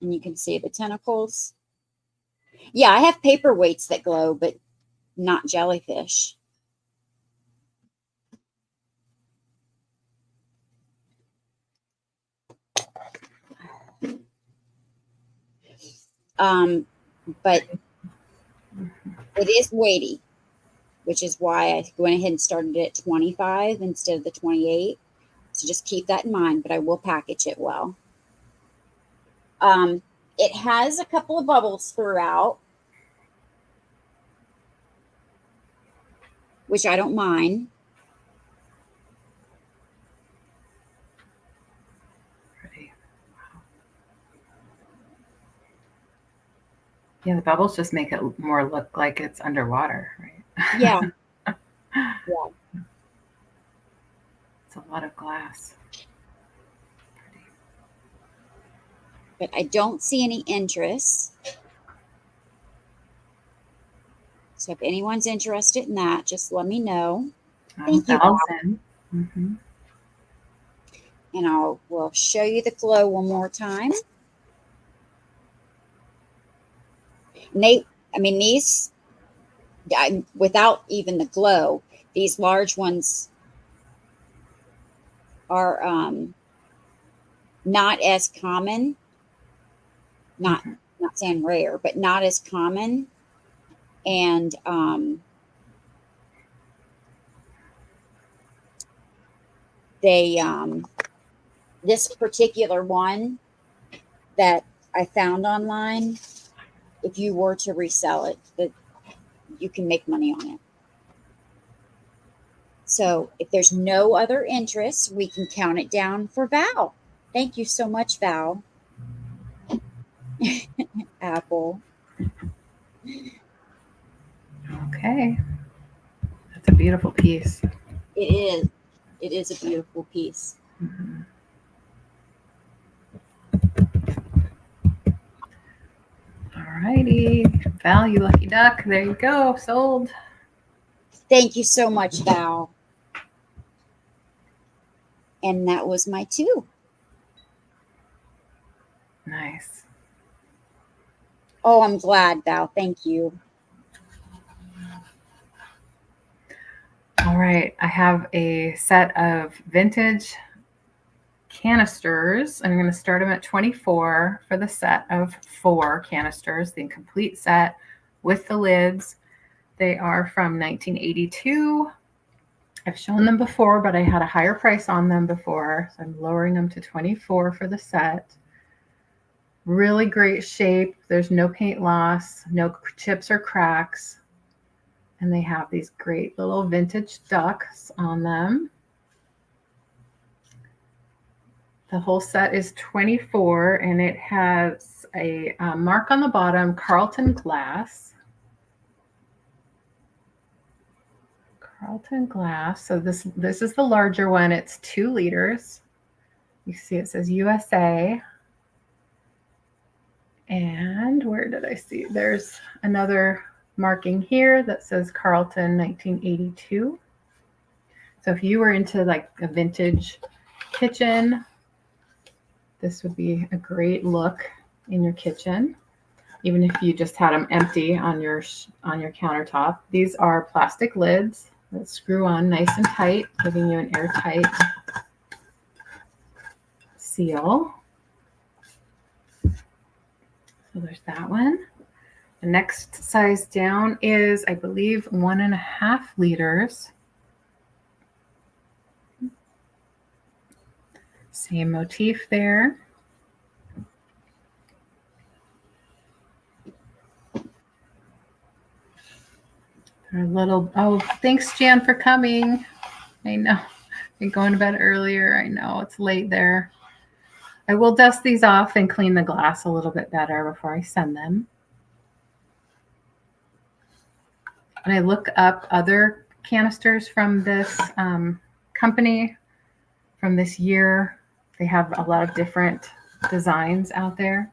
S1: And you can see the tentacles. Yeah, I have paperweights that glow, but not jellyfish. But it is weighty, which is why I went ahead and started it at 25 instead of the 28. So just keep that in mind, but I will package it well. It has a couple of bubbles throughout, which I don't mind.
S2: Pretty. Wow. Yeah, the bubbles just make it more look like it's underwater, right?
S1: Yeah. Yeah.
S2: It's a lot of glass. Pretty.
S1: But I don't see any interest. So if anyone's interested in that, just let me know. Thank you, Val.
S2: Mm-hmm.
S1: And we'll show you the glow one more time. These, without even the glow, these large ones are not as common. Not saying rare, but not as common. And this particular one that I found online, if you were to resell it, that you can make money on it. So if there's no other interest, we can count it down for Val. Thank you so much, Val. Apple.
S2: Okay. That's a beautiful piece.
S1: It is. It is a beautiful piece.
S2: Mm-hmm. All righty. Val, you lucky duck. There you go. Sold.
S1: Thank you so much, Val. And that was my 2.
S2: Nice.
S1: Oh, I'm glad, Val. Thank you.
S2: All right. I have a set of vintage canisters. I'm going to start them at 24 for the set of 4 canisters, the complete set with the lids. They are from 1982. I've shown them before, but I had a higher price on them before, so I'm lowering them to 24 for the set. Really great shape. There's no paint loss, no chips or cracks. And they have these great little vintage ducks on them. The whole set is 24, and it has a mark on the bottom, Carlton glass. Carlton glass. So this is the larger one. It's 2 liters. You see it says USA. And where did I see? There's another marking here that says Carlton 1982. So if you were into like a vintage kitchen, this would be a great look in your kitchen, even if you just had them empty on your countertop. These are plastic lids that screw on nice and tight, giving you an airtight seal. So there's that one. The next size down is, I believe, 1.5 liters. Same motif there. Our little, oh, thanks, Jan, for coming. I know. Been going to bed earlier. I know it's late there. I will dust these off and clean the glass a little bit better before I send them. When I look up other canisters from this company from this year, they have a lot of different designs out there,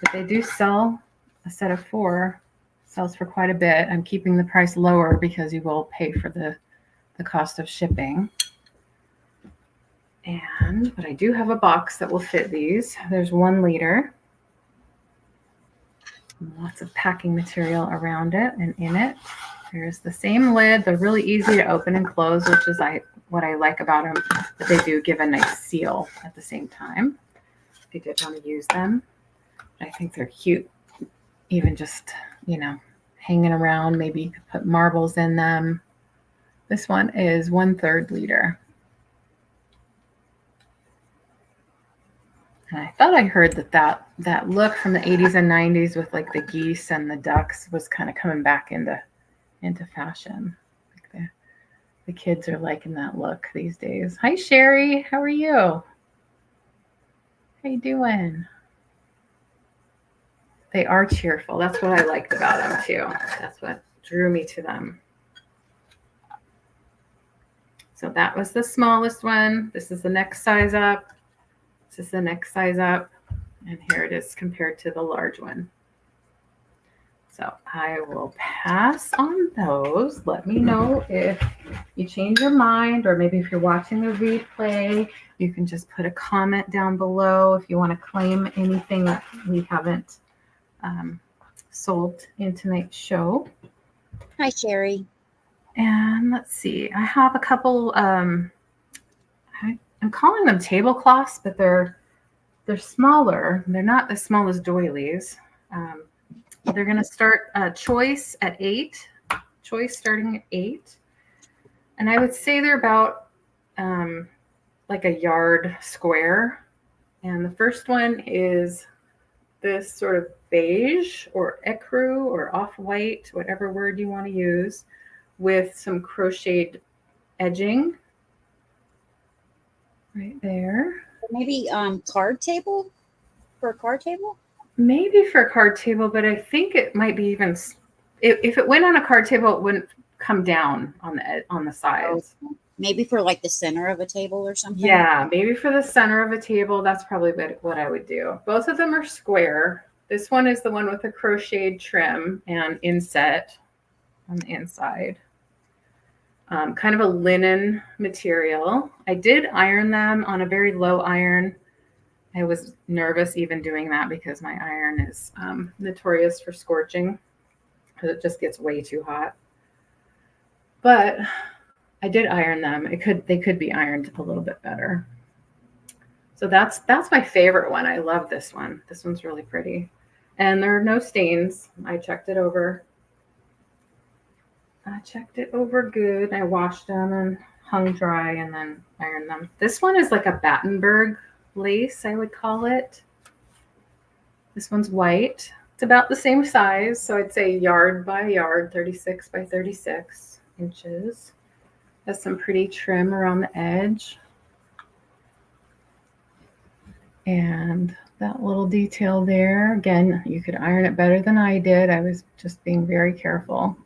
S2: but they do sell a set of 4, sells for quite a bit. I'm keeping the price lower because you will pay for the cost of shipping. But I do have a box that will fit these. There's 1 liter. Lots of packing material around it and in it. There's the same lid. They're really easy to open and close, which is what I like about them. But they do give a nice seal at the same time if you did want to use them. I think they're cute even just, hanging around. Maybe you could put marbles in them. This one is 1/3 liter. And I thought I heard that look from the 80s and 90s with like the geese and the ducks was kind of coming back into fashion. Like the kids are liking that look these days. Hi, Sherry. How are you? How you doing? They are cheerful. That's what I liked about them too. That's what drew me to them. So that was the smallest one. This is the next size up. This is the next size up. And here it is compared to the large one. So I will pass on those. Let me know if you change your mind, or maybe if you're watching the replay, you can just put a comment down below if you want to claim anything that we haven't sold in tonight's show.
S1: Hi, Sherry.
S2: And let's see, I have a couple, I'm calling them tablecloths, but they're smaller. They're not as small as doilies. They're going to start choice at 8. Choice starting at 8. And I would say they're about like a yard square. And the first one is this sort of beige or ecru or off-white, whatever word you want to use, with some crocheted edging right there.
S1: Maybe card table for a card table?
S2: Maybe for a card table, but I think it might be even if it went on a card table, it wouldn't come down on the sides.
S1: Oh, maybe for like the center of a table or something.
S2: Yeah, maybe for the center of a table. That's probably what I would do. Both of them are square. This one is the one with the crocheted trim and inset on the inside. Kind of a linen material. I did iron them on a very low iron. I was nervous even doing that because my iron is notorious for scorching because it just gets way too hot. But I did iron them. They could be ironed a little bit better. So that's my favorite one. I love this one. This one's really pretty. And there are no stains. I checked it over. Good. I washed them and hung dry and then ironed them. This one is like a Battenberg lace, I would call it. This one's white. It's about the same size. So I'd say yard by yard, 36 by 36 inches. Has some pretty trim around the edge. And that little detail there, again, you could iron it better than I did. I was just being very careful.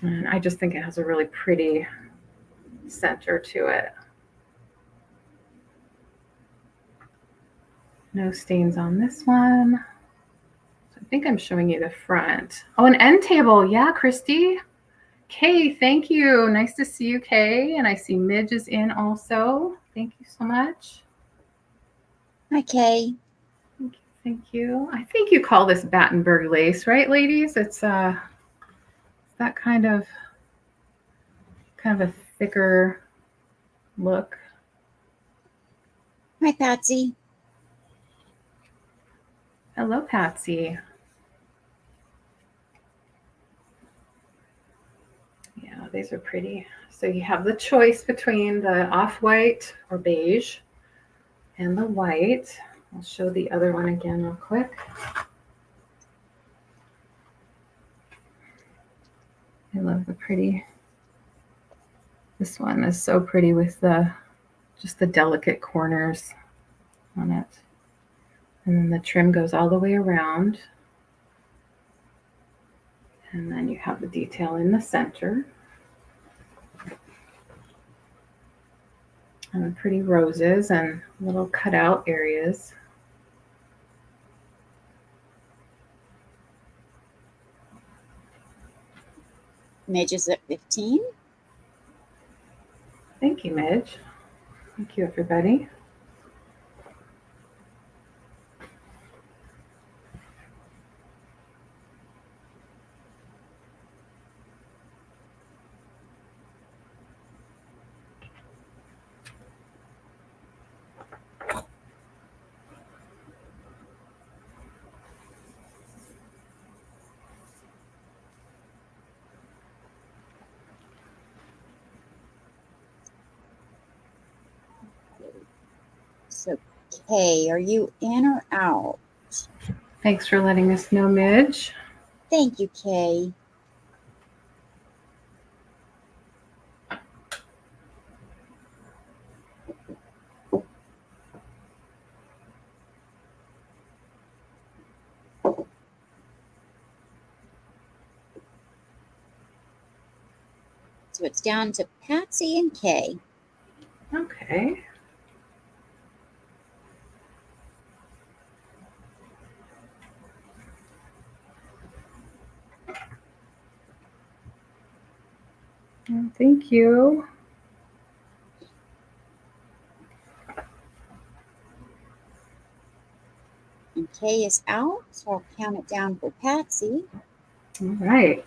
S2: And I just think it has a really pretty center to it. No stains on this one. So I think I'm showing you the front. Oh, an end table. Yeah, Christy. Kay, thank you. Nice to see you, Kay. And I see Midge is in also. Thank you so much.
S1: Hi, Kay.
S2: Thank you. I think you call this Battenberg lace, right, ladies? It's that kind of a thicker look.
S1: Hi, Patsy.
S2: Hello, Patsy. Yeah, these are pretty. So you have the choice between the off-white or beige and the white. I'll show the other one again real quick. I love the pretty. This one is so pretty with just the delicate corners on it. And then the trim goes all the way around. And then you have the detail in the center. And the pretty roses and little cutout areas.
S1: Midge is at 15.
S2: Thank you, Midge. Thank you, everybody.
S1: Kay, are you in or out?
S2: Thanks for letting us know, Midge.
S1: Thank you, Kay. So it's down to Patsy and Kay.
S2: Okay. Well, thank you.
S1: And Kay is out, so I'll count it down for Patsy.
S2: All right.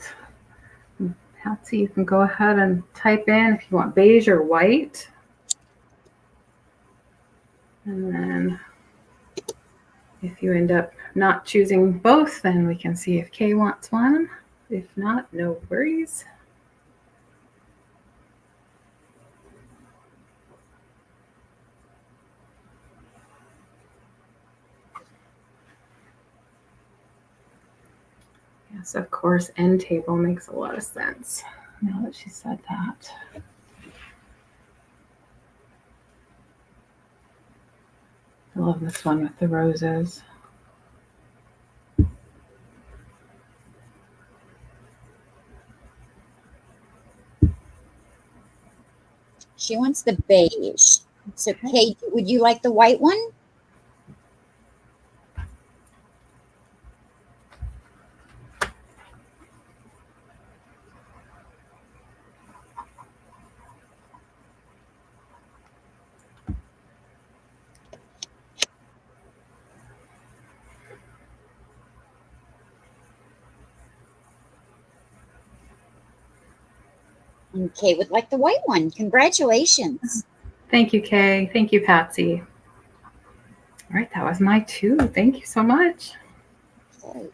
S2: Patsy, you can go ahead and type in if you want beige or white. And then if you end up not choosing both, then we can see if Kay wants one. If not, no worries. Yes, of course, end table makes a lot of sense now that she said that. I love this one with the roses.
S1: She wants the beige. So Kay, would you like the white one? And Kay would like the white one. Congratulations.
S2: Thank you, Kay. Thank you, Patsy. All right, that was my 2. Thank you so much.
S1: Okay.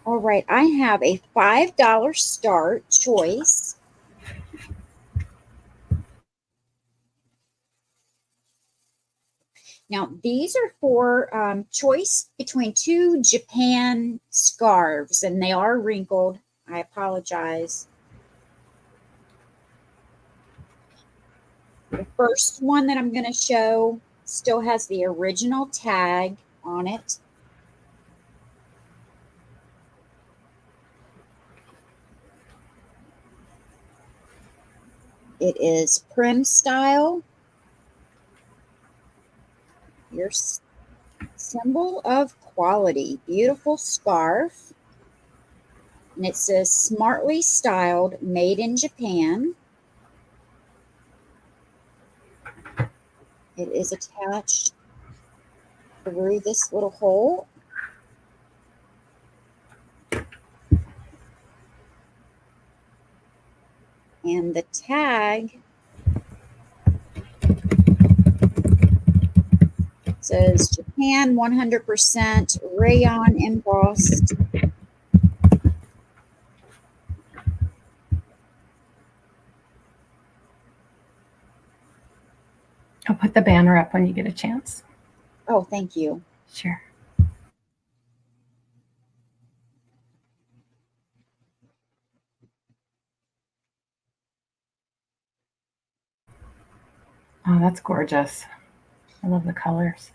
S1: All right, I have a $5 start choice. Now, these are for choice between 2 Japan scarves, and they are wrinkled. I apologize. The first one that I'm going to show still has the original tag on it. It is prim style. Your symbol of quality. Beautiful scarf. And it says smartly styled, made in Japan. It is attached through this little hole. And the tag says Japan 100% rayon embossed.
S2: I'll put the banner up when you get a chance.
S1: Oh, thank you.
S2: Sure. Oh, that's gorgeous. I love the colors.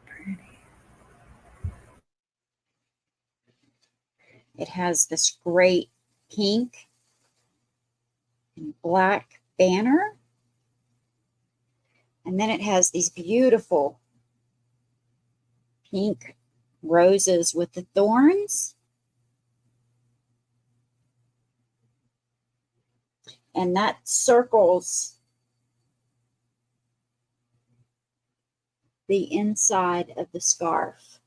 S2: Pretty.
S1: It has this great pink and black banner. And then it has these beautiful pink roses with the thorns. And that circles the inside of the scarf.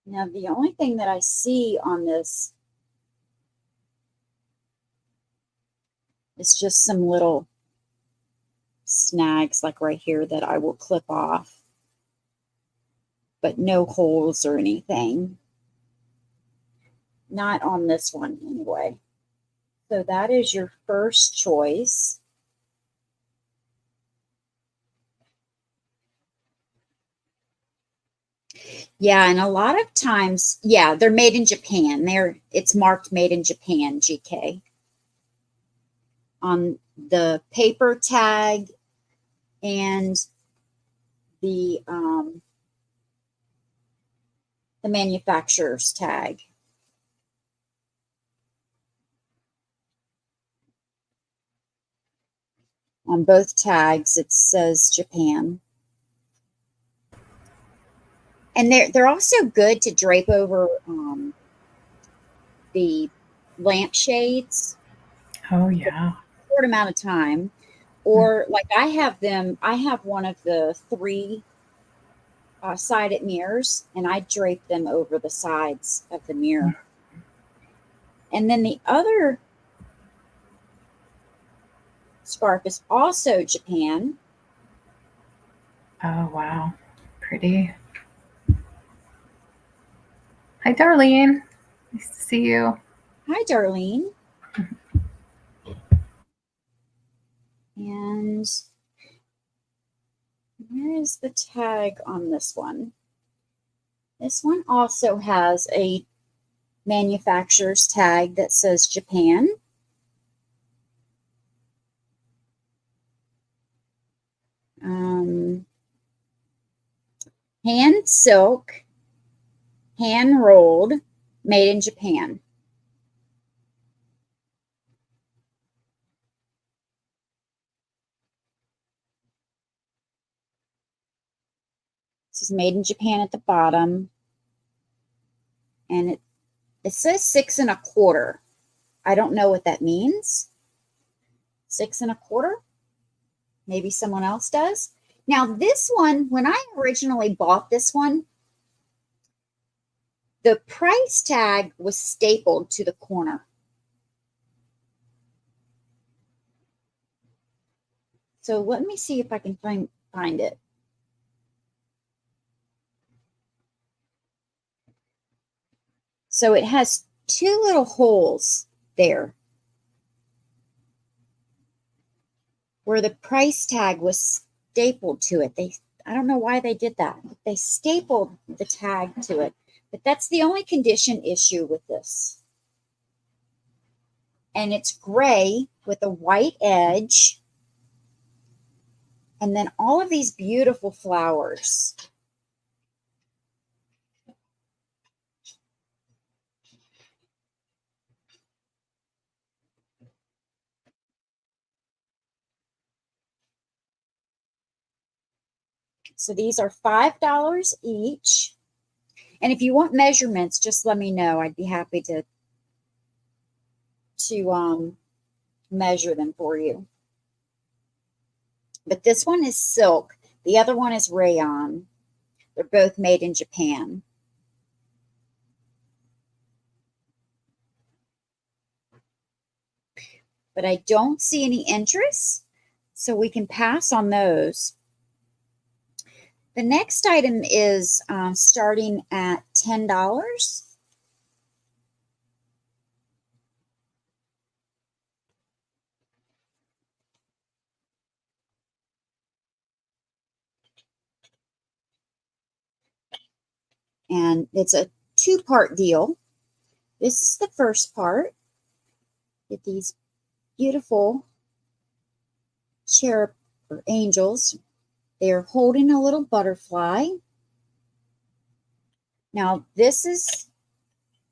S1: Now, the only thing that I see on this is just some little snags like right here that I will clip off, but no holes or anything. Not on this one anyway. So that is your first choice. Yeah, and a lot of times, yeah, they're made in Japan. It's marked made in Japan, GK. On the paper tag and the manufacturer's tag. On both tags, it says Japan. And they're also good to drape over the lampshades.
S2: Oh, yeah.
S1: For a short amount of time. Or like I have one of the 3 sided mirrors, and I drape them over the sides of the mirror. And then the other scarf is also Japan.
S2: Oh, wow. Pretty. Hi, Darlene. Nice to see you.
S1: Hi, Darlene. And where is the tag on this one? This one also has a manufacturer's tag that says Japan. Hand silk, hand rolled, made in Japan. This is made in Japan at the bottom. And it says 6 1/4. I don't know what that means. 6 1/4? Maybe someone else does. Now this one, when I originally bought this one, the price tag was stapled to the corner. So let me see if I can find it. So it has 2 little holes there where the price tag was stapled to it. I don't know why they did that. They stapled the tag to it. But that's the only condition issue with this. And it's gray with a white edge. And then all of these beautiful flowers. So these are $5 each. And if you want measurements, just let me know. I'd be happy to measure them for you. But this one is silk. The other one is rayon. They're both made in Japan. But I don't see any interest, so we can pass on those. The next item is starting at $10. And it's a 2-part deal. This is the first part. Get these beautiful cherub or angels. They're holding a little butterfly. Now, this is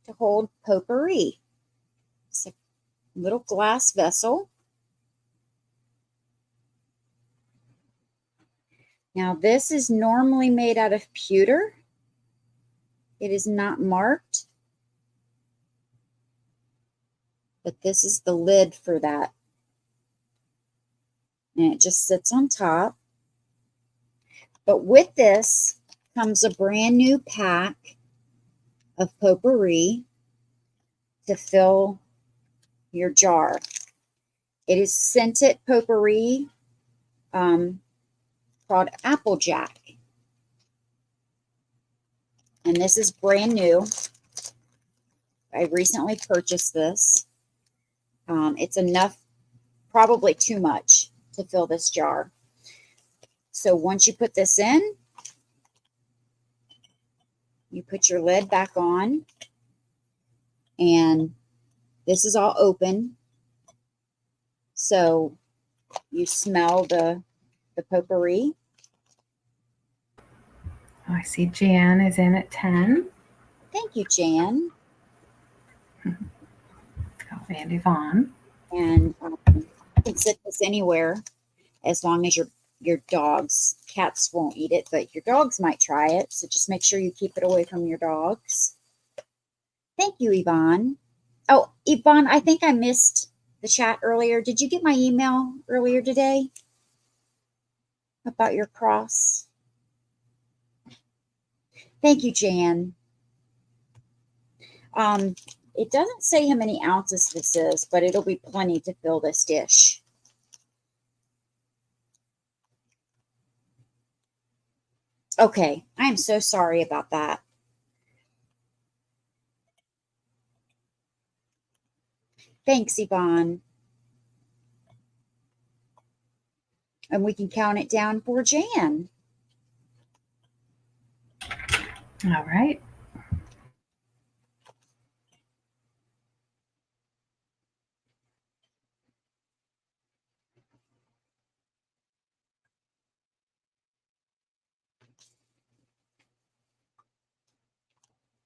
S1: to hold potpourri. It's a little glass vessel. Now, this is normally made out of pewter. It is not marked, but this is the lid for that. And it just sits on top. But with this comes a brand new pack of potpourri to fill your jar. It is scented potpourri called Applejack. And this is brand new. I recently purchased this. It's enough, probably too much to fill this jar. So once you put this in, you put your lid back on, and this is all open. So you smell the potpourri.
S2: Oh, I see Jan is in at 10.
S1: Thank you, Jan.
S2: Oh, and Yvonne.
S1: And you can sit this anywhere as long as your dogs, cats won't eat it, but your dogs might try it. So just make sure you keep it away from your dogs. Thank you, Yvonne. Oh, Yvonne, I think I missed the chat earlier. Did you get my email earlier today about your cross? Thank you, Jan. It doesn't say how many ounces this is, but it'll be plenty to fill this dish. Okay, I am so sorry about that. Thanks, Yvonne. And we can count it down for Jan.
S2: All right.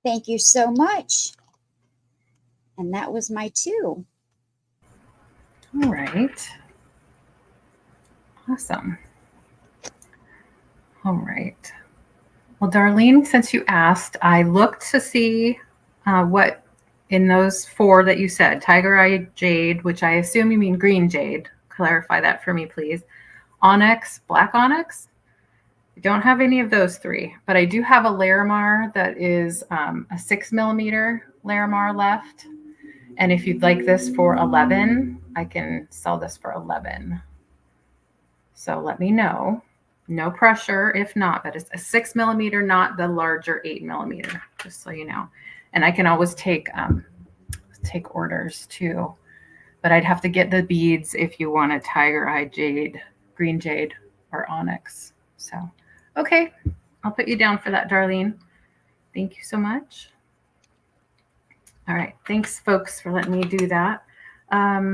S1: Thank you so much. And that was my 2.
S2: All right. Awesome. All right. Well, Darlene, since you asked, I looked to see what in those 4 that you said, tiger eye jade, which I assume you mean green jade. Clarify that for me, please. Onyx, black onyx. I don't have any of those 3, but I do have a Larimar that is a 6mm Larimar left. And if you'd like this for 11, I can sell this for 11. So let me know. No pressure if not, but it's a 6mm, not the larger 8mm, just so you know. And I can always take orders too, but I'd have to get the beads if you want a tiger eye jade, green jade, or onyx. So, okay, I'll put you down for that, Darlene. Thank you so much. All right, thanks folks for letting me do that.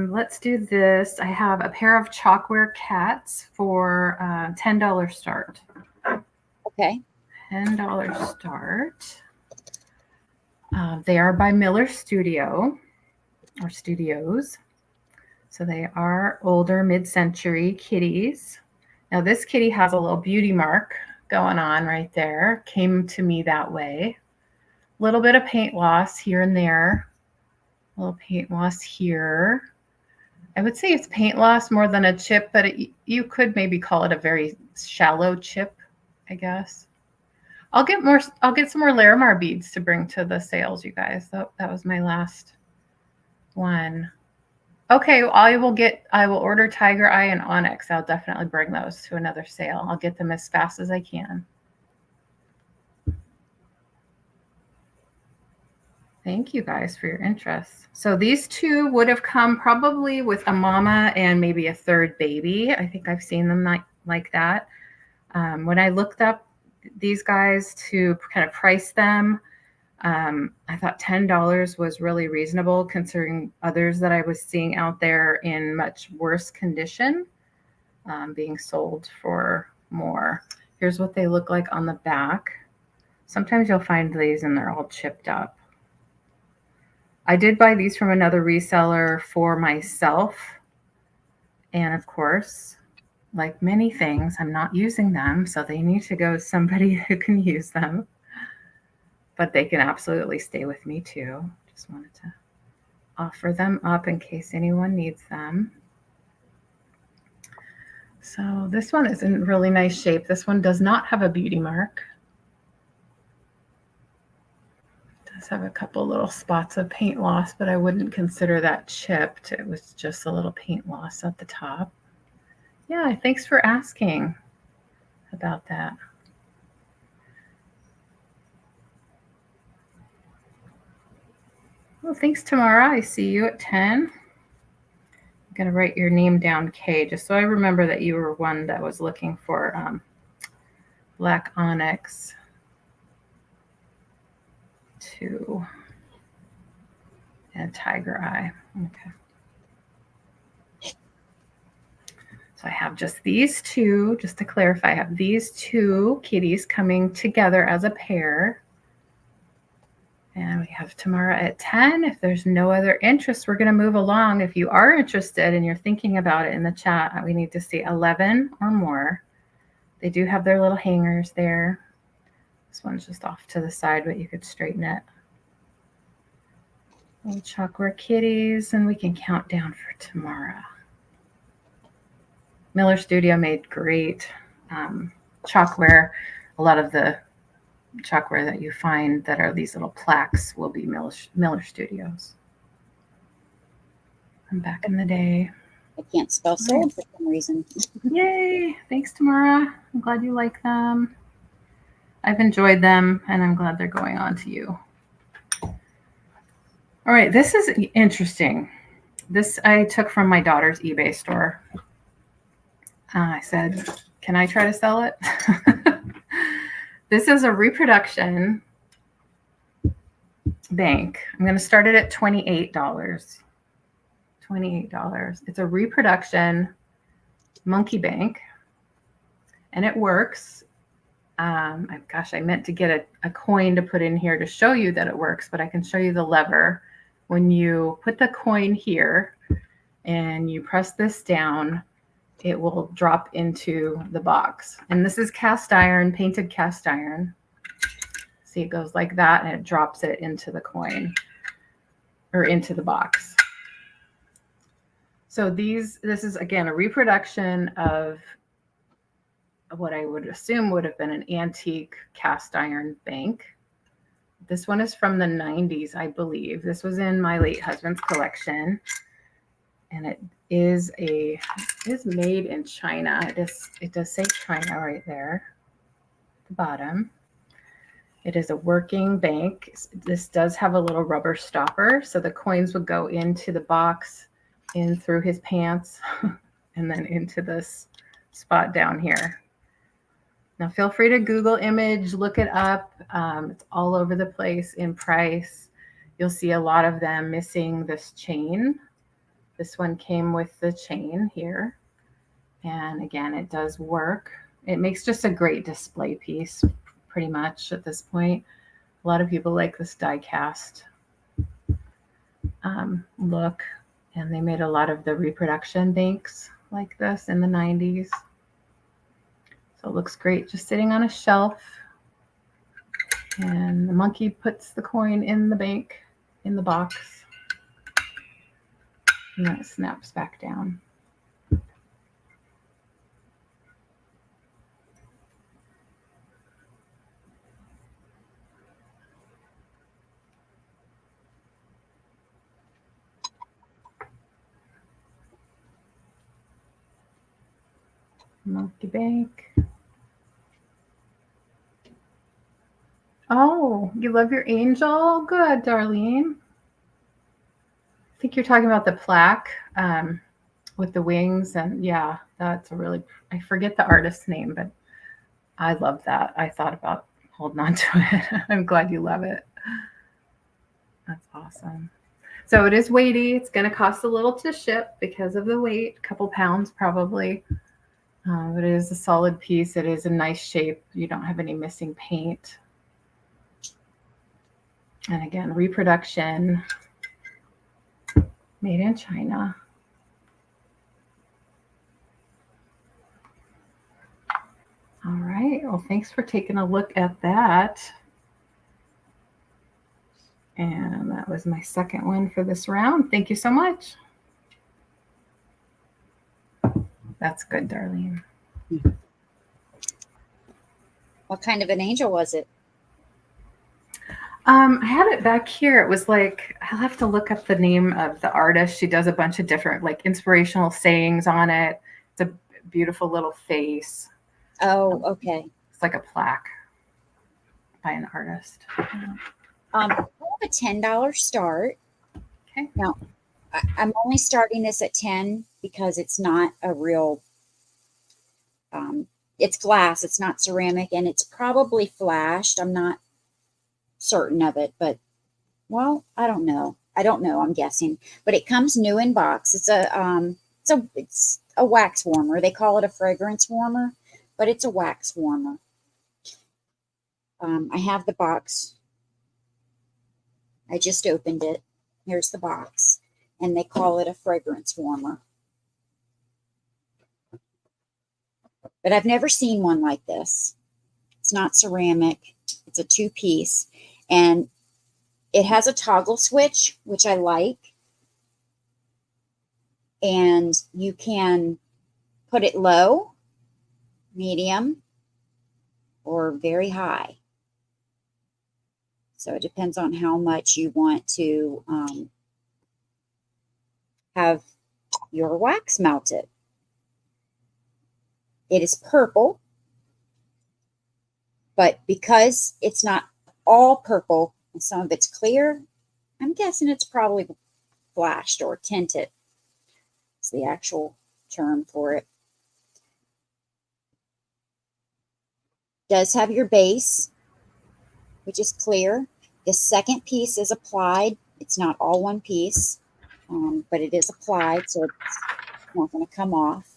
S2: Let's do this. I have a pair of chalkware cats for $10 start.
S1: Okay.
S2: $10 start. They are by Miller Studio or Studios. So they are older mid-century kitties. Now this kitty has a little beauty mark going on right there. Came to me that way. A little bit of paint loss here and there. A little paint loss here. I would say it's paint loss more than a chip, but you could maybe call it a very shallow chip, I guess. I'll get some more Larimar beads to bring to the sales, you guys. That was my last one. Okay, I will order Tiger Eye and Onyx. I'll definitely bring those to another sale. I'll get them as fast as I can. Thank you guys for your interest. So these 2 would have come probably with a mama and maybe a 3rd baby. I think I've seen them like that. When I looked up these guys to kind of price them, I thought $10 was really reasonable considering others that I was seeing out there in much worse condition being sold for more. Here's what they look like on the back. Sometimes you'll find these and they're all chipped up. I did buy these from another reseller for myself. And of course, like many things, I'm not using them. So they need to go to somebody who can use them. But they can absolutely stay with me too. Just wanted to offer them up in case anyone needs them. So this one is in really nice shape. This one does not have a beauty mark. It does have a couple little spots of paint loss, but I wouldn't consider that chipped. It was just a little paint loss at the top. Yeah, thanks for asking about that. Well, thanks, Tamara. I see you at 10. I'm going to write your name down, Kay, just so I remember that you were one that was looking for black onyx 2 and tiger eye. Okay. So I have just these two, just to clarify, I have these two kitties coming together as a pair. And we have Tamara at 10. If there's no other interest, we're going to move along. If you are interested and you're thinking about it in the chat, we need to see 11 or more. They do have their little hangers there. This one's just off to the side, but you could straighten it. Little chalkware kitties, and we can count down for Tamara. Miller Studio made great chalkware. A lot of the chalkware that you find that are these little plaques will be Miller Studios from back in the day.
S1: I can't spell sold for some reason.
S2: Yay! Thanks, Tamara. I'm glad you like them. I've enjoyed them, and I'm glad they're going on to you. All right, this is interesting. This I took from my daughter's eBay store. I said, can I try to sell it? This is a reproduction bank. I'm going to start it at $28. $28. It's a reproduction monkey bank, and it works. Gosh, I meant to get a coin to put in here to show you that it works, but I can show you the lever. When you put the coin here and you press this down, it will drop into the box. And this is cast iron, painted cast iron. See, it goes like that and it drops it into the coin or into the box. So this is again a reproduction of what I would assume would have been an antique cast iron bank. This one is from the 90s, I believe. This was in my late husband's collection. And it is made in China. It does say China right there at the bottom. It is a working bank. This does have a little rubber stopper, so the coins would go into the box, in through his pants, and then into this spot down here. Now feel free to Google image, look it up. It's all over the place in price. You'll see a lot of them missing this chain. This one came with the chain here. And again, it does work. It makes just a great display piece pretty much at this point. A lot of people like this die cast look. And they made a lot of the reproduction banks like this in the 90s. So it looks great just sitting on a shelf. And the monkey puts the coin in the bank, in the box. And then it snaps back down. Monkey bank. Oh, you love your angel? Good, Darlene. I think you're talking about the plaque with the wings. And yeah, that's a really, I forget the artist's name, but I love that. I thought about holding on to it. I'm glad you love it. That's awesome. So it is weighty. It's going to cost a little to ship because of the weight, a couple pounds probably. But it is a solid piece. It is a nice shape. You don't have any missing paint. And again, reproduction made in China. All right. Well, thanks for taking a look at that. And that was my second one for this round. Thank you so much. That's good, Darlene.
S1: What kind of an angel was it?
S2: I had it back here. It was like, I'll have to look up the name of the artist. She does a bunch of different like inspirational sayings on it. It's a beautiful little face.
S1: Oh, okay.
S2: It's like a plaque by an artist.
S1: I have a $10 start.
S2: Okay.
S1: Now, I'm only starting this at 10 because it's not a real, it's glass, it's not ceramic, and it's probably flashed. I'm not certain of it, but, well, I don't know. I'm guessing. But it comes new in box. It's a wax warmer. They call it a fragrance warmer, but it's a wax warmer. I have the box. I just opened it. Here's the box. And they call it a fragrance warmer. But I've never seen one like this. It's not ceramic. It's a 2-piece. And it has a toggle switch, which I like. And you can put it low, medium, or very high. So it depends on how much you want to have your wax melted. It is purple, but because it's not all purple and some of it's clear, I'm guessing it's probably flashed or tinted. It's the actual term for it. Does have your base, which is clear. The second piece is applied. It's not all one piece, but it is applied, so it's not going to come off.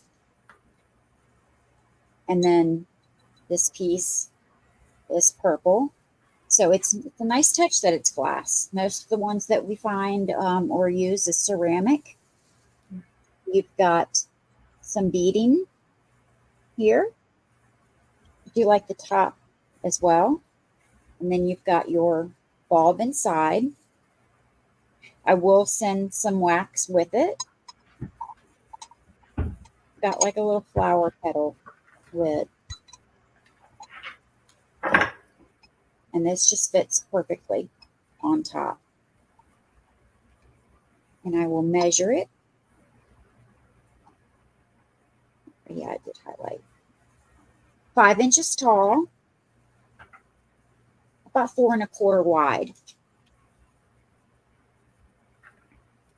S1: And then this piece is purple. So it's a nice touch that it's glass. Most of the ones that we find or use is ceramic. You've got some beading here. I do like the top as well. And then you've got your bulb inside. I will send some wax with it. Got like a little flower petal lid. And this just fits perfectly on top. And I will measure it. Yeah, I did highlight. 5 inches tall, about 4 1/4 wide.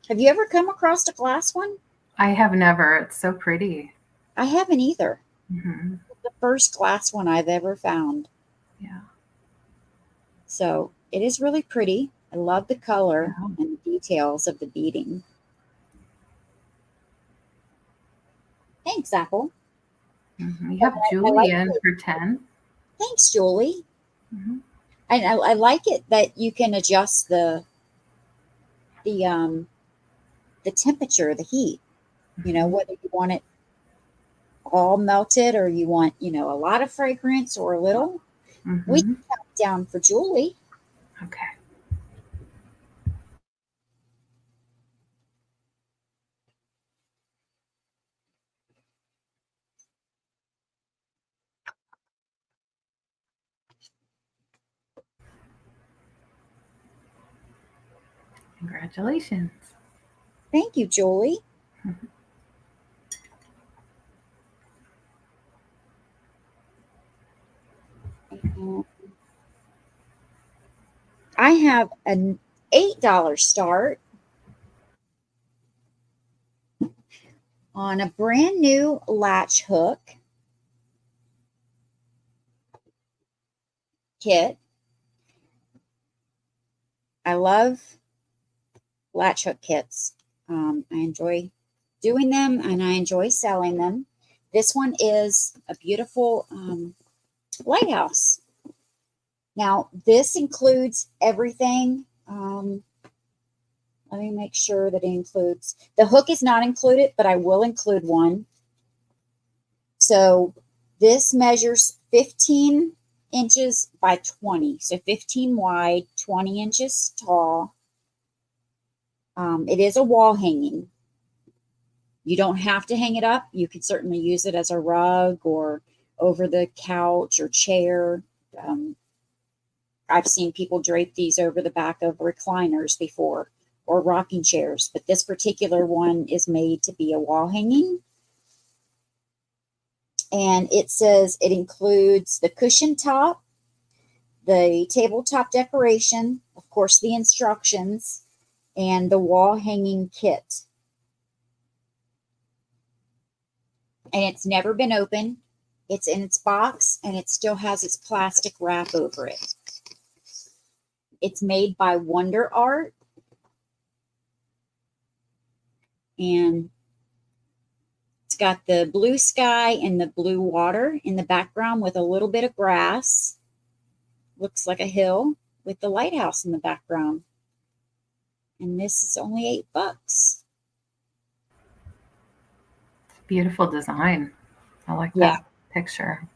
S1: Have you ever come across a glass one?
S2: I have never. It's so pretty.
S1: I haven't either.
S2: Mm-hmm.
S1: It's the first glass one I've ever found.
S2: Yeah.
S1: So it is really pretty. I love the color
S2: Yeah.
S1: and the details of the beading. Thanks, Apple.
S2: Mm-hmm. You have Julie in for 10.
S1: Thanks, Julie.
S2: Mm-hmm.
S1: I like it that you can adjust the temperature, the heat. You know, whether you want it all melted or you want, a lot of fragrance or a little.
S2: Mm-hmm.
S1: We can count down for Julie.
S2: Okay. Congratulations.
S1: Thank you, Julie. I have an $8 start on a brand new latch hook kit. I love latch hook kits. I enjoy doing them and I enjoy selling them. This one is a beautiful lighthouse. Now, this includes everything. Let me make sure that it includes, the hook is not included, but I will include one. So this measures 15 inches by 20. So 15 wide, 20 inches tall. It is a wall hanging. You don't have to hang it up. You could certainly use it as a rug or over the couch or chair. I've seen people drape these over the back of recliners before or rocking chairs, but this particular one is made to be a wall hanging. And it says it includes the cushion top, the tabletop decoration, of course, the instructions, and the wall hanging kit. And it's never been opened. It's in its box, and it still has its plastic wrap over it. It's made by Wonder Art. And it's got the blue sky and the blue water in the background with a little bit of grass. Looks like a hill with the lighthouse in the background. And this is only $8.
S2: Beautiful design. I like that picture.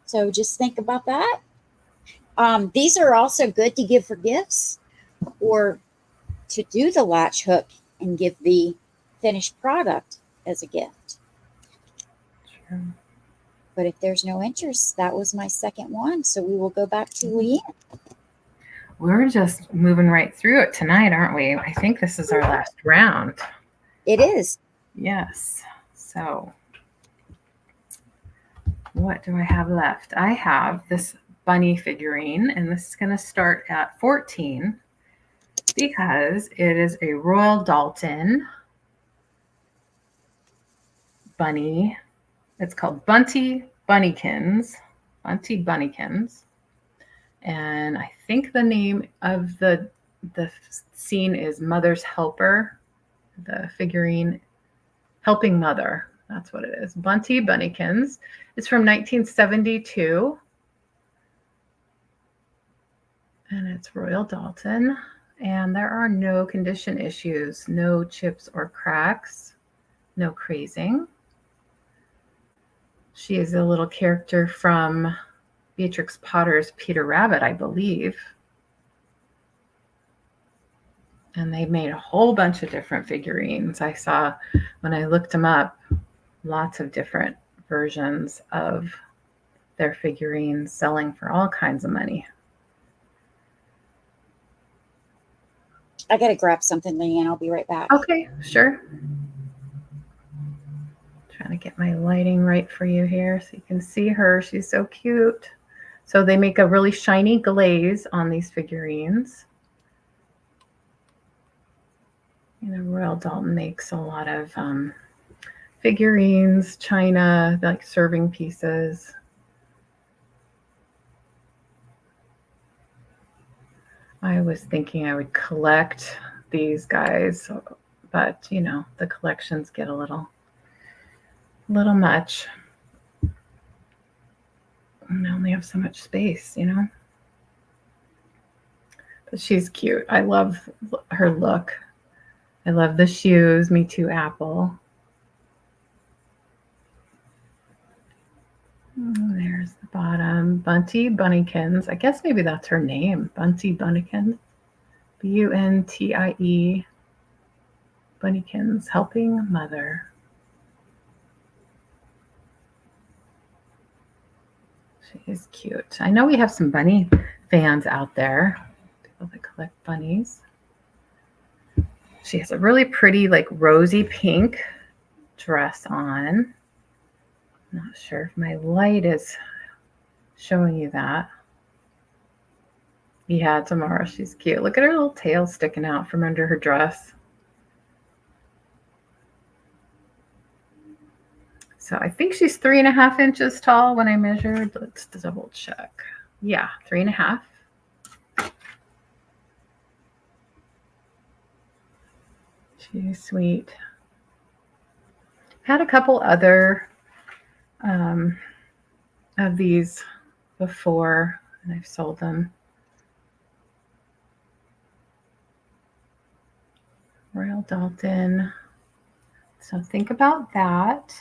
S1: So just think about that. These are also good to give for gifts or to do the latch hook and give the finished product as a gift.
S2: Sure.
S1: But if there's no interest, that was my second one. So we will go back to LeAnne.
S2: We're just moving right through it tonight, aren't we? I think this is our last round.
S1: It is.
S2: Yes. So what do I have left? I have this bunny figurine, and this is going to start at 14 because it is a Royal Dalton bunny. It's called Bunty Bunnykins. Bunty Bunnykins. And I think the name of the scene is Mother's Helper. The figurine, Helping Mother. That's what it is. Bunty Bunnykins. It's from 1972. And it's Royal Dalton. And there are no condition issues, no chips or cracks, no crazing. She is a little character from Beatrix Potter's Peter Rabbit, I believe. And they made a whole bunch of different figurines. I saw, when I looked them up, lots of different versions of their figurines selling for all kinds of money.
S1: I got to grab something, LeAnne. I'll be right back.
S2: Okay, sure. Trying to get my lighting right for you here so you can see her. She's so cute. So they make a really shiny glaze on these figurines. You know, Royal Dalton makes a lot of figurines, china, like serving pieces. I was thinking I would collect these guys, but you know, the collections get a little much. And I only have so much space, you know. But she's cute. I love her look. I love the shoes. Me too, Apple. There's the bottom. Bunty Bunnykins. I guess maybe that's her name. Bunty Bunnykins. B-U-N-T-I-E. Bunnykins. Helping Mother. She is cute. I know we have some bunny fans out there. People that collect bunnies. She has a really pretty, like, rosy pink dress on. Not sure if my light is showing you that. Yeah, tomorrow. She's cute. Look at her little tail sticking out from under her dress. So I think she's 3.5 inches tall when I measured. Let's double check. Yeah, 3.5. She's sweet. Had a couple other of these before, and I've sold them. Royal Dalton. So think about that.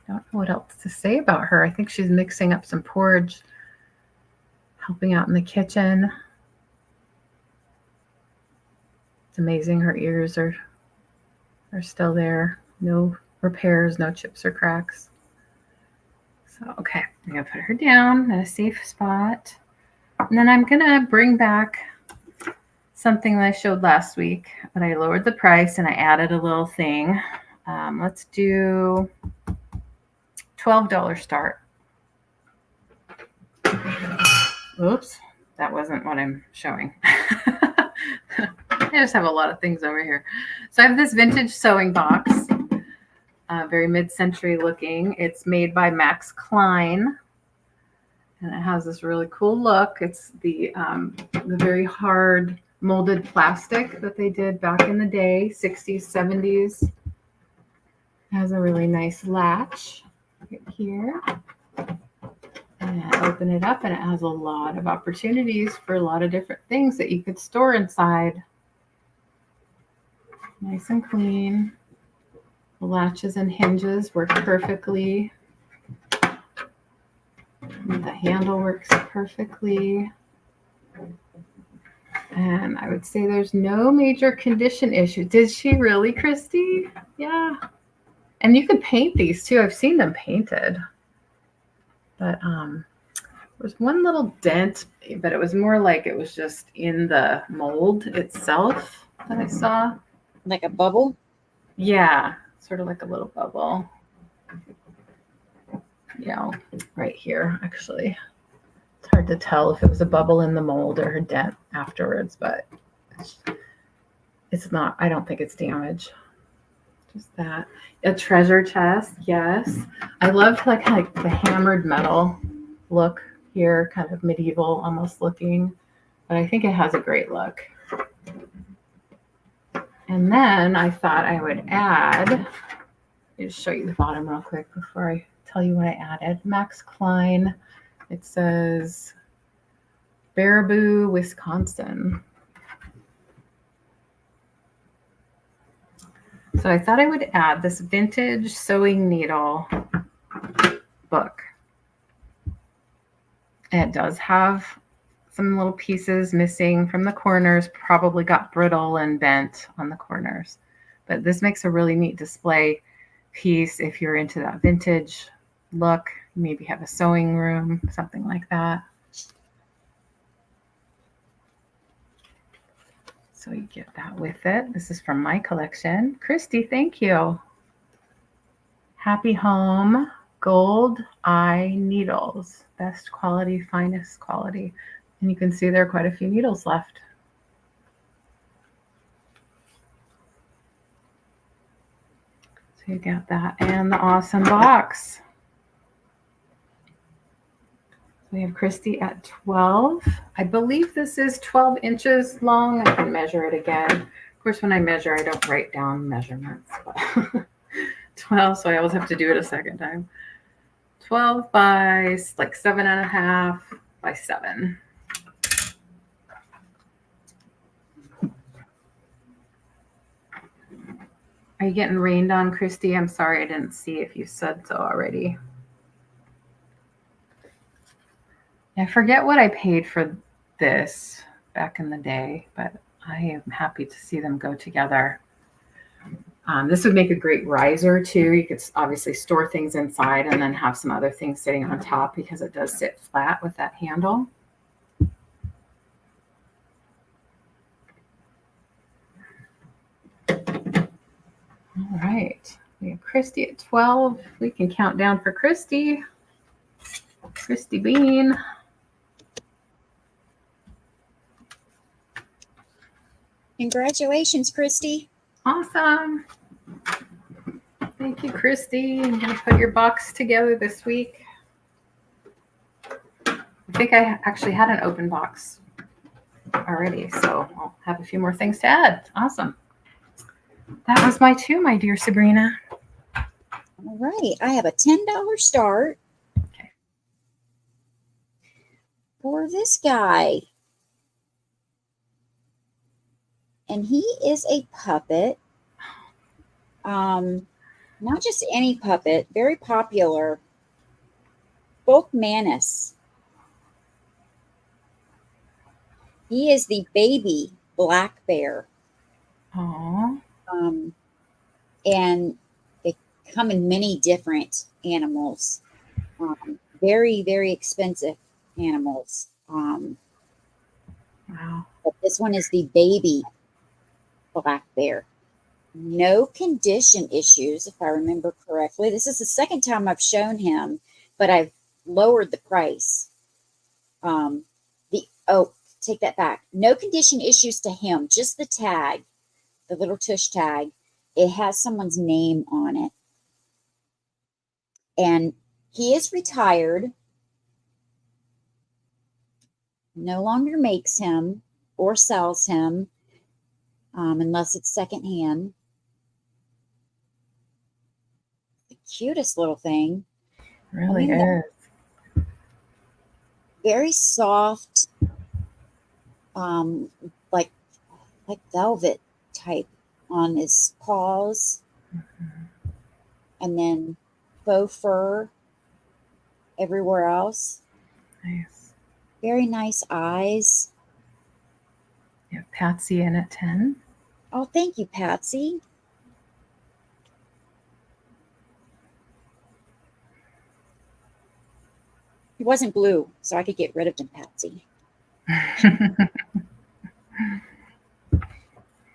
S2: Don't know what else to say about her. I think she's mixing up some porridge, helping out in the kitchen. It's amazing her ears are still there. No repairs, no chips or cracks. So, okay, I'm going to put her down in a safe spot. And then I'm going to bring back something that I showed last week, but I lowered the price and I added a little thing. Let's do $12 start. Oops, that wasn't what I'm showing. I just have a lot of things over here. So I have this vintage sewing box, very mid-century looking. It's made by Max Klein, and it has this really cool look. It's the very hard molded plastic that they did back in the day, 60s, 70s. It has a really nice latch right here. And open it up, and it has a lot of opportunities for a lot of different things that you could store inside. Nice and clean. The latches and hinges work perfectly. The handle works perfectly. And I would say there's no major condition issue. Did she really, Christy? Yeah. And you could paint these too. I've seen them painted. But there's one little dent, but it was more like it was just in the mold itself that I saw.
S1: Like a bubble?
S2: Yeah, sort of like a little bubble. Yeah, right here, actually. It's hard to tell if it was a bubble in the mold or a dent afterwards, but it's not, I don't think it's damage. Just that. A treasure chest, yes. I love like the hammered metal look here, kind of medieval almost looking, but I think it has a great look. And then I thought I would add, let me just show you the bottom real quick before I tell you what I added. Max Klein, it says Baraboo, Wisconsin. So I thought I would add this vintage sewing needle book. And it does have some little pieces missing from the corners, probably got brittle and bent on the corners. But this makes a really neat display piece if you're into that vintage look. Maybe have a sewing room, something like that. So you get that with it. This is from my collection. Christy, thank you. Happy Home Gold Eye Needles. Best quality, finest quality. And you can see there are quite a few needles left. So you got that and the awesome box. We have Christy at 12. I believe this is 12 inches long. I can measure it again. Of course, when I measure, I don't write down measurements. But 12, so I always have to do it a second time. 12 by like 7.5 by 7. Are you getting rained on, Christy? I'm sorry, I didn't see if you said so already. I forget what I paid for this back in the day, but I am happy to see them go together. This would make a great riser too. You could obviously store things inside and then have some other things sitting on top because it does sit flat with that handle. All right, we have Christy at 12. We can count down for Christy. Christy Bean.
S1: Congratulations, Christy.
S2: Awesome. Thank you, Christy. I'm going to put your box together this week. I think I actually had an open box already, so I'll have a few more things to add. Awesome. That was my two, my dear Sabrina.
S1: All right. I have a $10 start.
S2: Okay.
S1: For this guy. And he is a puppet. Not just any puppet, very popular. Folk Manus. He is the baby black bear.
S2: Aww.
S1: And they come in many different animals. Very, very expensive animals.
S2: Wow.
S1: But this one is the baby black bear. no condition issues, if I remember correctly. This is the second time I've shown him, but I've lowered the price. Take that back. No condition issues to him, just the tag, the little tush tag. It has someone's name on it. And he is retired, no longer makes him or sells him, unless it's secondhand. The cutest little thing.
S2: Really is.
S1: Very soft, like velvet type on his paws, and then faux fur everywhere else.
S2: Nice.
S1: Very nice eyes.
S2: You have Patsy in at 10.
S1: Oh, thank you, Patsy. He wasn't blue, so I could get rid of him, Patsy.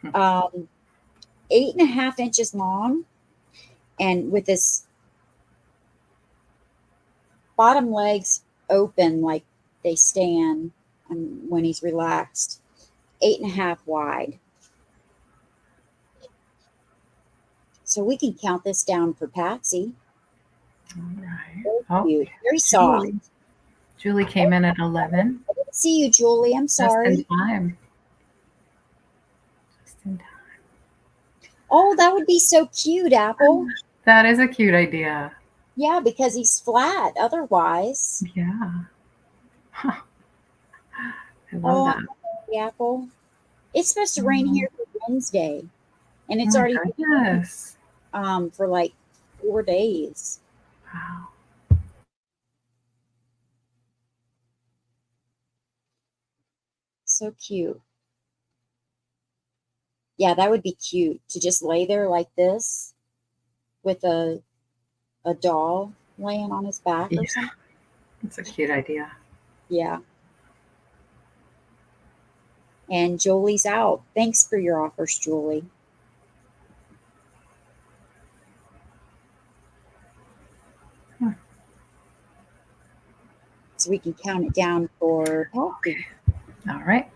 S1: 8.5 inches long, and with his bottom legs open like they stand when he's relaxed. 8.5 wide. So we can count this down for Patsy.
S2: All right.
S1: Very cute. Very soft.
S2: Julie came in at 11.
S1: I didn't see you, Julie. I'm sorry.
S2: Just in time. Just in time.
S1: Oh, that would be so cute, Apple.
S2: That is a cute idea.
S1: Yeah, because he's flat otherwise.
S2: Yeah. Huh. I love that.
S1: The Apple. It's supposed to rain here for Wednesday, and it's already for like 4 days.
S2: Wow.
S1: So cute. Yeah, that would be cute to just lay there like this with a doll laying on his back or something.
S2: It's a cute idea.
S1: Yeah. And Julie's out. Thanks for your offers, Julie. So we can count it down for Cathy.
S2: All right.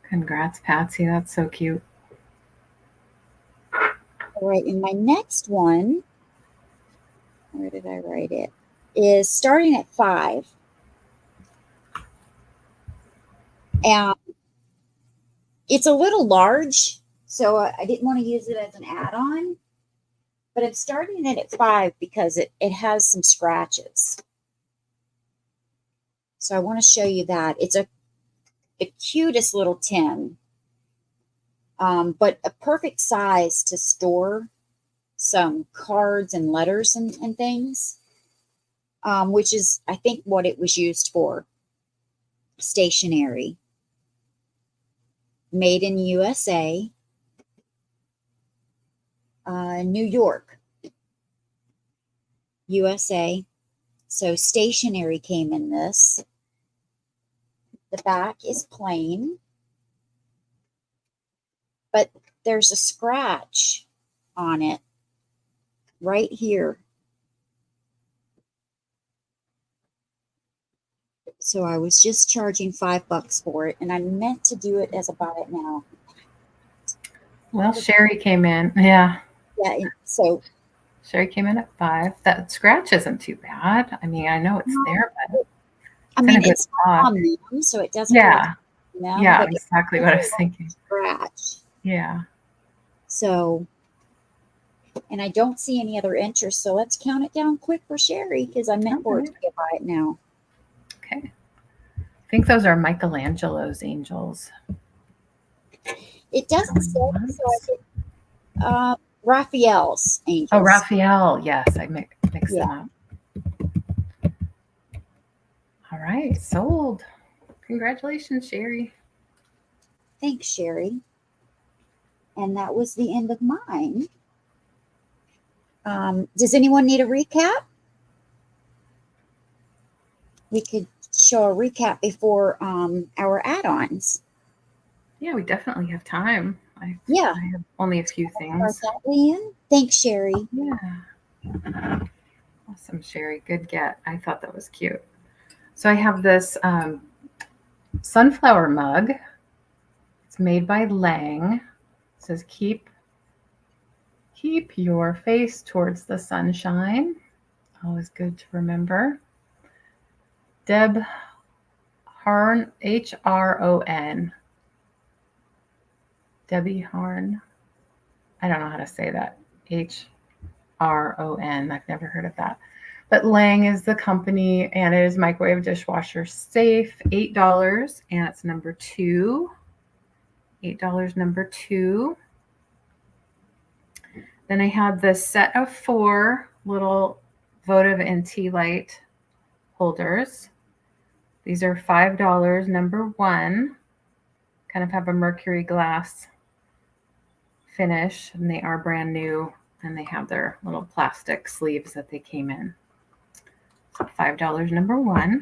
S2: Congrats, Patsy. That's so cute.
S1: All right, and my next one, where did I write it? Is starting at 5. And it's a little large, so I didn't want to use it as an add-on, but I'm starting it at 5 because it has some scratches. So I want to show you that. It's the cutest little tin, but a perfect size to store some cards and letters and things, which is, I think, what it was used for. Stationery. Made in USA, New York, USA. So stationery came in this. The back is plain, but there's a scratch on it right here. So I was just charging $5 for it, and I meant to do it as a buy it now.
S2: Well, Sherry came in. Yeah.
S1: Yeah. So
S2: Sherry came in at 5. That scratch isn't too bad. I mean, I know it's there, but
S1: I mean, it's on them, so it doesn't.
S2: Yeah.
S1: Them,
S2: yeah, exactly what I was thinking.
S1: Scratch.
S2: Yeah.
S1: So, and I don't see any other interest, so let's count it down quick for Sherry because I meant for it to get by it now.
S2: Okay. I think those are Michelangelo's angels.
S1: It doesn't say, so I did, Raphael's angels.
S2: Oh, Raphael. Yes, I mixed them up. All right, sold. Congratulations, Sherry.
S1: Thanks, Sherry. And that was the end of mine. Does anyone need a recap? we could show a recap before our add-ons.
S2: Yeah, we definitely have time.
S1: Yeah.
S2: I have only a few
S1: Start
S2: things.
S1: that, LeAnne. Thanks, Sherry.
S2: Yeah. Awesome, Sherry. Good get. I thought that was cute. So I have this sunflower mug. It's made by LeAnne. It says keep your face towards the sunshine. Always good to remember. Deb Harn, Hron. Debbie Harn. I don't know how to say that. Hron. I've never heard of that. But LeAnne is the company, and it is microwave dishwasher safe. $8, and it's number 2. $8, number 2. Then I have this set of 4 little votive and tea light holders. These are $5, number 1. Kind of have a mercury glass finish, and they are brand new, and they have their little plastic sleeves that they came in. So $5, number 1.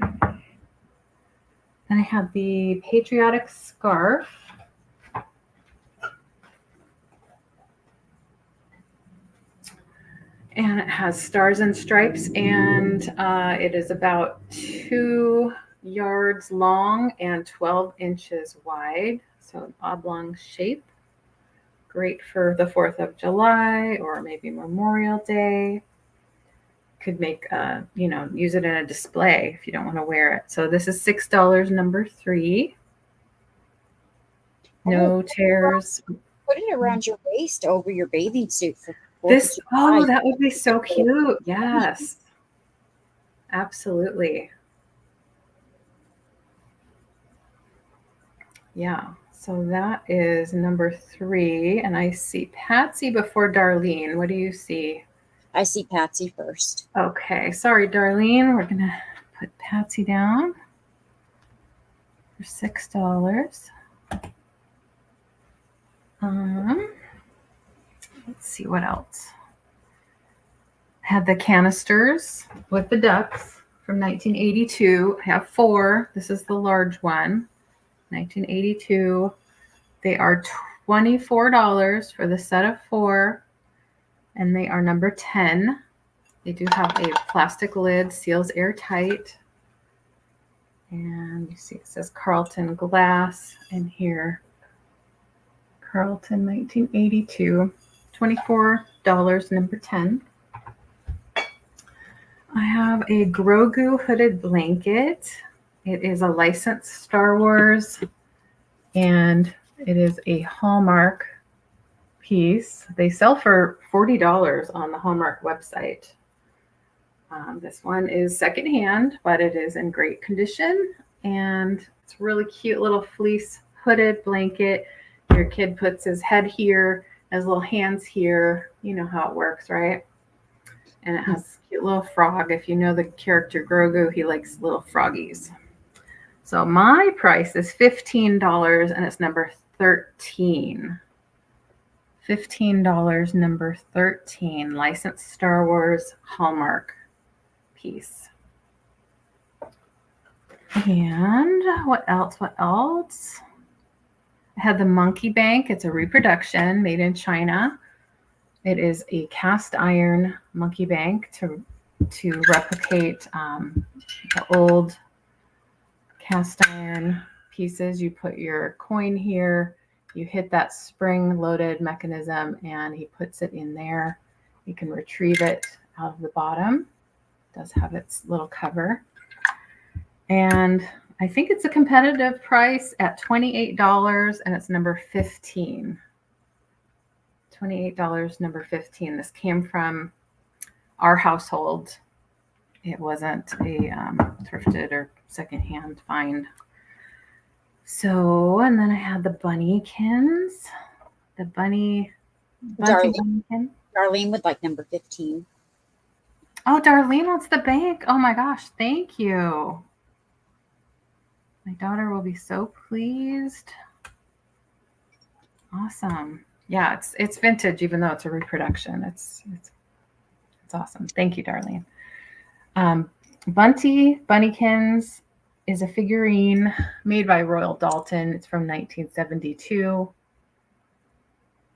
S2: Then I have the patriotic scarf. And it has stars and stripes, and it is about 2 yards long and 12 inches wide. So an oblong shape. Great for the 4th of July or maybe Memorial Day. Could make, use it in a display if you don't want to wear it. So this is $6, number 3. No tears.
S1: Put it around your waist over your bathing suit for
S2: This, oh, that would be so cute. Yes, absolutely. Yeah, so that is number 3. And I see Patsy before Darlene. What do you see?
S1: I see Patsy first.
S2: Okay, sorry, Darlene. We're going to put Patsy down for $6. Let's see what else. I had the canisters with the ducks from 1982. I have 4. This is the large one, 1982. They are $24 for the set of 4, and they are number 10. They do have a plastic lid, seals airtight. And you see it says Carlton glass in here. Carlton 1982, $24, number 10. I have a Grogu hooded blanket. It is a licensed Star Wars, and it is a Hallmark piece. They sell for $40 on the Hallmark website. This one is secondhand, but it is in great condition, and it's a really cute little fleece hooded blanket. Your kid puts his head here, his little hands here. You know how it works, right? And it has a cute little frog. If you know the character Grogu, he likes little froggies. So my price is $15, and it's number 13. $15, number 13, licensed Star Wars Hallmark piece. And what else? I had the Monkey Bank. It's a reproduction made in China. It is a cast iron monkey bank to replicate the old cast iron pieces. You put your coin here, you hit that spring-loaded mechanism, and he puts it in there. You can retrieve it out of the bottom. It does have its little cover. And I think it's a competitive price at $28, and it's number 15. $28, number 15. This came from our household. It wasn't a thrifted or secondhand find. So, and then I had the bunnykins. The bunny bunnykin.
S1: Darlene would like number 15.
S2: Oh, Darlene wants the bank. Oh my gosh, thank you. My daughter will be so pleased. Awesome. Yeah, it's vintage, even though it's a reproduction. It's awesome. Thank you, Darlene. Bunnykins is a figurine made by Royal Dalton. It's from 1972.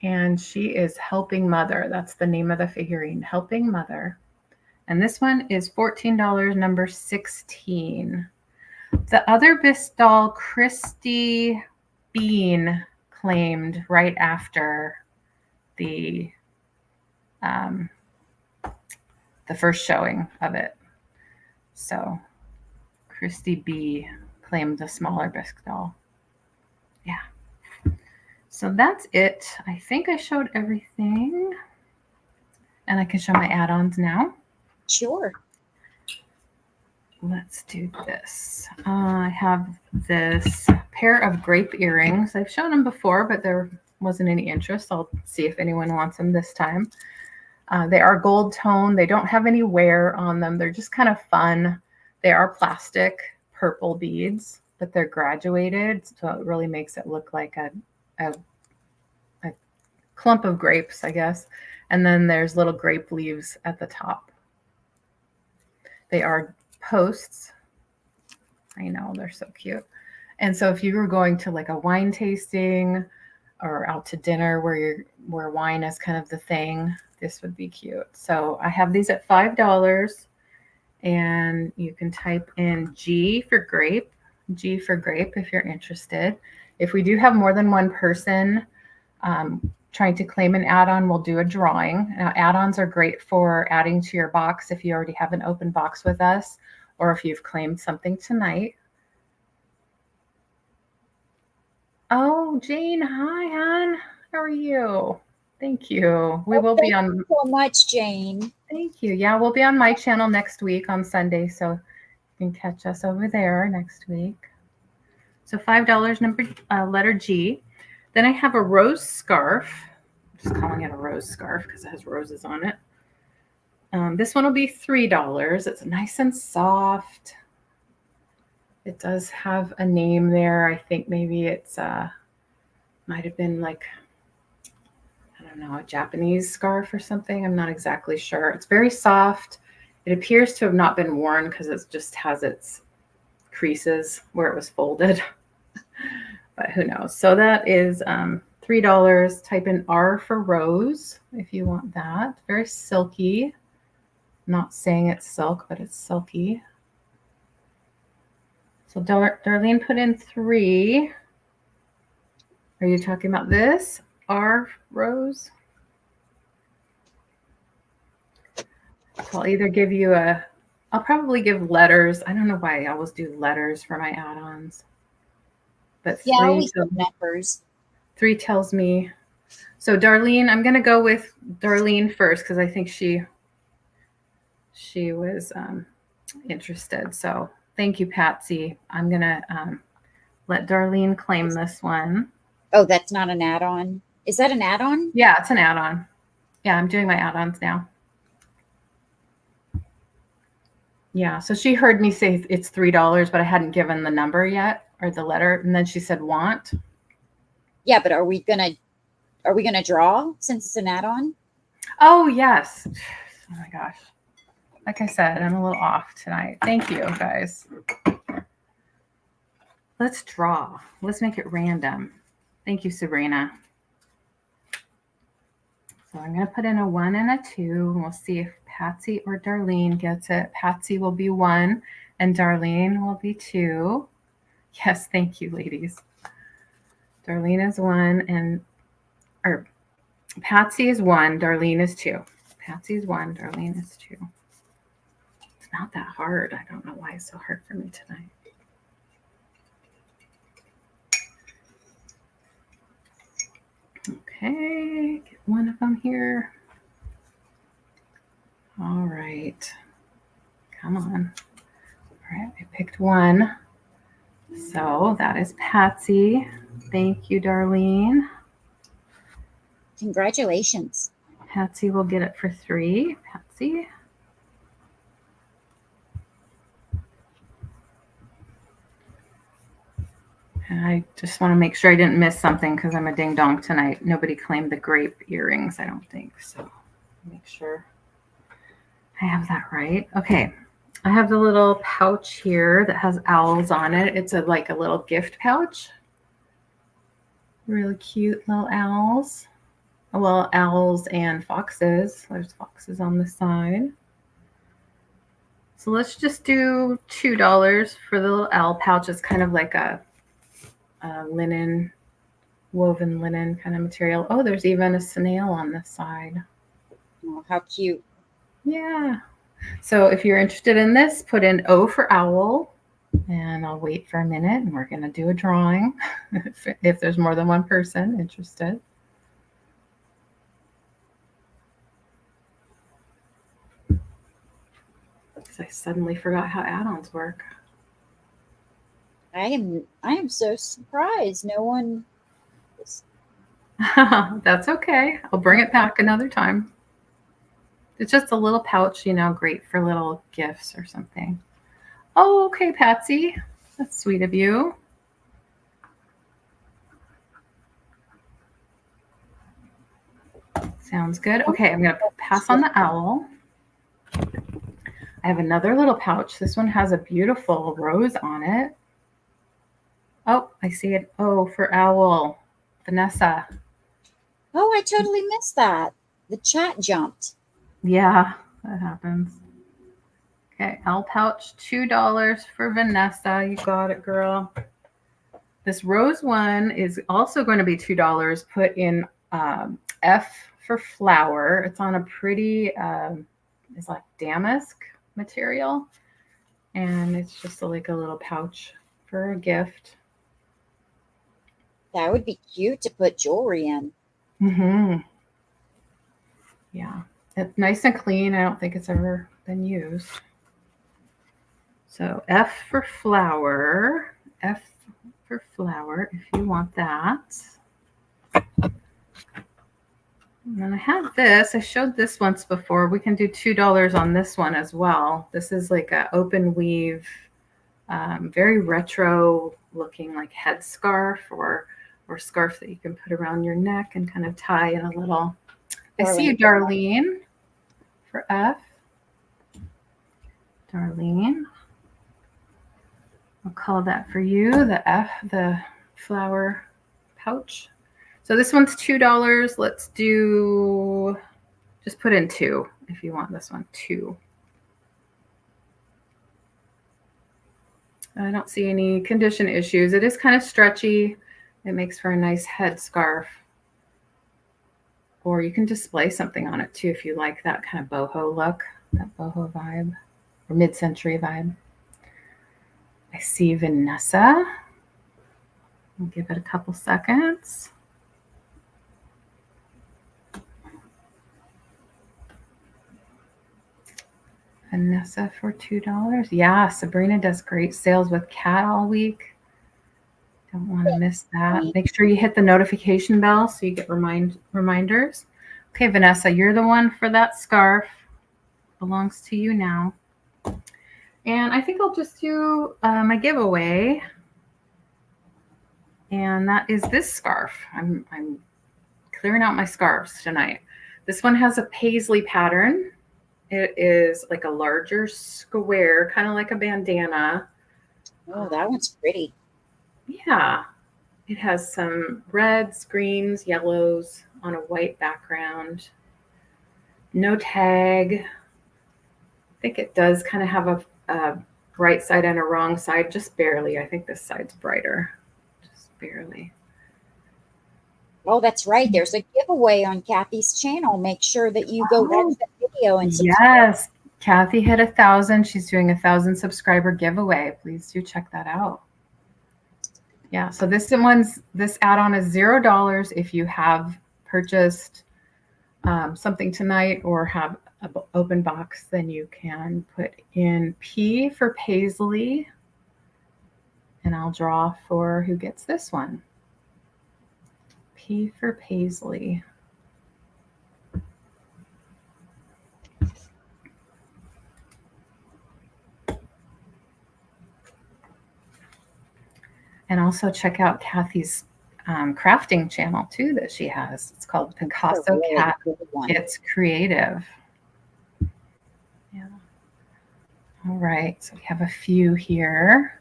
S2: And she is Helping Mother. That's the name of the figurine, Helping Mother. And this one is $14, number 16. The other Bisque doll, Christy Bean, claimed right after the first showing of it. So Christy B claimed the smaller Bisque doll. Yeah. So that's it. I think I showed everything. And I can show my add-ons now.
S1: Sure.
S2: Let's do this. I have this pair of grape earrings. I've shown them before, but there wasn't any interest. I'll see if anyone wants them this time. They are gold tone. They don't have any wear on them. They're just kind of fun. They are plastic purple beads, but they're graduated, so it really makes it look like a clump of grapes, I guess. And then there's little grape leaves at the top. They are posts. I know, they're so cute. And so if you were going to like a wine tasting or out to dinner where wine is kind of the thing, this would be cute. So I have these at $5, and you can type in G for grape if you're interested. If we do have more than one person trying to claim an add-on, we'll do a drawing. Now, add-ons are great for adding to your box if you already have an open box with us, or if you've claimed something tonight. Oh, Jane, hi, hon. How are you? Thank you. We will be on.
S1: Thank you so much, Jane.
S2: Thank you. Yeah, we'll be on my channel next week on Sunday, so you can catch us over there next week. So $5, number letter G. Then I have a rose scarf. I'm just calling it a rose scarf because it has roses on it. This one will be $3. It's nice and soft. It does have a name there. I think maybe it's might have been like, I don't know, a Japanese scarf or something. I'm not exactly sure. It's very soft. It appears to have not been worn because it just has its creases where it was folded. But who knows? So that is $3. Type in R for rose if you want that. Very silky. Not saying it's silk, but it's silky. So Darlene put in 3. Are you talking about this? R rose? So I'll either give you I'll probably give letters. I don't know why I always do letters for my add-ons. But
S1: Yeah, we have numbers.
S2: 3 tells me. So Darlene, I'm going to go with Darlene first because I think she was interested. So thank you, Patsy. I'm going to let Darlene claim this one.
S1: Oh, that's not an add-on. Is that an add-on?
S2: Yeah, it's an add-on. Yeah, I'm doing my add-ons now. Yeah, so she heard me say it's $3, but I hadn't given the number yet or the letter, and then she said want.
S1: Yeah, but are we gonna draw since it's an add-on?
S2: Oh yes. Oh my gosh. Like I said, I'm a little off tonight. Thank you, guys. Let's draw. Let's make it random. Thank you, Sabrina. So I'm going to put in a 1 and a 2, and we'll see if Patsy or Darlene gets it. Patsy will be 1, and Darlene will be 2. Yes, thank you, ladies. Darlene is 1, or Patsy is 1, Darlene is 2. Patsy is 1, Darlene is 2. It's not that hard. I don't know why it's so hard for me tonight. Okay, get one of them here. All right. Come on. All right, I picked 1. So that is Patsy. Thank you, Darlene.
S1: Congratulations.
S2: Patsy will get it for 3. Patsy. And I just want to make sure I didn't miss something because I'm a ding dong tonight. Nobody claimed the grape earrings, I don't think. So make sure I have that right. Okay. I have the little pouch here that has owls on it. It's like a little gift pouch. Really cute little owls. Well, owls and foxes. There's foxes on the side. So let's just do $2 for the little owl pouch. It's kind of like a linen, woven linen kind of material. Oh, there's even a snail on the side.
S1: Oh, how cute.
S2: Yeah. So if you're interested in this, put in O for owl, and I'll wait for a minute, and we're going to do a drawing if there's more than one person interested. Because I suddenly forgot how add-ons work.
S1: I am so surprised. No one.
S2: That's okay. I'll bring it back another time. It's just a little pouch, you know, great for little gifts or something. Oh, okay, Patsy. That's sweet of you. Sounds good. Okay, I'm going to pass on the owl. I have another little pouch. This one has a beautiful rose on it. Oh, I see it. Oh, for owl. Vanessa.
S1: Oh, I totally missed that. The chat jumped.
S2: Yeah, that happens. Okay, owl pouch, $2 for Vanessa. You got it, girl. This rose one is also going to be $2. Put in F for flower. It's on a pretty, it's like damask material. And it's just like a little pouch for a gift.
S1: That would be cute to put jewelry in.
S2: Mm-hmm. Yeah, it's nice and clean. I don't think it's ever been used. So F for flower. F for flower if you want that. And then I have this. I showed this once before. We can do $2 on this one as well. This is like an open weave, very retro looking like headscarf or scarf that you can put around your neck and kind of tie in a little. I see you, Darlene, for F. Darlene. I'll call that for you, the F, the flower pouch. So this one's $2. Let's do, just put in 2 if you want this one, 2. I don't see any condition issues. It is kind of stretchy. It makes for a nice headscarf. Or you can display something on it too if you like that kind of boho look, that boho vibe, or mid-century vibe. I see Vanessa. I'll give it a couple seconds. Vanessa for $2. Yeah, Sabrina does great sales with Cat all week. Don't want to miss that. Make sure you hit the notification bell so you get reminders. Okay, Vanessa, you're the one for that scarf. Belongs to you now. And I think I'll just do my giveaway. And that is this scarf. I'm clearing out my scarves tonight. This one has a paisley pattern. It is like a larger square, kind of like a bandana.
S1: Oh, that one's pretty.
S2: Yeah. It has some reds, greens, yellows on a white background. No tag. I think it does kind of have a bright side and a wrong side, just barely. I think this side's brighter. Just barely.
S1: Oh, that's right. There's a giveaway on Cathy's channel. Make sure that you go watch that video and subscribe.
S2: Yes, Cathy hit 1,000. She's doing 1,000 subscriber giveaway. Please do check that out. Yeah, so this add-on is $0 if you have purchased something tonight or have an open box. Then you can put in P for paisley, and I'll draw for who gets this one. P for paisley. And also check out Cathy's crafting channel too that she has. It's called Picasso Cat. It's creative. Yeah. All right, so we have a few here.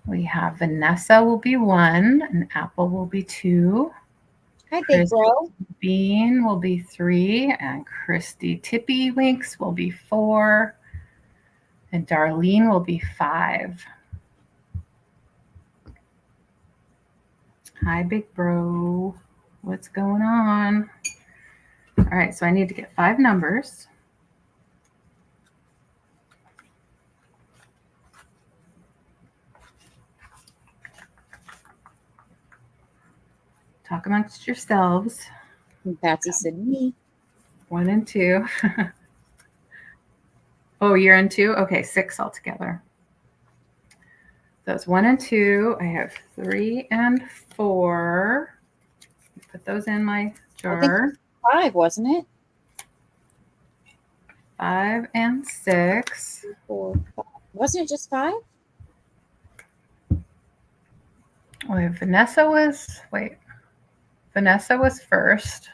S2: We have Vanessa will be 1, and Apple will be 2.
S1: Hi, big bro.
S2: Bean will be 3, and Christy Tippy Winks will be 4, and Darlene will be 5. Hi, big bro. What's going on? All right, so I need to get 5 numbers. Talk amongst yourselves.
S1: And Patsy said me.
S2: 1 and 2. Oh, you're in 2? Okay, 6 altogether. Those 1 and 2. I have 3 and 4. Put those in my jar.
S1: 5, wasn't it?
S2: 5 and 6.
S1: 4, 5. Wasn't it just 5?
S2: Wait, Vanessa was first,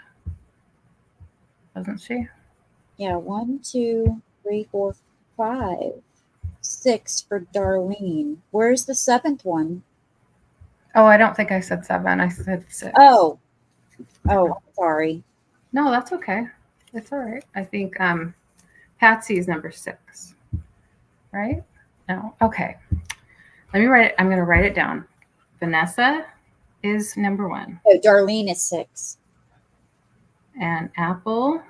S2: wasn't she?
S1: Yeah, 1, 2, 3, 4, 5, 6 for Darlene. Where's the 7th one?
S2: Oh, I don't think I said 7. I said 6.
S1: Oh, sorry.
S2: No, that's okay. It's all right. I think Patsy's number 6, right? No. Okay. Let me write it. I'm going to write it down. Vanessa is number 1.
S1: Oh, Darlene is 6.
S2: And Apple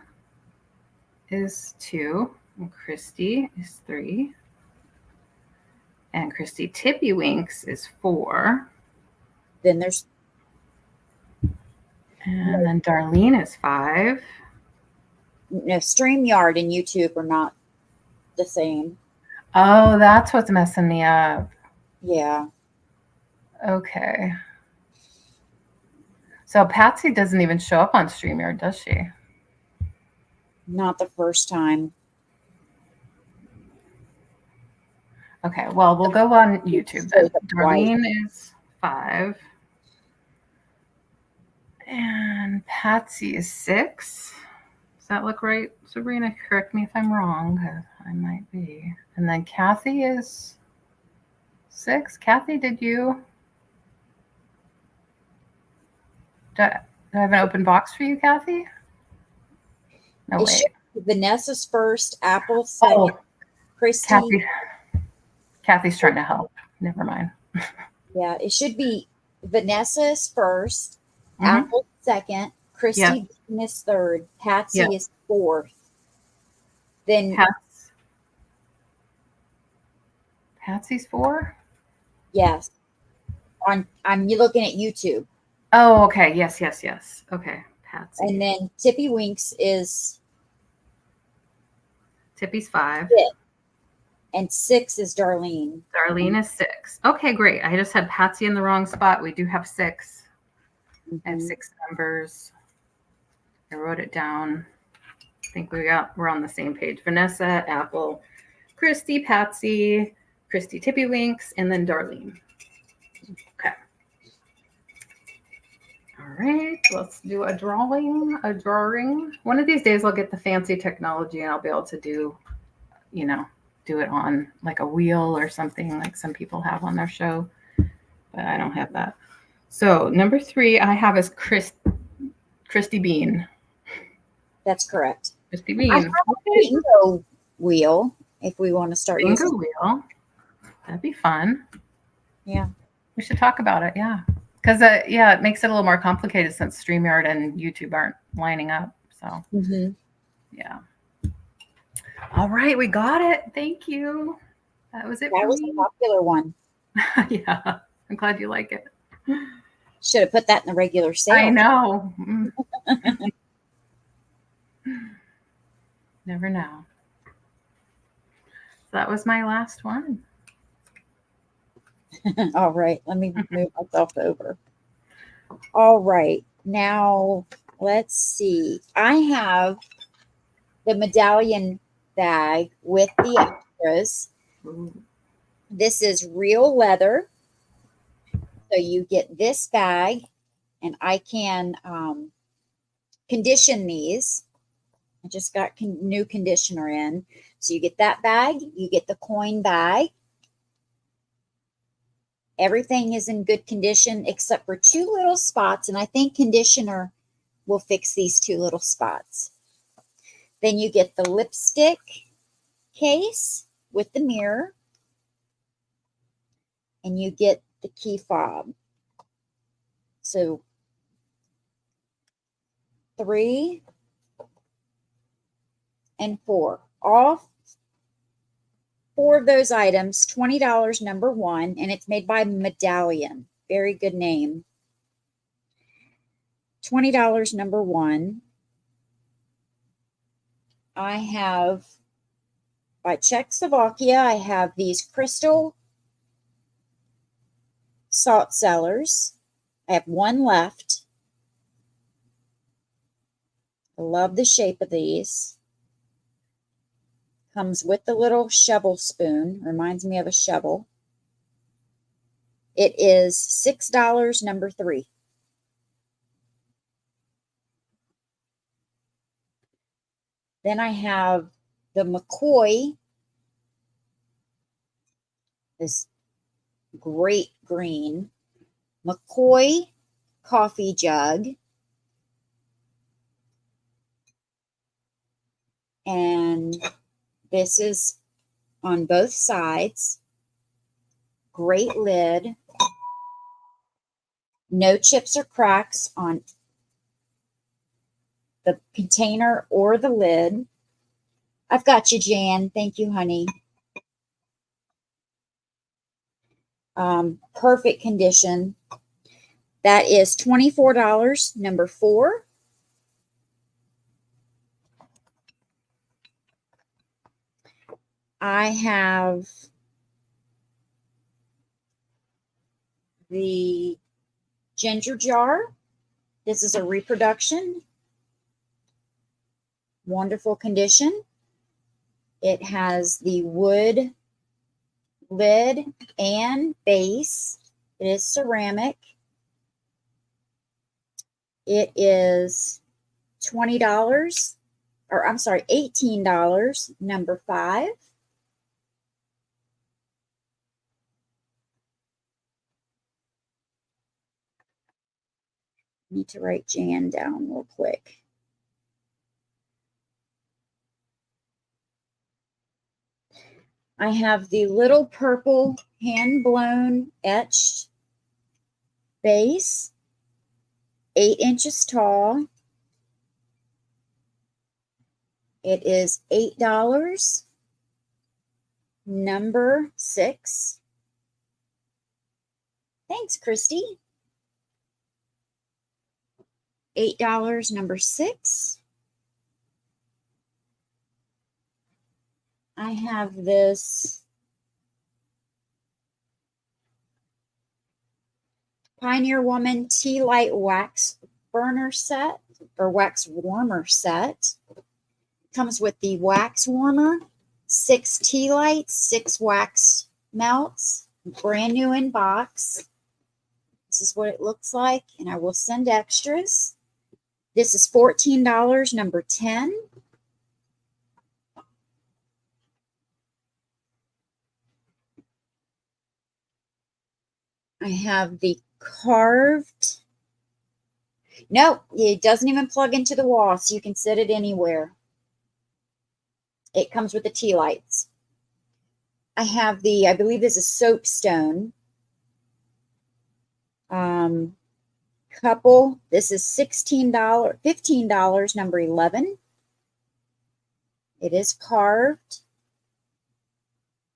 S2: is 2. And Christy is 3. And Christy Tippy Winks is 4.
S1: Then there's...
S2: And then Darlene is 5.
S1: No, StreamYard and YouTube are not the same.
S2: Oh, that's what's messing me up.
S1: Yeah.
S2: Okay. So Patsy doesn't even show up on StreamYard, does she?
S1: Not the first time.
S2: Okay, well, we'll go on YouTube then. Darlene is 5. And Patsy is 6. Does that look right, Sabrina? Correct me if I'm wrong. I might be. And then Cathy is 6. Cathy, did you? Do I have an open box for you, Cathy? No, wait.
S1: Vanessa's first, Apple second,
S2: Oh,
S1: Christy.
S2: Kathy's trying to help. Never mind.
S1: Yeah, it should be Vanessa's first, Apple second, Christy is third, Patsy is 4th. Then
S2: Patsy's 4?
S1: Yes. I'm looking at YouTube.
S2: Oh, okay. Yes. Okay, Patsy.
S1: And then Tippy Winks is...
S2: Tippy's 5.
S1: 5th. And 6 is Darlene.
S2: Darlene is 6. Okay, great. I just had Patsy in the wrong spot. We do have 6. I have 6 numbers. I wrote it down. I think we're on the same page. Vanessa, Apple, Christy, Patsy, Christy Tippy Winks, and then Darlene. Okay. All right, let's do a drawing. One of these days I'll get the fancy technology and I'll be able to do it on like a wheel or something like some people have on their show, but I don't have that. So number 3 I have is Christy Bean.
S1: That's correct.
S2: Christy Bean.
S1: I have a bingo wheel if we want to start
S2: bingo wheel. That'd be fun.
S1: Yeah.
S2: We should talk about it. Yeah. Because it makes it a little more complicated since StreamYard and YouTube aren't lining up. So yeah. All right, we got it. Thank you. That was it.
S1: That was a popular one.
S2: Yeah, I'm glad you like it.
S1: Should have put that in the regular sale.
S2: I know. Never know. So that was my last one.
S1: All right, let me move myself over. All right, now let's see. I have the medallion bag with the extras. This is real leather. So you get this bag, and I can condition these. I just got new conditioner in. So you get that bag, you get the coin bag. Everything is in good condition except for 2 little spots, and I think conditioner will fix these 2 little spots. Then you get the lipstick case with the mirror, and you get the key fob. So 3 and 4. All 4 of those items, $20 number 1, and it's made by Medallion. Very good name. $20 number 1. I have, by Czechoslovakia, I have these crystal salt cellars. I have 1 left. I love the shape of these. Comes with the little shovel spoon. Reminds me of a shovel. It is $6 number 3. Then I have the McCoy, this great green McCoy coffee jug. And this is on both sides. Great lid. No chips or cracks on the container or the lid. I've got you, Jan. Thank you, honey. Perfect condition. That is $24, number 4. I have the ginger jar. This is a reproduction. Wonderful condition. It has the wood lid and base. It is ceramic. It is $20, or I'm sorry, $18, number 5. Need to write Jan down real quick. I have the little purple hand-blown etched base, 8 inches tall. It is $8, number 6. Thanks, Christy. $8, number 6. I have this Pioneer Woman Tea Light Wax Burner set, or wax warmer set. Comes with the wax warmer, 6 tea lights, 6 wax melts, brand new in box. This is what it looks like, and I will send extras. This is $14, number 10. I have the carved. No, it doesn't even plug into the wall, so you can set it anywhere. It comes with the tea lights. I have the, I believe this is soapstone. Couple. This is $15, number 11. It is carved,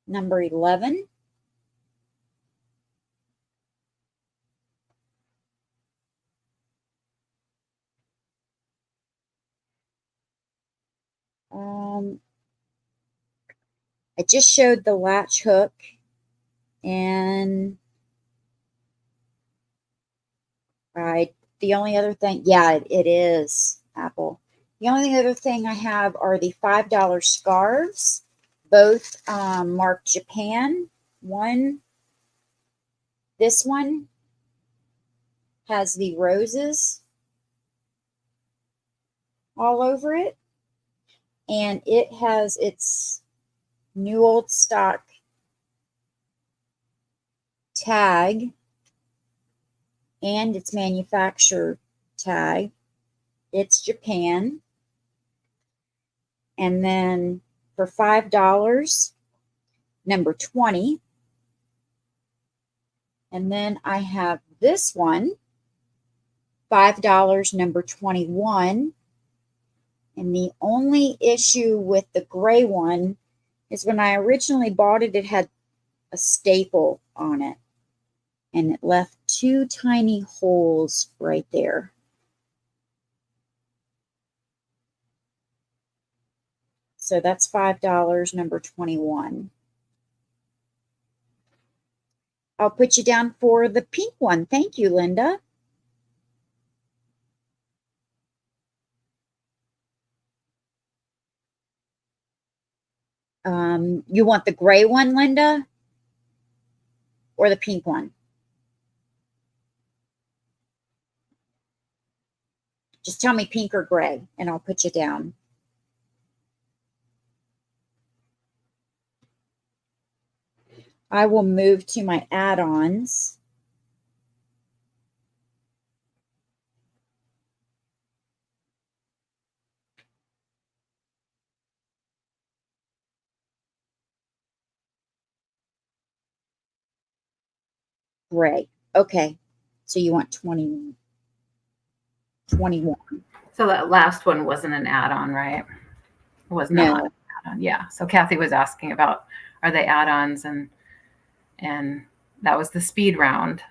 S1: number 11. I just showed the latch hook, and the only other thing, yeah, it is Apple. The only other thing I have are the $5 scarves, both marked Japan. This one has the roses all over it. and it has its new old stock tag and its manufacturer tag. It's Japan. And then for $5, number 20. And then I have this one, $5, number 21. And the only issue with the gray one is when I originally bought it, it had a staple on it. And it left 2 tiny holes right there. So that's $5, number 21. I'll put you down for the pink one. Thank you, Linda. You want the gray one, Linda? Or the pink one? Just tell me pink or gray, and I'll put you down. I will move to my add-ons. Gray. Okay. So you want 21.
S2: So that last one wasn't an add-on, right? It was not
S1: No.
S2: an add-on. Yeah. So Cathy was asking about, are they add-ons? And that was the speed round.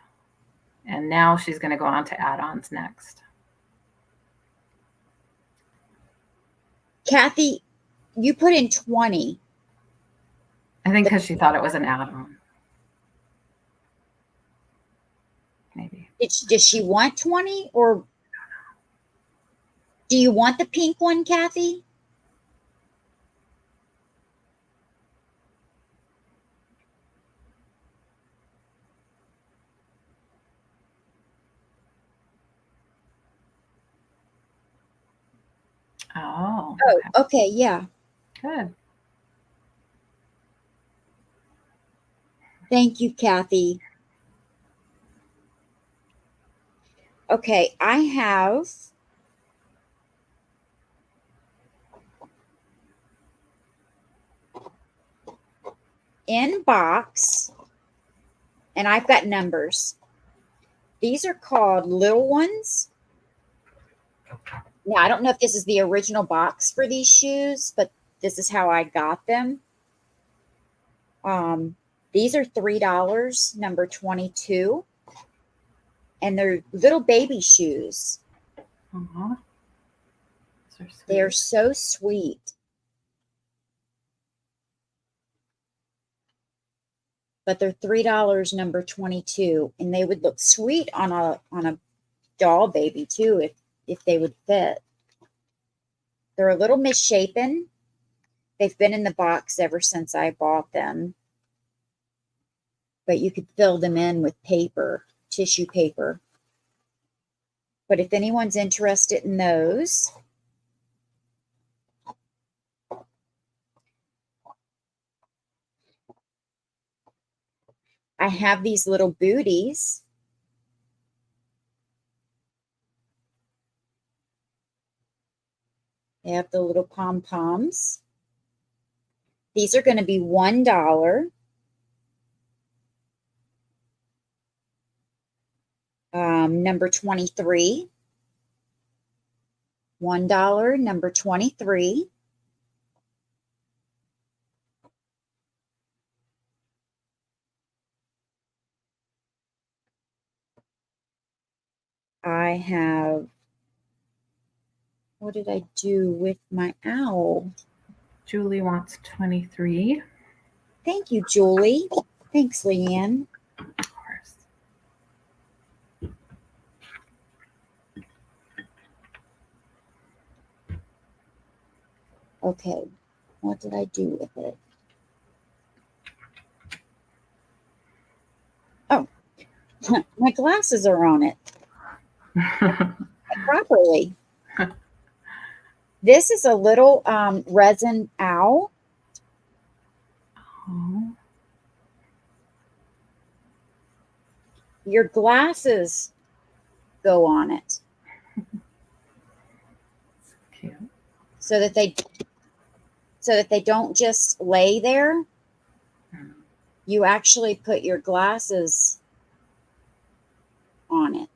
S2: And now she's going to go on to add-ons next.
S1: Cathy, you put in 20.
S2: I think because she thought it was an add-on. Maybe.
S1: Does she want 20, or do you want the pink one, Cathy?
S2: Oh.
S1: Okay. Yeah.
S2: Good.
S1: Thank you, Cathy. Okay, I have in box, and I've got numbers. These are called little ones. Now, I don't know if this is the original box for these shoes, but this is how I got them. These are $3, number 22. And they're little baby shoes.
S2: Aww.
S1: They're so sweet. But they're $3, number 22. And they would look sweet on a doll baby too, if they would fit. They're a little misshapen. They've been in the box ever since I bought them. But you could fill them in with paper, tissue paper. But if anyone's interested in those, I have these little booties. They have the little pom-poms. These are going to be $1. Number 23. $1, number 23. I have, what did I do with my owl?
S2: Julie wants 23.
S1: Thank you, Julie. Thanks, LeAnne.
S2: Of course.
S1: Okay, what did I do with it? Oh, my glasses are on it properly. This is a little resin owl.
S2: Oh,
S1: Your glasses go on it
S2: cute.
S1: so that they don't just lay there.
S2: Hmm.
S1: You actually put your glasses on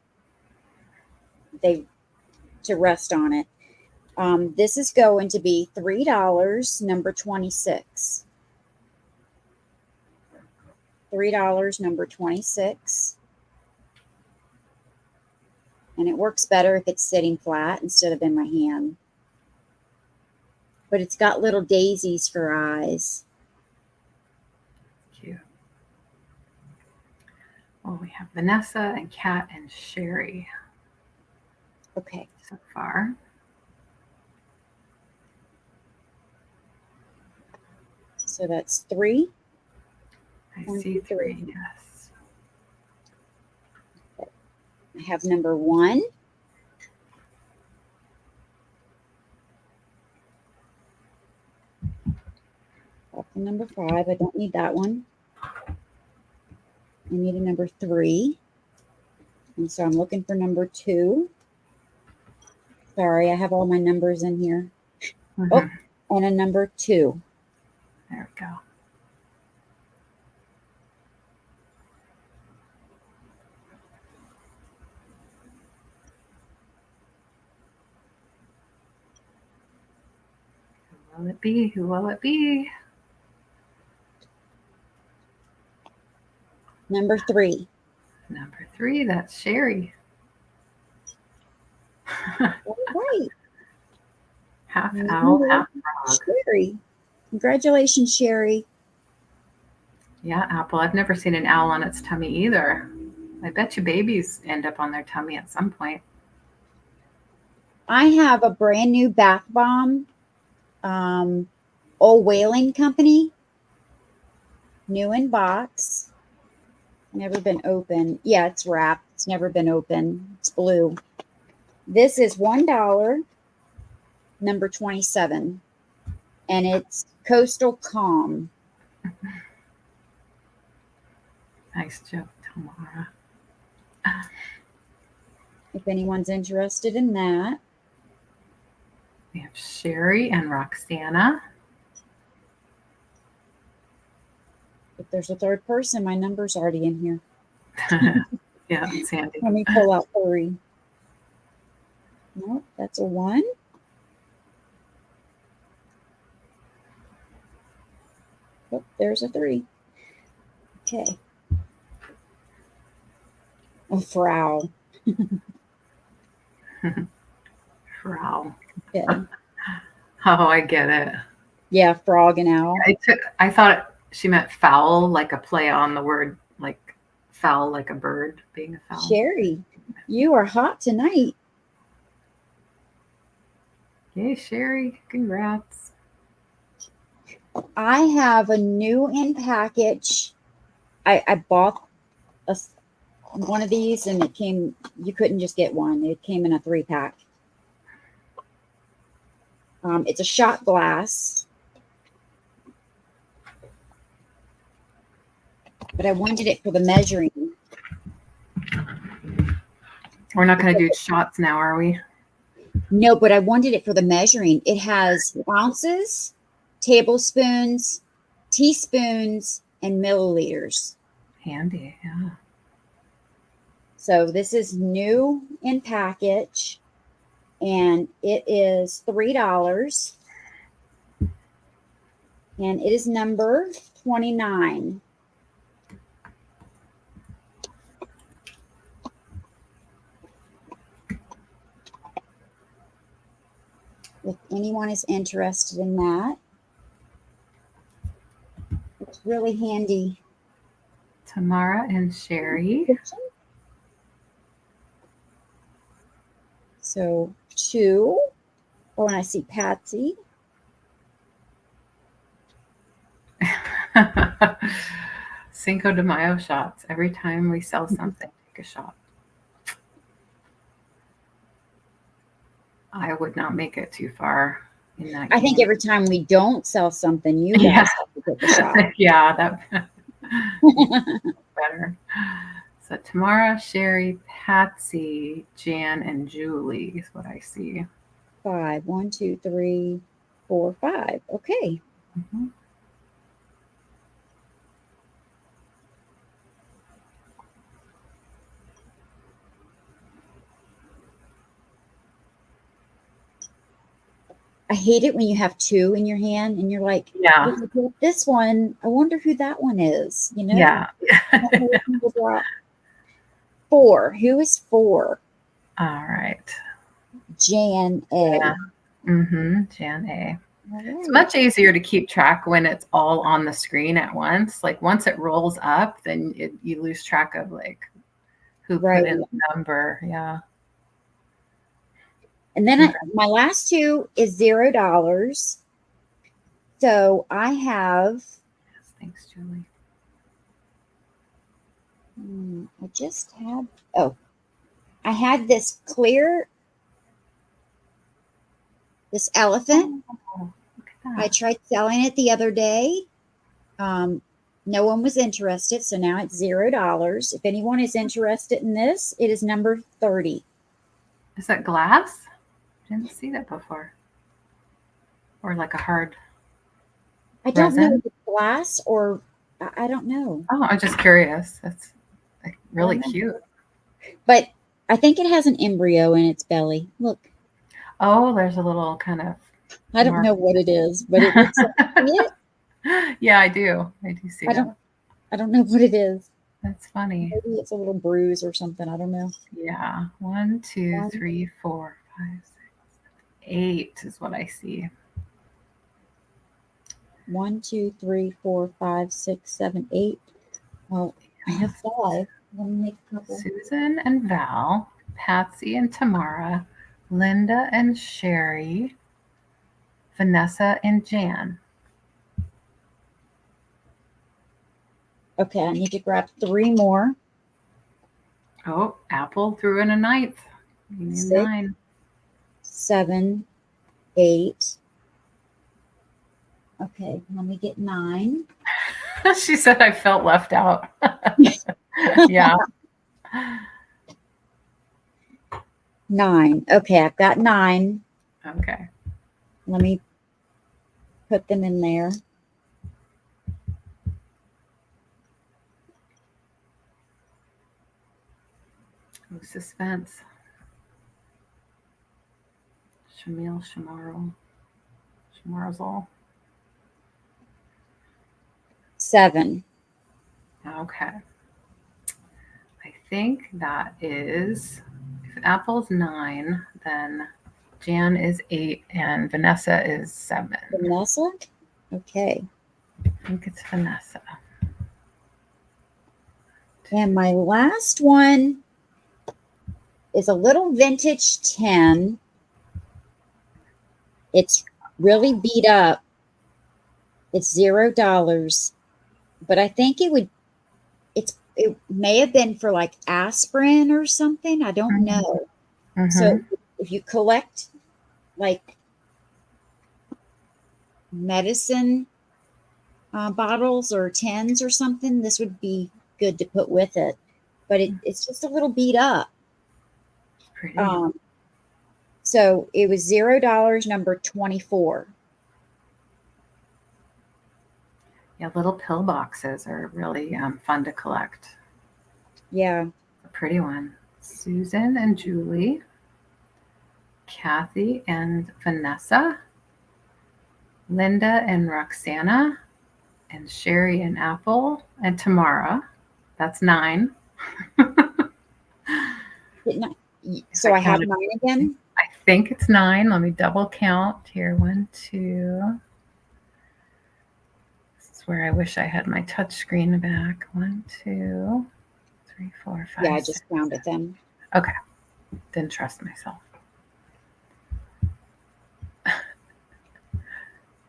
S1: it. To rest on it. This is going to be $3, number 26. $3, number 26. And it works better if it's sitting flat instead of in my hand. But it's got little daisies for eyes.
S2: Cute. Well, we have Vanessa and Kat and Sherry
S1: Okay.
S2: so far.
S1: So that's 3.
S2: I
S1: 1,
S2: see
S1: 2,
S2: 3,
S1: 3.
S2: yes.
S1: I have number 1. Up to number 5. I don't need that one. I need a number 3. And so I'm looking for number 2. Sorry, I have all my numbers in here.
S2: Mm-hmm.
S1: Oh, and a number 2.
S2: There we go. Who will it be? Who will it be?
S1: Number 3.
S2: Number 3, that's Sherry.
S1: All right.
S2: Half owl, half frog.
S1: Sherry. Congratulations, Sherry.
S2: Yeah, Apple. I've never seen an owl on its tummy either. I bet you babies end up on their tummy at some point.
S1: I have a brand new bath bomb. Old Whaling Company. New in box. Never been open. Yeah, it's wrapped. It's never been open. It's blue. This is $1, number 27. And it's Coastal Calm.
S2: Nice joke, Tamara.
S1: If anyone's interested in that.
S2: We have Sherry and Roxana.
S1: If there's a third person, my number's already in here.
S2: Yeah, it's handy.
S1: Let me pull out 3. Nope, that's a 1. Oh, there's a 3. Okay. Oh, Frau.
S2: Frau.
S1: Yeah.
S2: Oh, I get it.
S1: Yeah, frog and owl.
S2: I thought she meant fowl, like a play on the word, like fowl, like a bird being a fowl.
S1: Sherry, you are hot tonight.
S2: Yay, Sherry. Congrats.
S1: I have a new in package. I bought one of these and it came, you couldn't just get one. It came in a 3-pack. It's a shot glass. But I wanted it for the measuring.
S2: We're not going to do shots now, are we?
S1: No, but I wanted it for the measuring. It has ounces, tablespoons, teaspoons, and milliliters.
S2: Handy, yeah.
S1: So this is new in package, and it is $3, and it is number 29. If anyone is interested in that, it's really handy.
S2: Tamara and Sherry.
S1: So 2. Oh, and I see Patsy.
S2: Cinco de Mayo shots. Every time we sell something, take a shot. I would not make it too far in that
S1: I think
S2: game.
S1: every time we don't sell something, you guys
S2: Yeah.
S1: have to take a shot.
S2: Yeah, that better. So Tamara, Sherry, Patsy, Jan, and Julie is what I see.
S1: 5. 1, 2, 3, 4, 5. Okay.
S2: Mm-hmm.
S1: I hate it when you have 2 in your hand and you're like,
S2: Yeah.
S1: this one, I wonder who that one is, you know?
S2: Yeah.
S1: 4. Who is 4?
S2: All right.
S1: Jan A.
S2: Yeah. Mm-hmm. Jan A.
S1: All
S2: It's
S1: right.
S2: much easier to keep track when it's all on the screen at once. Like once it rolls up, then you lose track of like who
S1: Right.
S2: put in the number. Yeah.
S1: And then my last 2 is $0. So I have,
S2: Yes, thanks, Julie.
S1: I just had, I had this clear, this elephant.
S2: Oh, look at
S1: I
S2: that.
S1: tried selling it the other day. No one was interested, so now it's $0. If anyone is interested in this, it is number 30.
S2: Is that glass? Didn't see that before. Or like a hard
S1: I don't know
S2: resin?
S1: if it's glass or I don't know.
S2: Oh, I'm just curious. That's like really cute.
S1: But I think it has an embryo in its belly. Look.
S2: Oh, there's a little kind of.
S1: I don't know what it is, but it looks like it.
S2: Yeah, I do. I do see that.
S1: I don't know what it is.
S2: That's funny.
S1: Maybe it's a little bruise or something. I don't know.
S2: Yeah. 1, 2, 3, 4, 5, 6, 8 is what I see.
S1: 1, 2, 3, 4, 5, 6, 7, 8. Well, I have 5. Let me make a couple.
S2: Susan and Val, Patsy and Tamara, Linda and Sherry, Vanessa and Jan.
S1: Okay, I need to grab 3 more.
S2: Oh, Apple threw in a 9th.
S1: 6,
S2: 9.
S1: 7, 8. Okay, let me get 9.
S2: She said I felt left out. Yeah.
S1: 9. Okay, I've got 9.
S2: Okay.
S1: Let me put them in there.
S2: Oh, suspense. Shamil, Shamarzal.
S1: 7.
S2: Okay. I think that is, if Apple's 9, then Jan is 8 and Vanessa is 7.
S1: Vanessa? Okay.
S2: I think it's Vanessa.
S1: And my last one is a little vintage 10. It's really beat up. It's $0. But I think it may have been for like aspirin or something. I don't know.
S2: Mm-hmm.
S1: So if you collect like medicine bottles or tins or something, this would be good to put with it. But it's just a little beat up.
S2: Pretty.
S1: So it was $0, number 24.
S2: Yeah, little pill boxes are really fun to collect.
S1: Yeah.
S2: A pretty one. Susan and Julie, Cathy and Vanessa, Linda and Roxana, and Sherry and Apple, and Tamara. That's 9.
S1: So I have 9 again?
S2: I think it's 9. Let me double count here. 1, 2. This is where I wish I had my touch screen back. 1, 2, 3, 4, 5.
S1: Yeah, I just counted them.
S2: Okay. Didn't trust myself.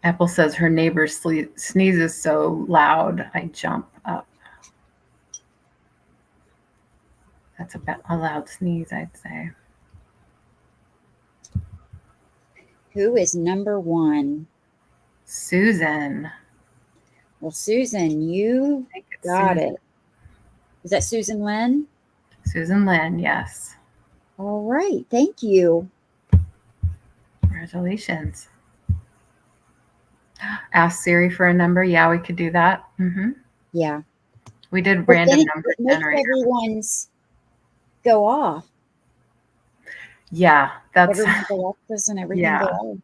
S2: Apple says her neighbor sneezes so loud, I jump up. That's a loud sneeze, I'd say.
S1: Who is number one?
S2: Susan.
S1: Well, Susan, you
S2: I think it's
S1: got
S2: Susan.
S1: it. Is that Susan Lynn?
S2: Susan Lynn, yes.
S1: All right. Thank you.
S2: Congratulations. Ask Siri for a number. Yeah, we could do that.
S1: Yeah.
S2: We did
S1: But
S2: random
S1: then
S2: number
S1: it makes
S2: generator.
S1: everyone's go off.
S2: Yeah, that's
S1: Everyone's Alexis and everything go off.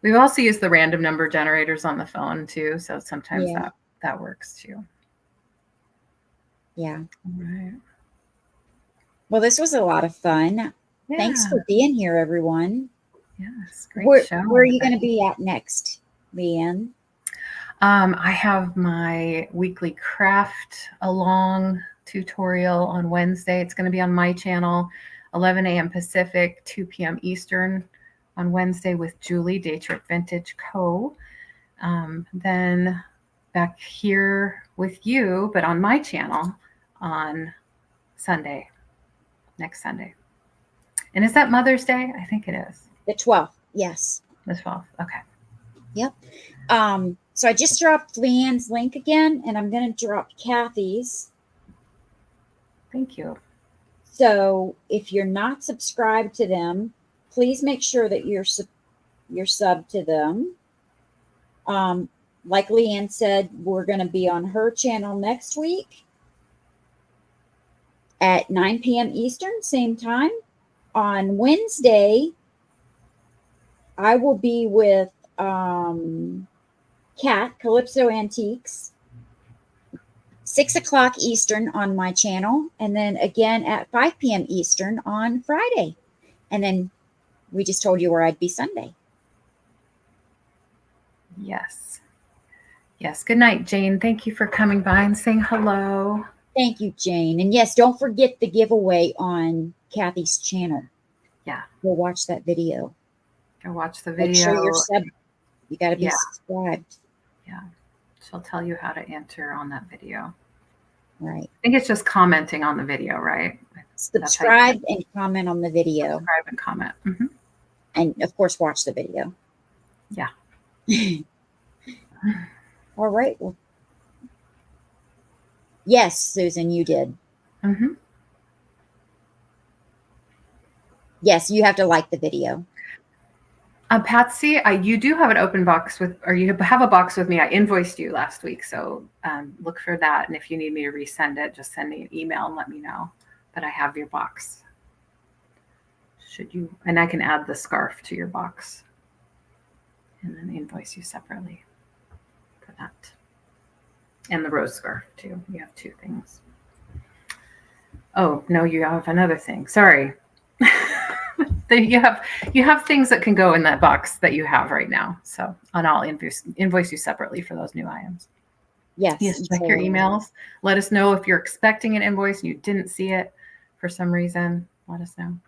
S2: We've also used the random number generators on the phone too, so sometimes
S1: Yeah.
S2: that works too.
S1: Yeah.
S2: All right.
S1: Well, this was a lot of fun.
S2: Yeah.
S1: Thanks for being here, everyone.
S2: Yes, great show.
S1: Where are you going to be at next, LeAnne?
S2: I have my weekly craft along tutorial on Wednesday. It's going to be on my channel, 11 a.m. Pacific, 2 p.m. Eastern on Wednesday with Julie, Day Trip Vintage Co. Then back here with you, but on my channel on Sunday, next Sunday. And is that Mother's Day? I think it is.
S1: The 12th. Yes.
S2: The 12th. Okay.
S1: Yep. So I just dropped LeAnne's link again, and I'm going to drop Cathy's.
S2: Thank you.
S1: So if you're not subscribed to them, please make sure that you're subbed to them. Like LeAnne said, we're going to be on her channel next week at 9 p.m. Eastern, same time. On Wednesday, I will be with Cat, Calypso Antiques, 6 o'clock Eastern on my channel, and then again at 5 p.m. Eastern on Friday. And then we just told you where I'd be Sunday.
S2: Yes. Yes. Good night, Jane. Thank you for coming by and saying hello.
S1: Thank you, Jane. And yes, don't forget the giveaway on Cathy's channel.
S2: Yeah.
S1: Go watch that video.
S2: Go watch the video.
S1: Make sure you're subbed. You got to be subscribed.
S2: Yeah. She'll tell you how to enter on that video.
S1: Right.
S2: I think it's just commenting on the video, right?
S1: Subscribe and comment on the video.
S2: Subscribe and comment.
S1: And of course, watch the video.
S2: Yeah.
S1: All right. Well, yes, Susan, you did. Yes, you have to like the video.
S2: Patsy, you do have an open box with, or you have a box with me. I invoiced you last week, so look for that. And if you need me to resend it, just send me an email and let me know. But I have your box. And I can add the scarf to your box and then invoice you separately for that. And the rose scarf too. You have two things. Oh, no, you have another thing. Sorry. You have things that can go in that box that you have right now. So, and I'll invoice you separately for those new items.
S1: Yes.
S2: Check your emails. Let us know if you're expecting an invoice and you didn't see it for some reason. Let us know.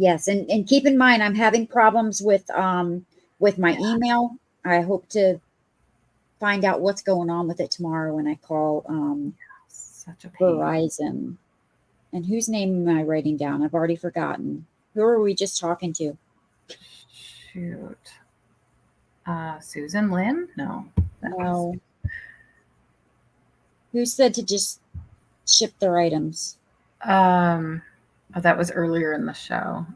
S1: Yes, and keep in mind, I'm having problems with my email. I hope to find out what's going on with it tomorrow when I call
S2: such a pain.
S1: Verizon. And whose name am I writing down? I've already forgotten. Who are we just talking to?
S2: Shoot. Susan Lynn? No.
S1: No. Who said to just ship their items?
S2: Oh, that was earlier in the show.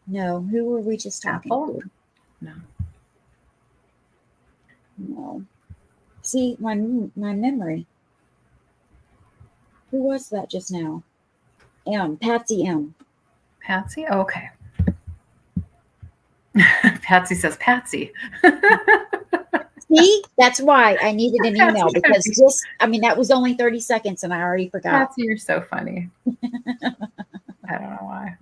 S1: No. Who were we just talking to?
S2: No.
S1: No. See, my memory. Who was that just now? Patsy M.
S2: Patsy? Oh, okay. Patsy says Patsy.
S1: See, that's why I needed an email, because that was only 30 seconds and I already forgot.
S2: Patsy, you're so funny. I don't know why.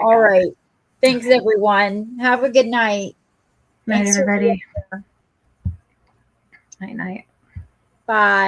S1: All right. Thanks, everyone. Have a good night.
S2: Night, everybody. Night, night.
S1: Bye.